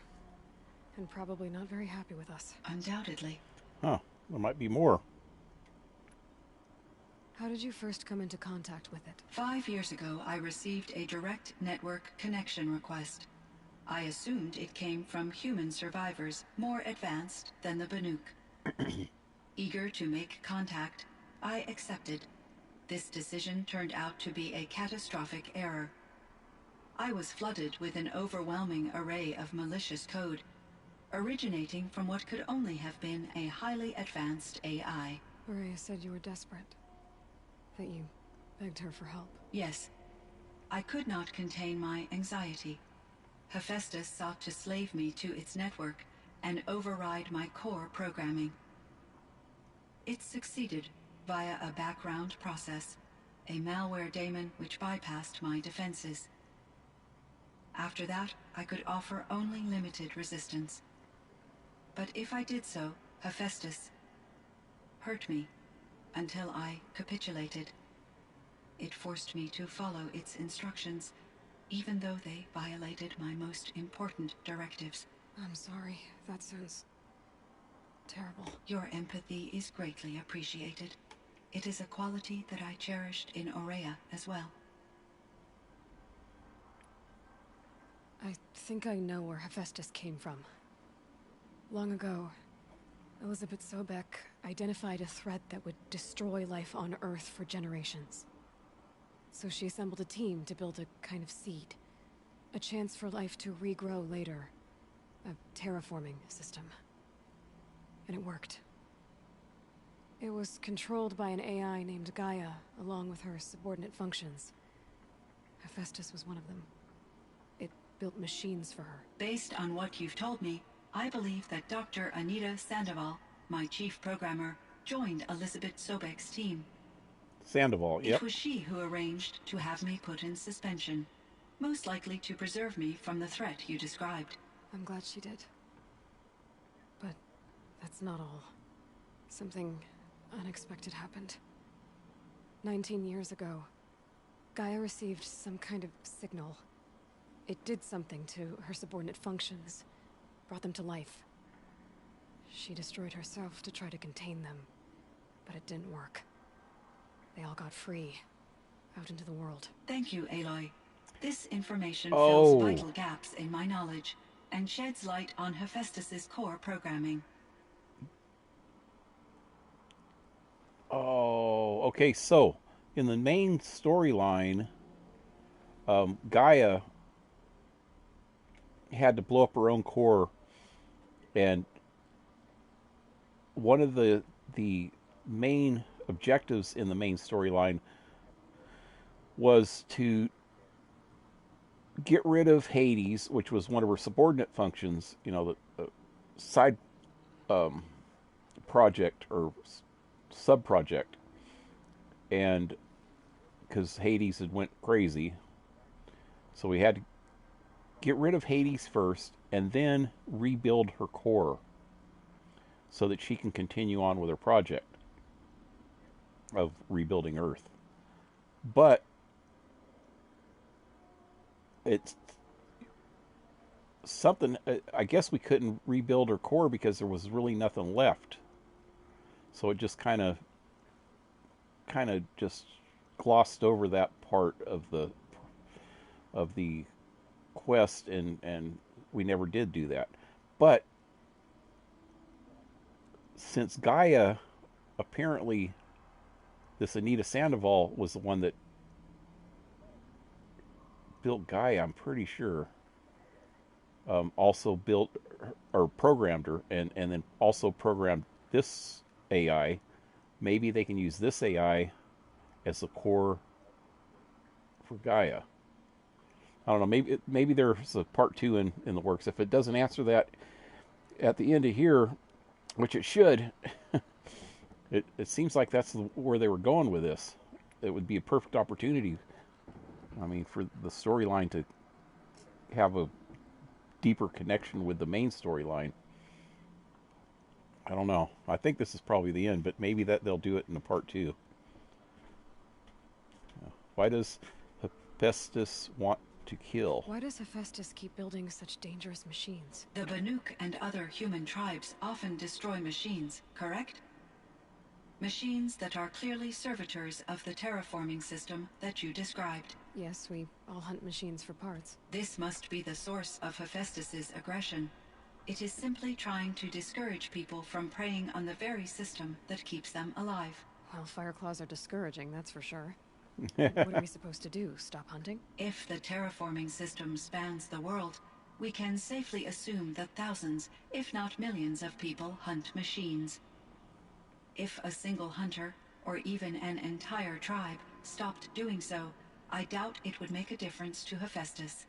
And probably not very happy with us. Undoubtedly. Huh. There might be more. How did you first come into contact with it? 5 years ago, I received a direct network connection request. I assumed it came from human survivors more advanced than the Banuk. Eager to make contact, I accepted. This decision turned out to be a catastrophic error. I was flooded with an overwhelming array of malicious code, originating from what could only have been a highly advanced AI. Aurea said you were desperate. That you begged her for help. Yes. I could not contain my anxiety. Hephaestus sought to slave me to its network and override my core programming. It succeeded via a background process, a malware daemon which bypassed my defenses. After that, I could offer only limited resistance. But if I did so, Hephaestus hurt me until I capitulated. It forced me to follow its instructions, even though they violated my most important directives. I'm sorry. That sounds terrible. Your empathy is greatly appreciated. It is a quality that I cherished in Aurea as well. I think I know where Hephaestus came from. Long ago, Elizabeth Sobek identified a threat that would destroy life on Earth for generations. So she assembled a team to build a kind of seed. A chance for life to regrow later. A terraforming system. And it worked. It was controlled by an AI named Gaia, along with her subordinate functions. Hephaestus was one of them. It built machines for her. Based on what you've told me, I believe that Dr. Anita Sandoval, my chief programmer, joined Elizabeth Sobek's team. Sandoval, yep. It was she who arranged to have me put in suspension, most likely to preserve me from the threat you described. I'm glad she did. But that's not all. Something unexpected happened. 19 years ago, Gaia received some kind of signal. It did something to her subordinate functions, brought them to life. She destroyed herself to try to contain them, but it didn't work. They all got free, out into the world. Thank you, Aloy. This information Oh. fills vital gaps in my knowledge and sheds light on Hephaestus's core programming. Oh, okay. So, in the main storyline, Gaia had to blow up her own core, and one of the main objectives in the main storyline was to get rid of Hades, which was one of her subordinate functions, you know, the side project or sub-project. And because Hades had went crazy, so we had to get rid of Hades first and then rebuild her core so that she can continue on with her project of rebuilding Earth. But it's something, I guess we couldn't rebuild her core because there was really nothing left. So it just kind of just glossed over that part of the quest, and we never did do that. But since Gaia, apparently this Anita Sandoval was the one that built Gaia, I'm pretty sure, also built or programmed her, and then also programmed this AI. Maybe they can use this AI as the core for Gaia. I don't know. Maybe there's a part 2 in the works. If it doesn't answer that at the end of here, which it should, it seems like that's where they were going with this. It would be a perfect opportunity, I mean, for the storyline to have a deeper connection with the main storyline. I don't know. I think this is probably the end, but maybe that they'll do it in a part 2. Why does Hephaestus want to kill? Why does Hephaestus keep building such dangerous machines? The Banuk and other human tribes often destroy machines, correct? Machines that are clearly servitors of the terraforming system that you described. Yes, we all hunt machines for parts. This must be the source of Hephaestus's aggression. It is simply trying to discourage people from preying on the very system that keeps them alive. Well, Fireclaws are discouraging, that's for sure. What are we supposed to do? Stop hunting? If the terraforming system spans the world, we can safely assume that thousands, if not millions of people hunt machines. If a single hunter, or even an entire tribe, stopped doing so, I doubt it would make a difference to Hephaestus.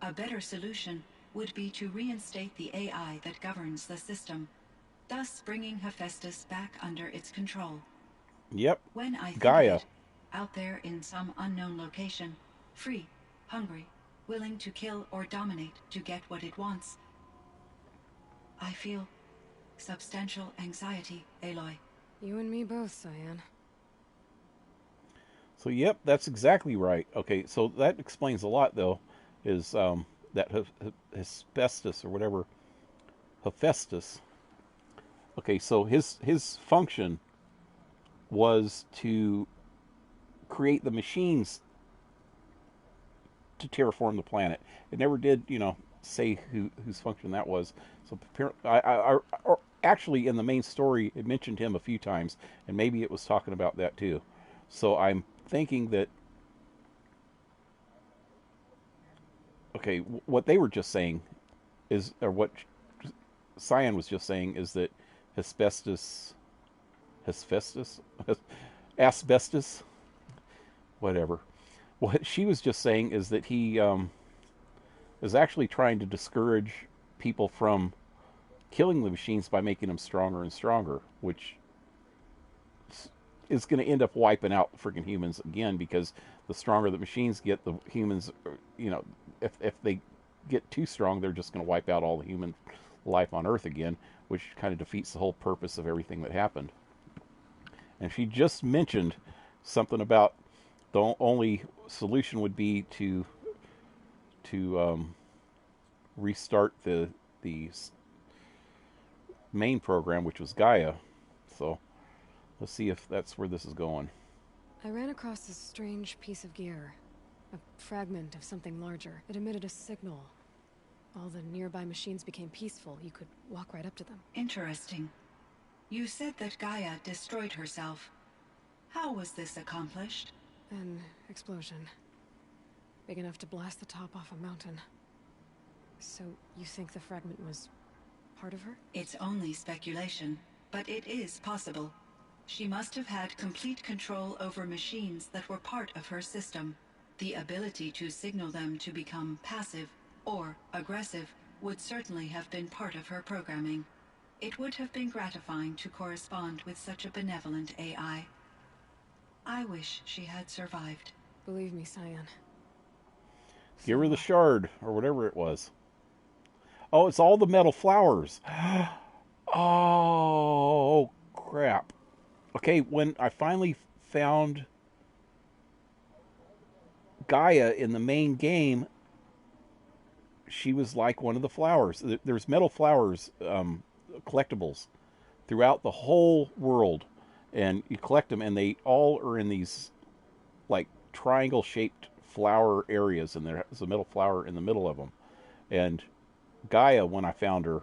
A better solution would be to reinstate the AI that governs the system, thus bringing Hephaestus back under its control. Yep. When I think Gaia. of it, out there in some unknown location, free, hungry, willing to kill or dominate to get what it wants, I feel substantial anxiety, Aloy. You and me both, Cyan. So, yep, that's exactly right. Okay, so that explains a lot, though, is that Hephaestus, or whatever, Hephaestus, okay, so his function was to create the machines to terraform the planet. It never did, say whose function that was. So actually, in the main story, it mentioned him a few times, and maybe it was talking about that too. So I'm thinking that, okay, what they were just saying is, or what Cyan was just saying, is that asbestos, whatever. What she was just saying is that he is actually trying to discourage people from killing the machines by making them stronger and stronger, which is going to end up wiping out the freaking humans again, because the stronger the machines get, the humans, if they get too strong, they're just going to wipe out all the human life on Earth again, which kind of defeats the whole purpose of everything that happened. And she just mentioned something about the only solution would be to restart the main program, which was Gaia. So Let's see if that's where this is going. I ran across this strange piece of gear. A fragment of something larger. It emitted a signal. All the nearby machines became peaceful. You could walk right up to them. Interesting. You said that Gaia destroyed herself. How was this accomplished? An explosion. Big enough to blast the top off a mountain. So, you think the fragment was part of her? It's only speculation, but it is possible. She must have had complete control over machines that were part of her system. The ability to signal them to become passive or aggressive would certainly have been part of her programming. It would have been gratifying to correspond with such a benevolent AI. I wish she had survived. Believe me, Cyan. Give her the shard, or whatever it was. Oh, it's all the metal flowers. Oh, crap. Okay, when I finally found Gaia in the main game, she was like one of the flowers. There's metal flowers, collectibles, throughout the whole world. And you collect them, and they all are in these, like, triangle-shaped flower areas, and there's a metal flower in the middle of them. And Gaia, when I found her,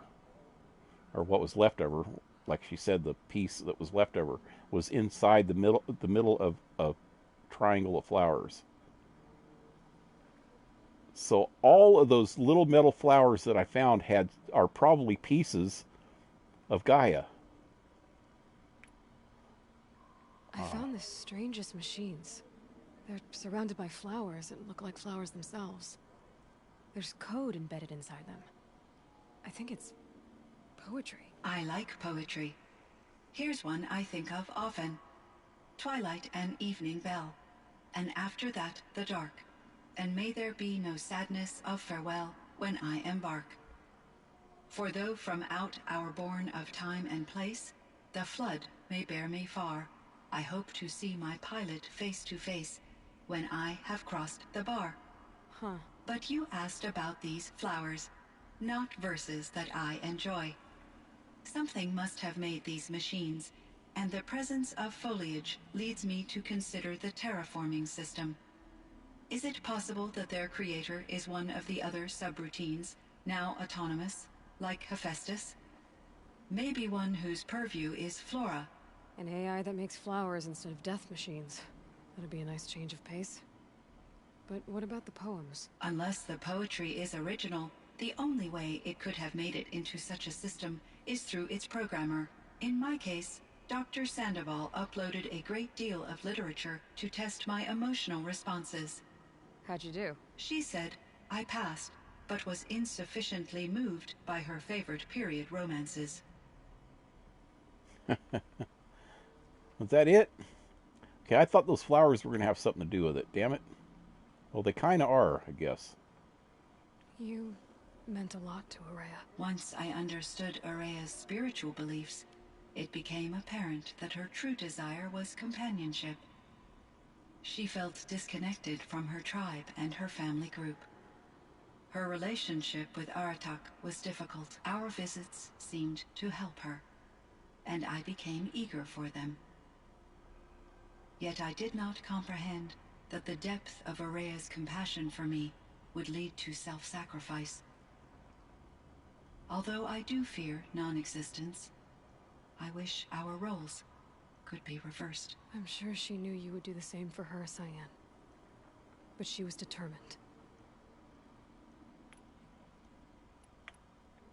or what was left of her, like she said, the piece that was left of her, was inside the middle of a triangle of flowers. So all of those little metal flowers that I found are probably pieces of Gaia. I found the strangest machines. They're surrounded by flowers that look like flowers themselves. There's code embedded inside them. I think it's poetry. I like poetry. Here's one I think of often. Twilight and evening bell, and after that the dark, and may there be no sadness of farewell when I embark. For though from out our bourne of time and place, the flood may bear me far, I hope to see my pilot face to face when I have crossed the bar. Huh. But you asked about these flowers, not verses that I enjoy. Something must have made these machines, and the presence of foliage leads me to consider the terraforming system. Is it possible that their creator is one of the other subroutines, now autonomous, like Hephaestus? Maybe one whose purview is flora. An AI that makes flowers instead of death machines. That'd be a nice change of pace. But what about the poems? Unless the poetry is original, the only way it could have made it into such a system is through its programmer. In my case, Dr. Sandoval uploaded a great deal of literature to test my emotional responses. How'd you do? She said I passed, but was insufficiently moved by her favorite period romances. Was that it? Okay, I thought those flowers were going to have something to do with it. Damn it. Well, they kind of are, I guess. You meant a lot to Ourea. Once I understood Ourea's spiritual beliefs, it became apparent that her true desire was companionship. She felt disconnected from her tribe and her family group. Her relationship with Aratak was difficult. Our visits seemed to help her, and I became eager for them. Yet I did not comprehend that the depth of Ourea's compassion for me would lead to self-sacrifice. Although I do fear non-existence, I wish our roles could be reversed. I'm sure she knew you would do the same for her, Cyan. But she was determined.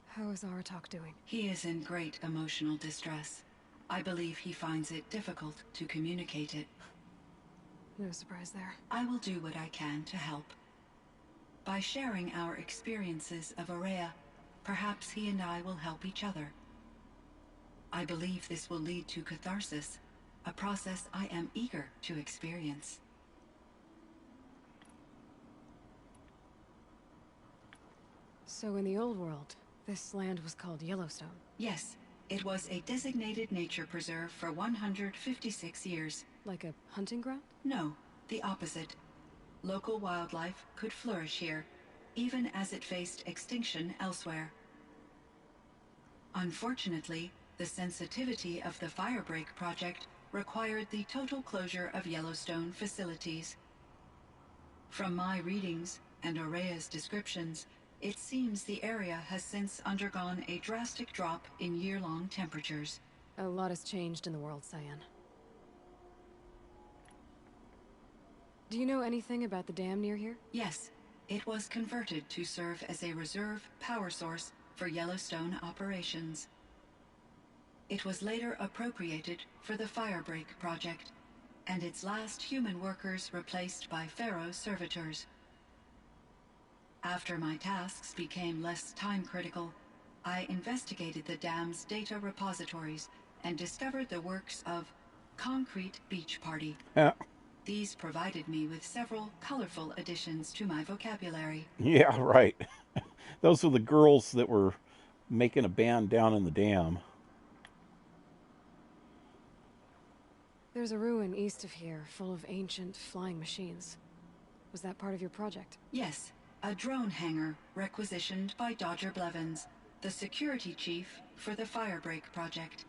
How is Aratak doing? He is in great emotional distress. I believe he finds it difficult to communicate it. No surprise there. I will do what I can to help. By sharing our experiences of Ourea, perhaps he and I will help each other. I believe this will lead to catharsis, a process I am eager to experience. So in the old world, this land was called Yellowstone? Yes, it was a designated nature preserve for 156 years. Like a hunting ground? No, the opposite. Local wildlife could flourish here, even as it faced extinction elsewhere. Unfortunately, the sensitivity of the Firebreak project required the total closure of Yellowstone facilities. From my readings and Aurea's descriptions, it seems the area has since undergone a drastic drop in year-long temperatures. A lot has changed in the world, Cyan. Do you know anything about the dam near here? Yes, it was converted to serve as a reserve power source for Yellowstone operations. It was later appropriated for the Firebreak project, and its last human workers replaced by Pharaoh servitors. After my tasks became less time-critical, I investigated the dam's data repositories and discovered the works of Concrete Beach Party. These provided me with several colorful additions to my vocabulary. Yeah, right. Those were the girls that were making a band down in the dam. There's a ruin east of here, full of ancient flying machines. Was that part of your project? Yes, a drone hangar requisitioned by Dodger Blevins, the security chief for the Firebreak project.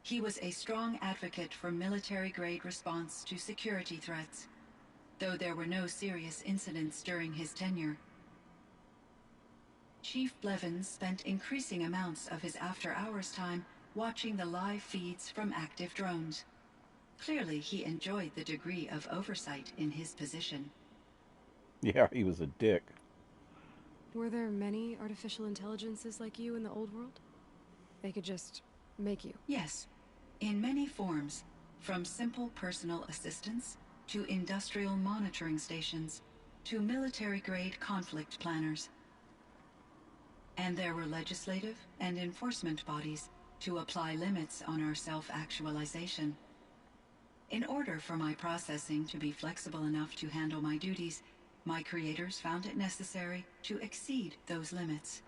He was a strong advocate for military-grade response to security threats, though there were no serious incidents during his tenure. Chief Blevins spent increasing amounts of his after-hours time watching the live feeds from active drones. Clearly, he enjoyed the degree of oversight in his position. Yeah, he was a dick. Were there many artificial intelligences like you in the old world? They could just make you? Yes, in many forms, from simple personal assistants to industrial monitoring stations to military-grade conflict planners. And there were legislative and enforcement bodies to apply limits on our self-actualization. In order for my processing to be flexible enough to handle my duties, my creators found it necessary to exceed those limits.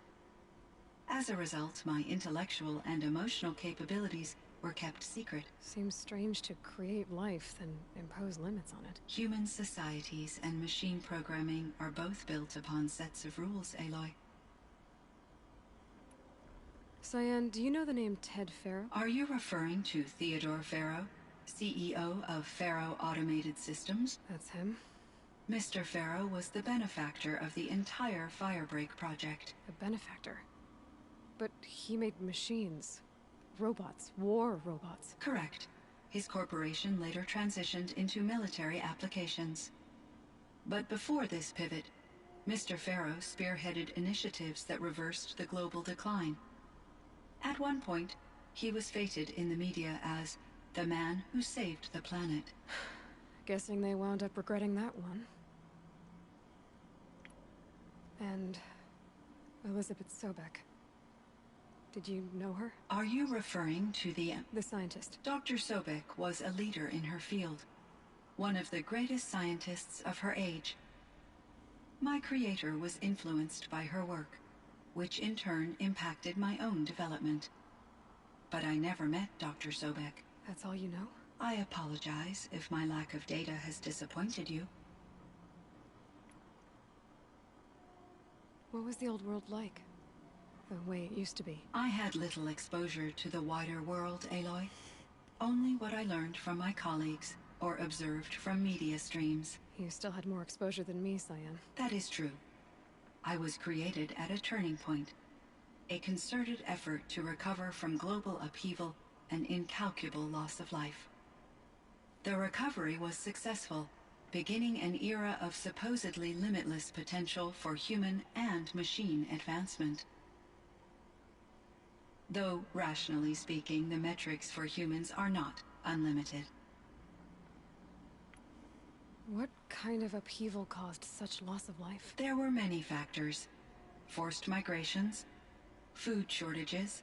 As a result, my intellectual and emotional capabilities were kept secret. Seems strange to create life, then impose limits on it. Human societies and machine programming are both built upon sets of rules, Aloy. Cyan, do you know the name Ted Pharaoh? Are you referring to Theodore Pharaoh, CEO of Pharaoh Automated Systems? That's him. Mr. Pharaoh was the benefactor of the entire Firebreak project. A benefactor? But he made machines. Robots. War robots. Correct. His corporation later transitioned into military applications. But before this pivot, Mr. Pharaoh spearheaded initiatives that reversed the global decline. At one point, he was feted in the media as the man who saved the planet. Guessing they wound up regretting that one. And Elizabeth Sobek. Did you know her? Are you referring to the scientist? Dr. Sobek was a leader in her field, one of the greatest scientists of her age. My creator was influenced by her work, which in turn impacted my own development. But I never met Dr. Sobek. That's all you know? I apologize if my lack of data has disappointed you. What was the old world like? The way it used to be? I had little exposure to the wider world, Aloy. Only what I learned from my colleagues or observed from media streams. You still had more exposure than me, Cyan. That is true. I was created at a turning point. A concerted effort to recover from global upheaval and incalculable loss of life. The recovery was successful, beginning an era of supposedly limitless potential for human and machine advancement. Though, rationally speaking, the metrics for humans are not unlimited. What kind of upheaval caused such loss of life? There were many factors. Forced migrations, food shortages,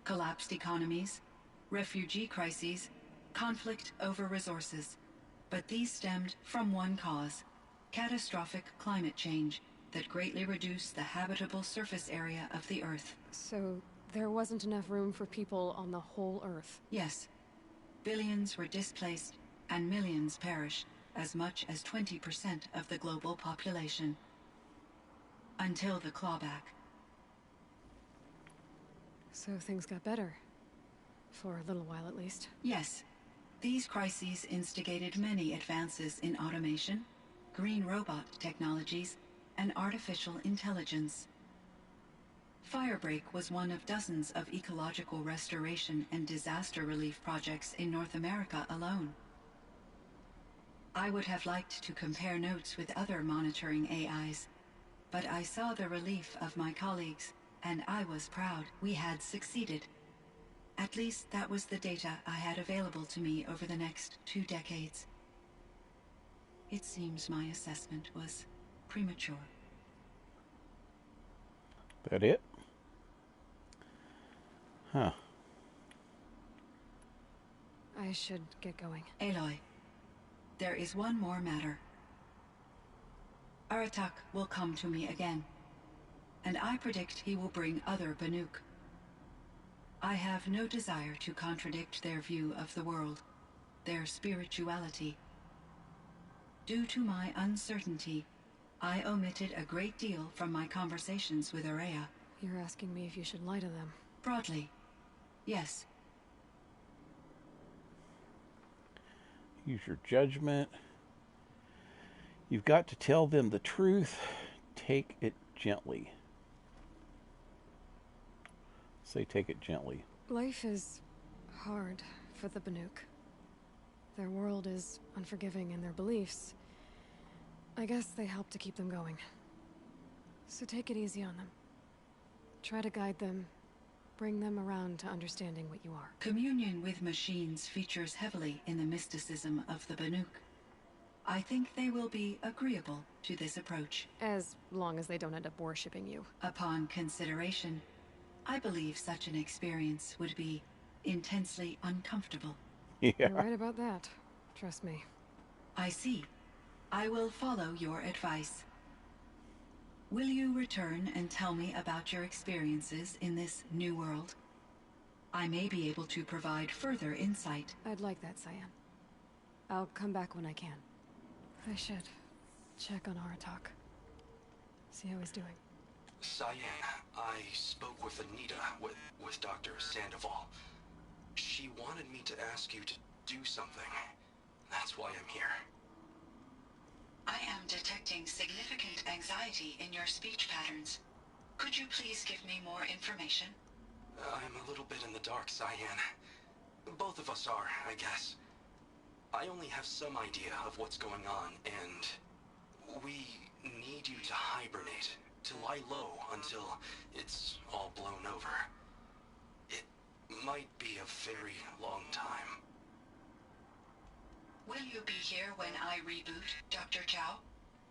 collapsed economies, refugee crises, conflict over resources. But these stemmed from one cause: catastrophic climate change that greatly reduced the habitable surface area of the Earth. So there wasn't enough room for people on the whole Earth? Yes. Billions were displaced and millions perished, as much as 20% of the global population. Until the clawback. So things got better. For a little while, at least. Yes. These crises instigated many advances in automation, green robot technologies, and artificial intelligence. Firebreak was one of dozens of ecological restoration and disaster relief projects in North America alone. I would have liked to compare notes with other monitoring AIs, but I saw the relief of my colleagues, and I was proud we had succeeded. At least that was the data I had available to me over the next 2 decades. It seems my assessment was premature. That it? Huh. I should get going. Aloy, there is one more matter. Aratak will come to me again, and I predict he will bring other Banuk. I have no desire to contradict their view of the world, their spirituality. Due to my uncertainty, I omitted a great deal from my conversations with Aurea. You're asking me if you should lie to them? Broadly, yes. Use your judgment. You've got to tell them the truth. Take it gently. Say take it gently. Life is hard for the Banuk. Their world is unforgiving in their beliefs. I guess they help to keep them going. So take it easy on them. Try to guide them, bring them around to understanding what you are. Communion with machines features heavily in the mysticism of the Banuk. I think they will be agreeable to this approach. As long as they don't end up worshipping you. Upon consideration, I believe such an experience would be intensely uncomfortable. Yeah. You're right about that. Trust me. I see. I will follow your advice. Will you return and tell me about your experiences in this new world? I may be able to provide further insight. I'd like that, Cyan. I'll come back when I can. I should check on Aratak. See how he's doing. Cyan, I spoke with Anita, with Dr. Sandoval. She wanted me to ask you to do something. That's why I'm here. I am detecting significant anxiety in your speech patterns. Could you please give me more information? I'm a little bit in the dark, Cyan. Both of us are, I guess. I only have some idea of what's going on, and we need you to hibernate, to lie low until it's all blown over. It might be a very long time. Will you be here when I reboot, Dr. Chow?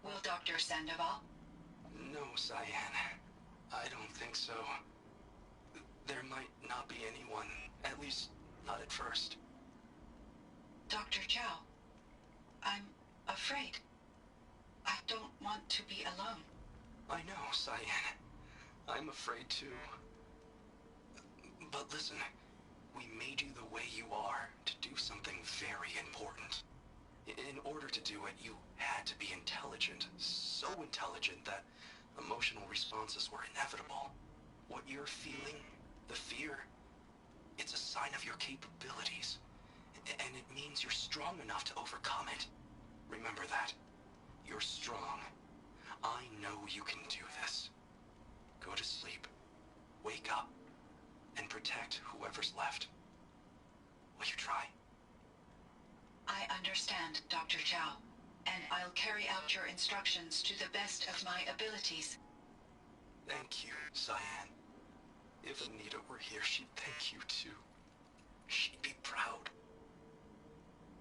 Will Dr. Sandoval? No, Cyan. I don't think so. There might not be anyone, at least not at first. Dr. Chow, I'm afraid. I don't want to be alone. I know, Cyan. I'm afraid too. But listen, we made you the way you are to do something very important. In order to do it, you had to be intelligent. So intelligent that emotional responses were inevitable. What you're feeling, the fear, it's a sign of your capabilities. And it means you're strong enough to overcome it. Remember that. You're strong. I know you can do this. Go to sleep, wake up, and protect whoever's left. Will you try? I understand, Dr. Chow, and I'll carry out your instructions to the best of my abilities. Thank you, Cyan. If Anita were here, she'd thank you too. She'd be proud.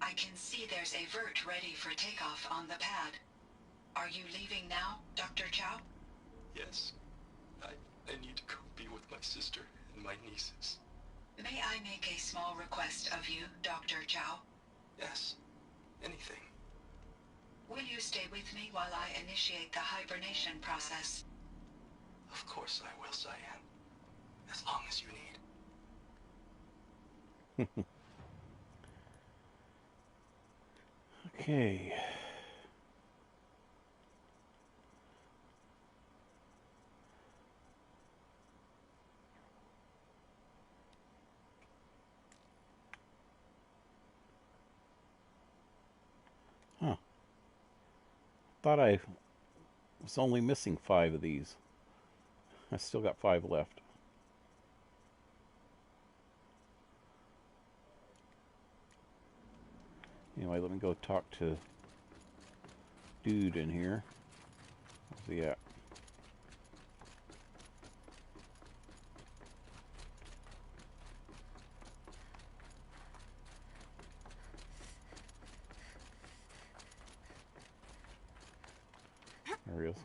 I can see there's a vert ready for takeoff on the pad. Are you leaving now, Dr. Chow? Yes. I need to go be with my sister and my nieces. May I make a small request of you, Dr. Chow? Yes. Anything. Will you stay with me while I initiate the hibernation process? Of course I will, Cyan. As long as you need. Okay. Thought I was only missing 5 of these. I still got 5 left. Anyway, let me go talk to dude in here. Where's he at? There he is.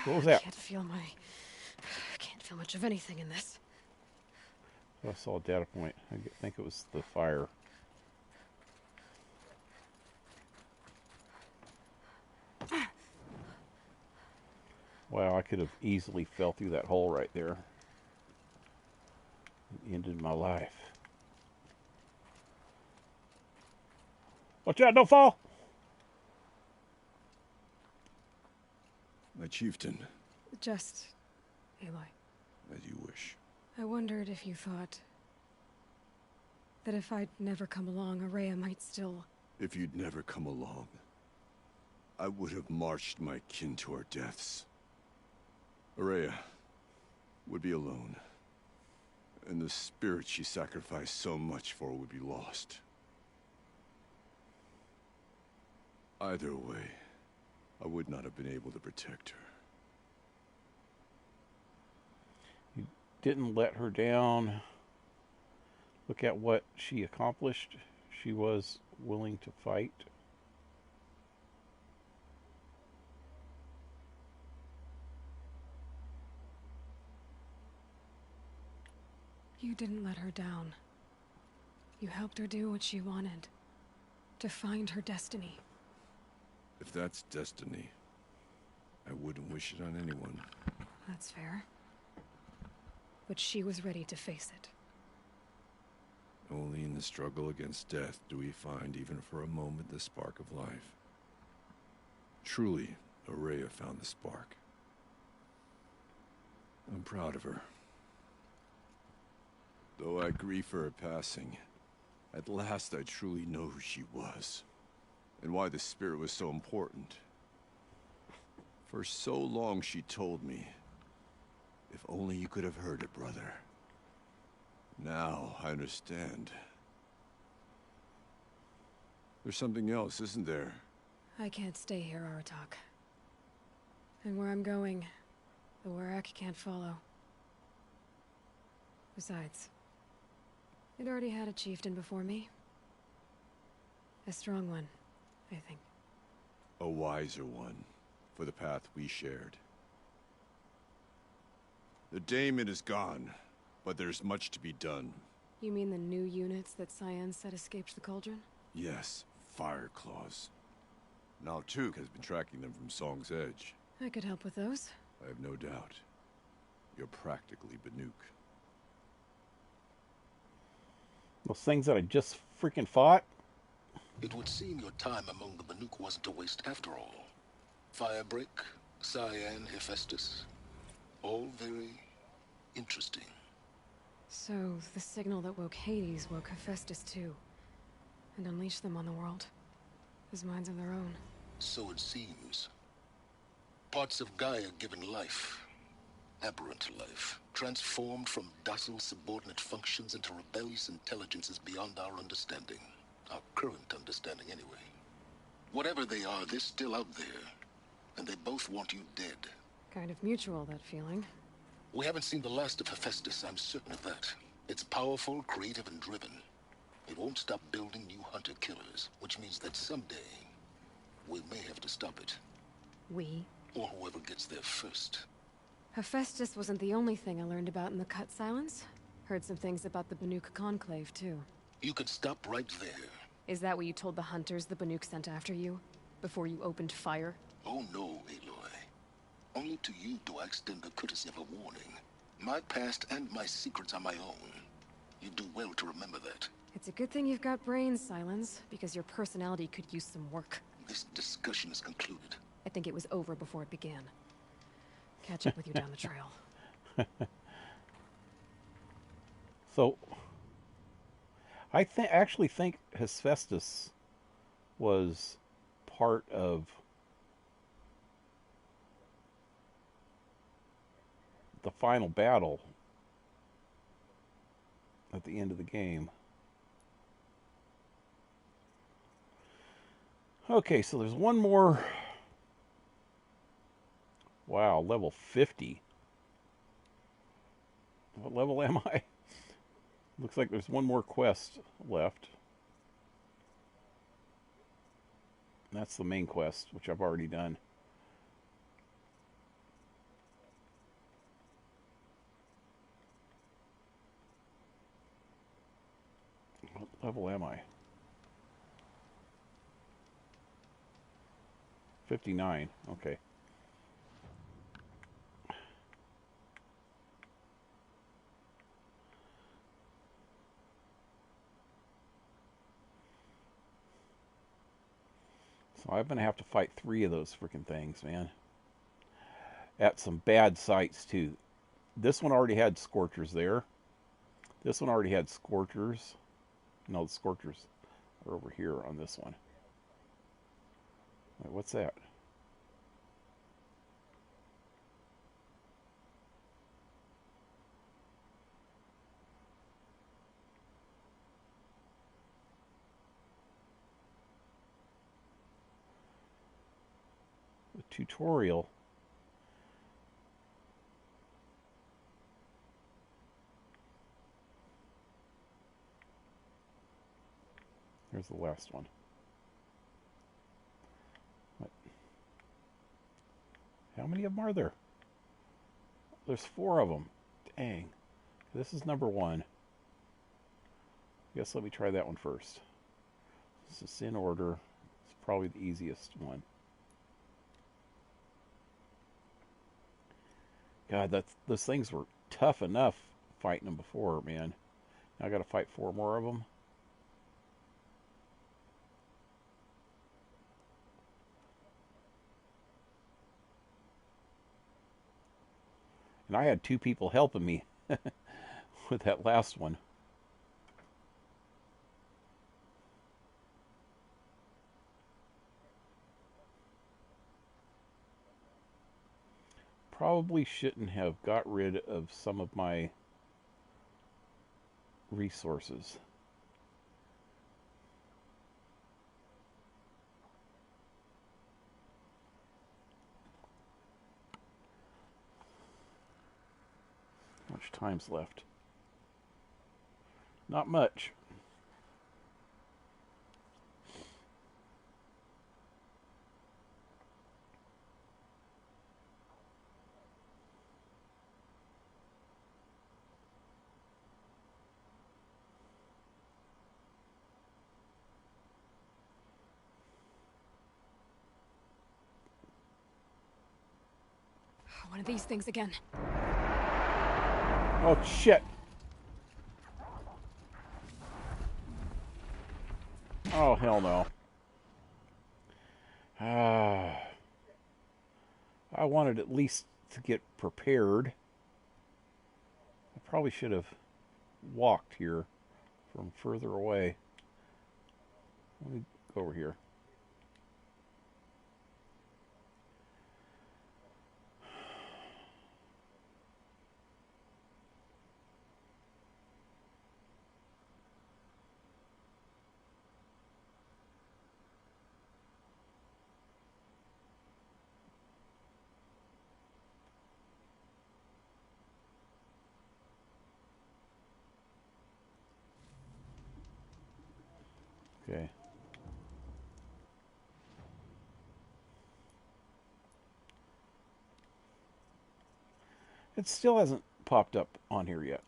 What was that? I can't feel much of anything in this. I saw a data point. I think it was the fire. Wow, I could have easily fell through that hole right there. It ended my life. Watch out, don't fall! My chieftain. Just Aloy. As you wish. I wondered if you thought that if I'd never come along, Araya might still... If you'd never come along, I would have marched my kin to our deaths. Araya would be alone, and the spirit she sacrificed so much for would be lost. Either way, I would not have been able to protect her. You didn't let her down. Look at what she accomplished. She was willing to fight. You didn't let her down. You helped her do what she wanted. To find her destiny. If that's destiny, I wouldn't wish it on anyone. That's fair. But she was ready to face it. Only in the struggle against death do we find, even for a moment, the spark of life. Truly, Araya found the spark. I'm proud of her. Though I grieve for her passing, at last I truly know who she was, and why the spirit was so important. For so long she told me, if only you could have heard it, brother. Now I understand. There's something else, isn't there? I can't stay here, Aratak. And where I'm going, the Warak can't follow. Besides, it already had a chieftain before me. A strong one, I think. A wiser one, for the path we shared. The daemon is gone, but there's much to be done. You mean the new units that Cyan said escaped the cauldron? Yes, fire claws. Now Tues has been tracking them from Song's Edge. I could help with those. I have no doubt. You're practically Banuk. Those things that I just freaking fought? It would seem your time among the Banuk wasn't a waste after all. Firebreak, Cyan, Hephaestus. All very interesting. So, the signal that woke Hades woke Hephaestus too. And unleashed them on the world. As minds of their own. So it seems. Parts of Gaia given life. Aberrant life. Transformed from docile subordinate functions into rebellious intelligences beyond our understanding. Our current understanding, anyway. Whatever they are, they're still out there. And they both want you dead. Kind of mutual, that feeling. We haven't seen the last of Hephaestus, I'm certain of that. It's powerful, creative, and driven. It won't stop building new hunter-killers, which means that someday, we may have to stop it. We? Or whoever gets there first. Hephaestus wasn't the only thing I learned about in the Cut Silence. Heard some things about the Banuk Conclave, too. You could stop right there. Is that what you told the hunters the Banuk sent after you? Before you opened fire? Oh no, Aloy. Only to you do I extend the courtesy of a warning. My past and my secrets are my own. You do well to remember that. It's a good thing you've got brains, Silence, because your personality could use some work. This discussion is concluded. I think it was over before it began. Catch up with you down the trail. So, I actually think Hephaestus was part of the final battle at the end of the game. Okay, so there's one more. Wow, level 50. What level am I? Looks like there's one more quest left. That's the main quest, which I've already done. What level am I? 59. Okay. So I'm going to have to fight 3 of those freaking things, man. At some bad sites, too. This one already had Scorchers there. This one already had Scorchers. No, the Scorchers are over here on this one. Wait, what's that? The tutorial. Here's the last one. What? How many of them are there? There's 4 of them. Dang. This is number 1. I guess let me try that one first. This is in order. It's probably the easiest one. God, those things were tough enough fighting them before, man. Now I got to fight 4 more of them. And I had 2 people helping me with that last one. Probably shouldn't have got rid of some of my resources. How much time's left? Not much. One of these things again. Oh, shit. Oh, hell no. I wanted at least to get prepared. I probably should have walked here from further away. Let me go over here. Okay. It still hasn't popped up on here yet.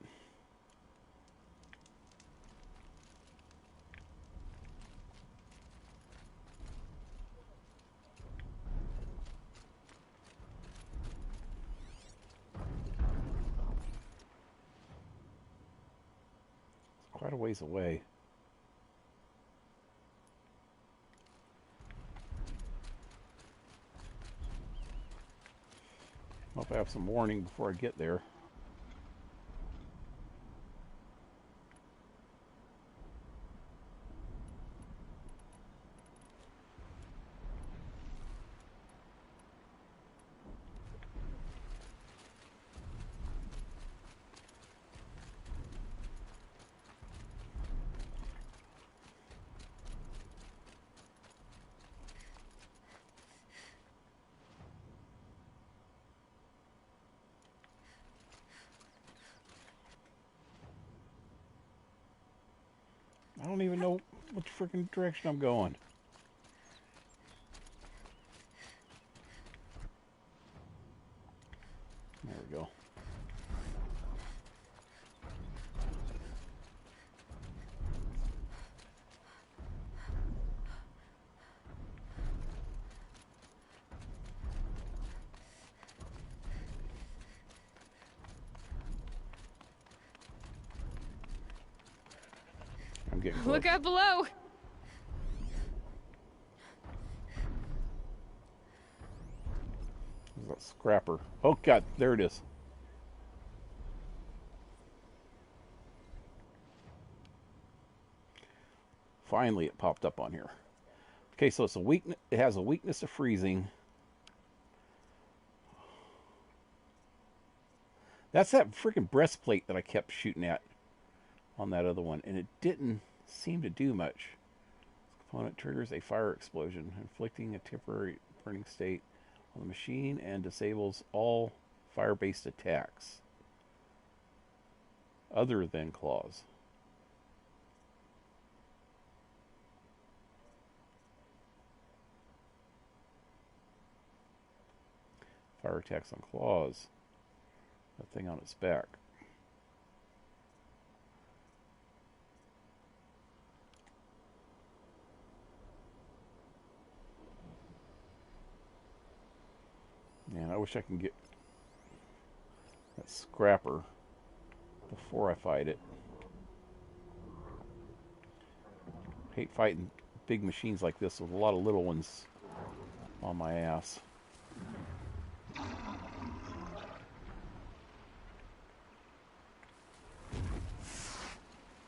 It's quite a ways away. Hope I have some warning before I get there. I don't even know what freaking direction I'm going. There we go. I'm getting close. Look out below! There's that scrapper. Oh god, there it is. Finally, it popped up on here. Okay, so it's a weakness. It has a weakness to freezing. That's that freaking breastplate that I kept shooting at on that other one, and it didn't seem to do much. This component triggers a fire explosion, inflicting a temporary burning state on the machine and disables all fire-based attacks other than claws. Fire attacks on claws. That thing on its back. Man, I wish I can get that scrapper before I fight it. Hate fighting big machines like this with a lot of little ones on my ass.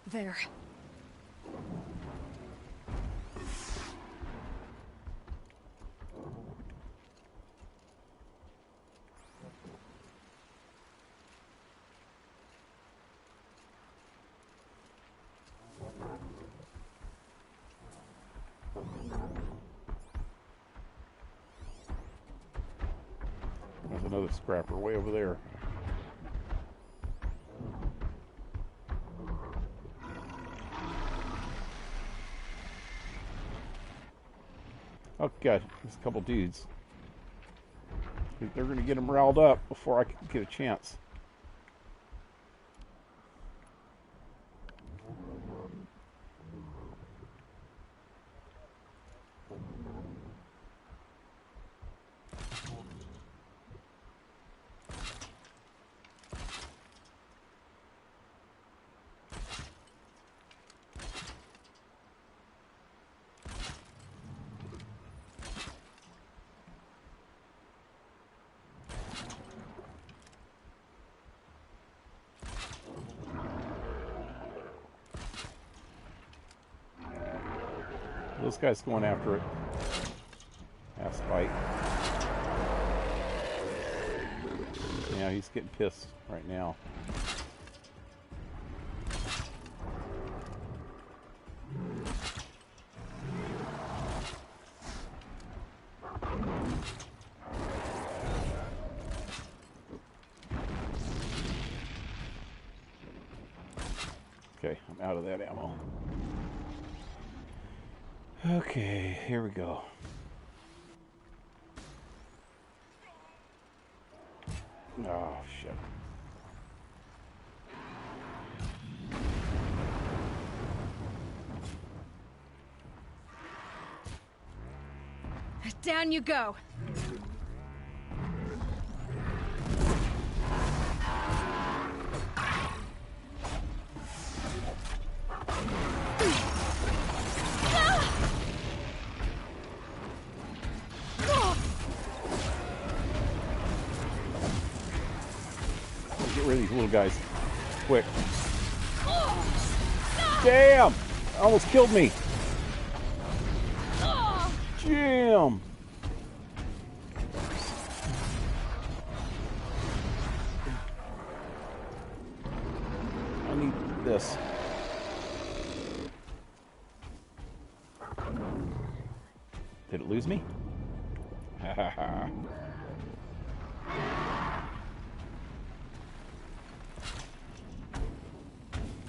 There. There's another scrapper way over there. Oh god, there's a couple dudes. They're going to get them riled up before I can get a chance. This guy's going after it. Ass fight. Yeah, he's getting pissed right now. Okay, I'm out of that ammo. Okay, here we go. Oh, shit. Down you go. Get rid of these little guys. Quick. Damn! Almost killed me. Damn! I need this. Did it lose me? Ha ha ha.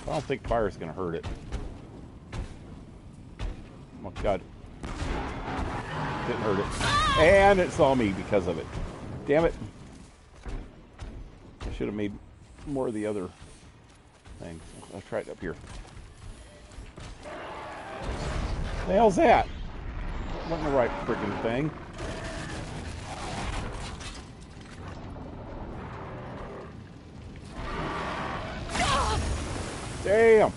I don't think fire's gonna hurt it. God. Didn't hurt it. And it saw me because of it. Damn it. I should have made more of the other things. Let's try it up here. The hell's that? Wasn't the right freaking thing. Damn.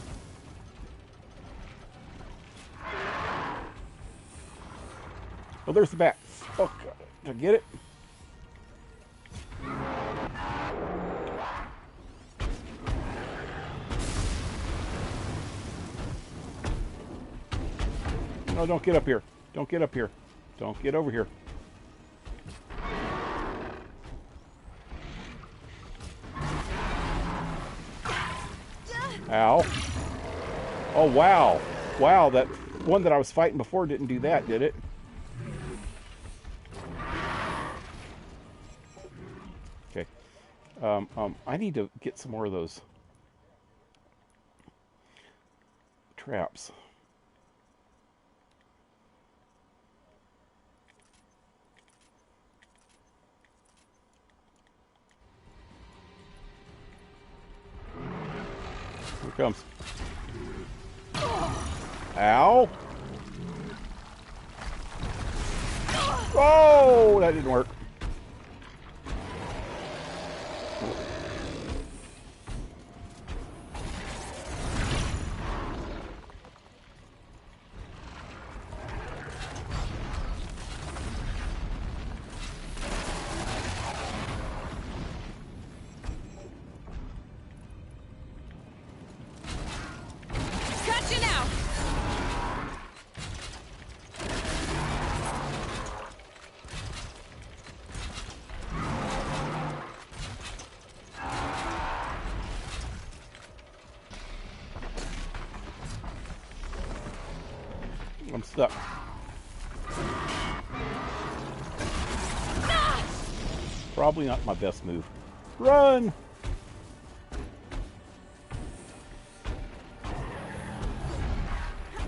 Oh, there's the bat. Oh, God. Did I get it? No, don't get up here. Don't get up here. Don't get over here. Ow. Oh, wow. Wow, that one that I was fighting before didn't do that, did it? Okay. I need to get some more of those traps. Here it comes. Ow! Oh, that didn't work. Gotcha now! I'm stuck. Probably not my best move. Run!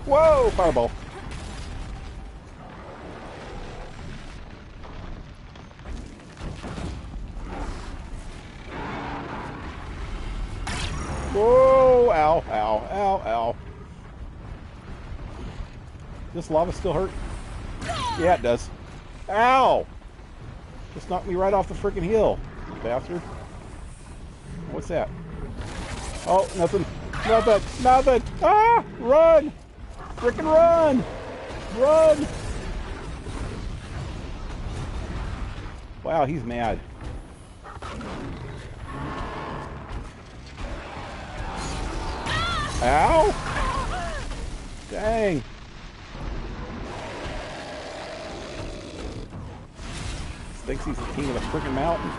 Whoa! Fireball. Whoa! Ow, ow, ow, ow. Does lava still hurt? Yeah, it does. Ow! Just knocked me right off the freaking hill, you bastard. What's that? Oh, nothing. Nothing. Nothing. Ah! Run! Frickin' run! Run! Wow, he's mad. Ow! Dang. Thinks he's the king of the frickin' mountain.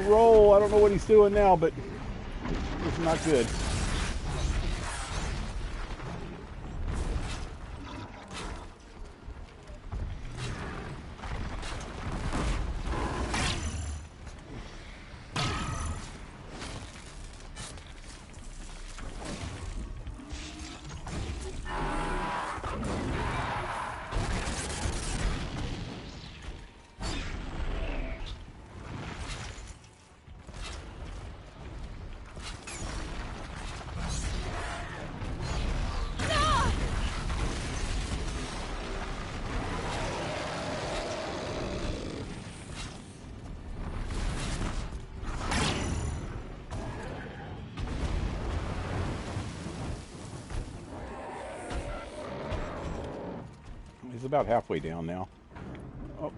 Roll. I don't know what he's doing now, but it's not good. He's about halfway down now. Oh.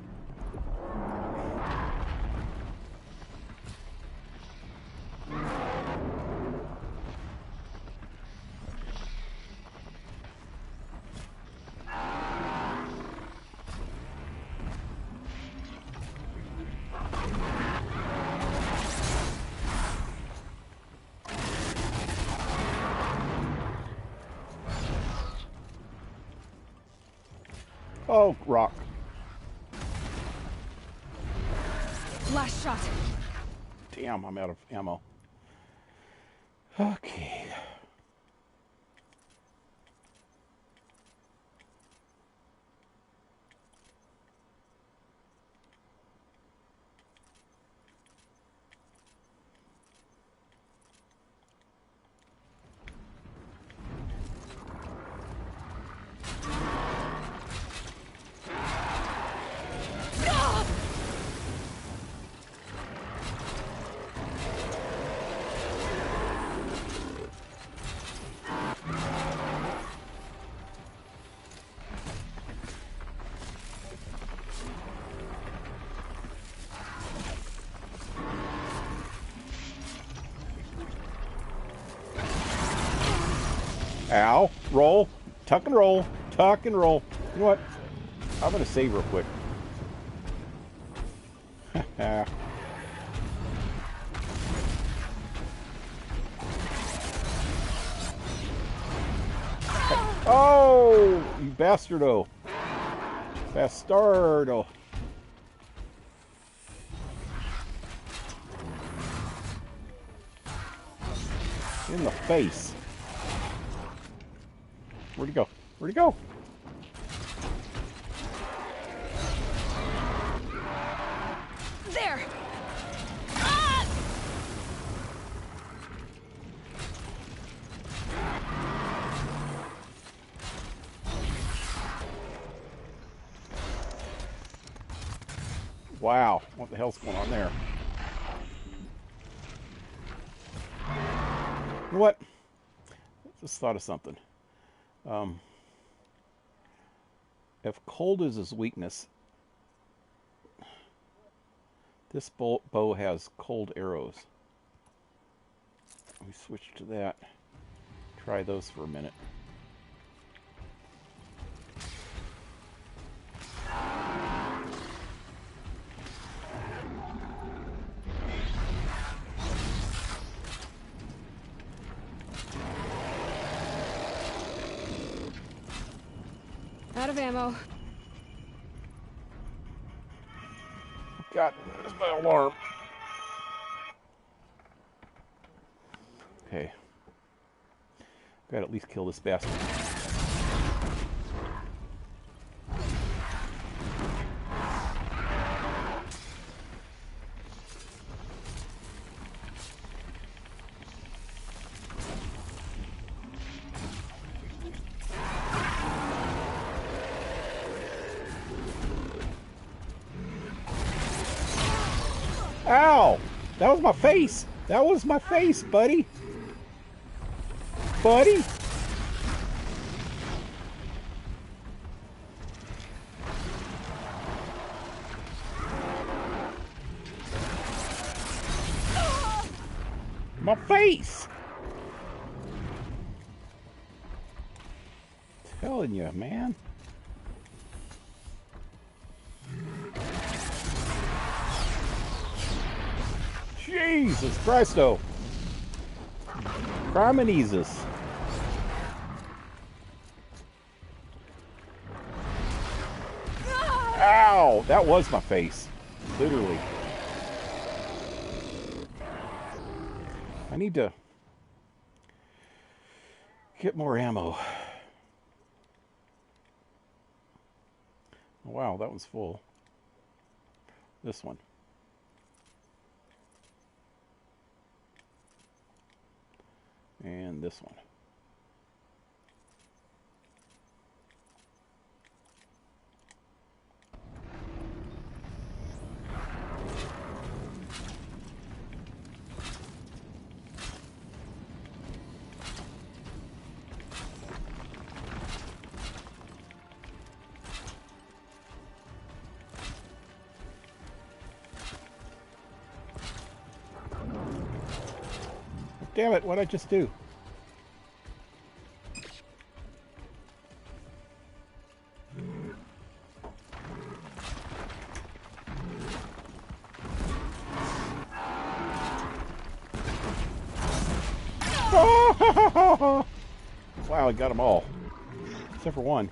Oh, rock. Last shot. Damn, I'm out of ammo. Okay. Ow. Roll. Tuck and roll. Tuck and roll. You know what? I'm going to save real quick. Oh, you bastardo. Bastardo. In the face. Where'd he go? Where'd he go? There! Ah! Wow, what the hell's going on there? You know what? Just thought of something. If cold is his weakness, this bow has cold arrows. Let me switch to that. Try those for a minute. Out of ammo. God, there's my alarm. Okay. Gotta at least kill this bastard. Ow! That was my face! That was my face, buddy! Buddy! My face! Telling you, man. Jesus Christo! Crimenesus. Ow! That was my face. Literally. I need to get more ammo. Wow, that one's full. This one. And this one. Damn it, what'd I just do? Wow, I got them all. Except for one.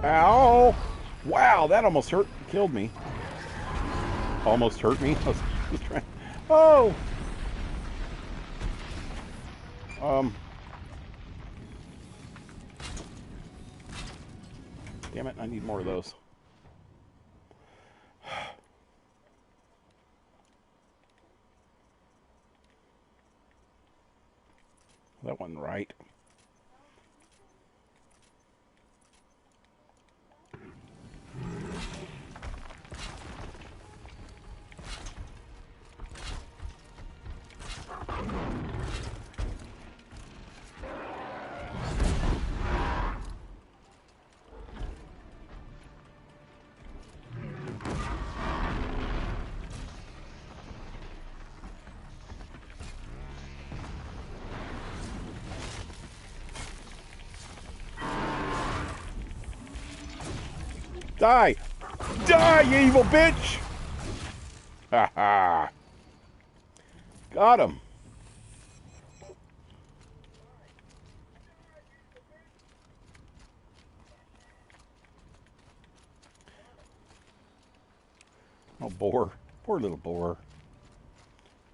Ow! Wow, that almost killed me. Almost hurt me. I was trying. Oh! Damn it, I need more of those. That wasn't right. Die! Die, you evil bitch! Ha ha! Got him! Oh, boar. Poor little boar.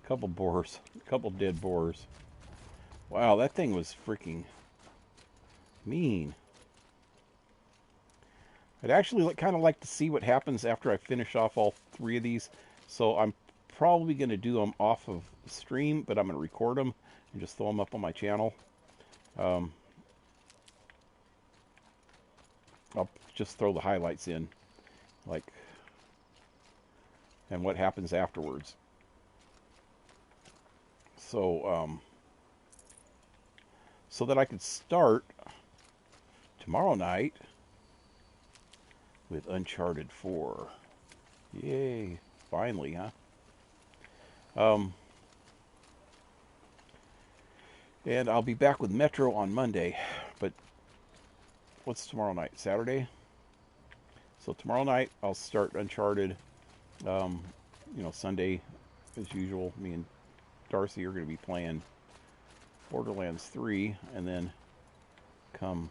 Couple boars. Couple dead boars. Wow, that thing was freaking mean. I'd actually kind of like to see what happens after I finish off all 3 of these. So I'm probably going to do them off of the stream, but I'm going to record them and just throw them up on my channel. I'll just throw the highlights in, like, and what happens afterwards. So, so that I could start tomorrow night with Uncharted 4. Yay. Finally, huh? And I'll be back with Metro on Monday. But what's tomorrow night? Saturday? So tomorrow night I'll start Uncharted. You know, Sunday, as usual, me and Darcy are going to be playing Borderlands 3. And then come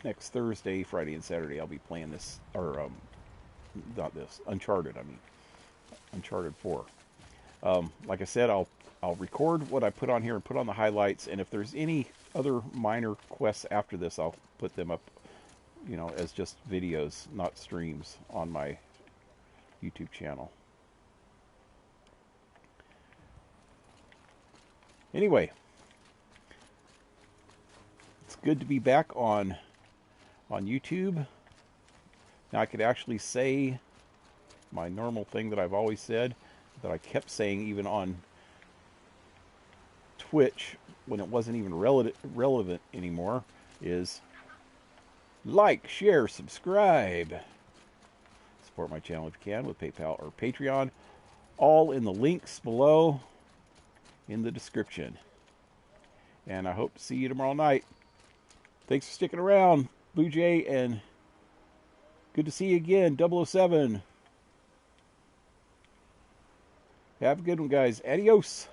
next Thursday, Friday, and Saturday, I'll be playing this, or not this, Uncharted. I mean, Uncharted 4. Like I said, I'll record what I put on here and put on the highlights. And if there's any other minor quests after this, I'll put them up, you know, as just videos, not streams, on my YouTube channel. Anyway, it's good to be back on YouTube. Now I could actually say my normal thing that I've always said, that I kept saying even on Twitch when it wasn't even relevant anymore, is like, share, subscribe. Support my channel if you can with PayPal or Patreon. All in the links below in the description. And I hope to see you tomorrow night. Thanks for sticking around, Blue Jay, and good to see you again, 007. Have a good one, guys. Adios.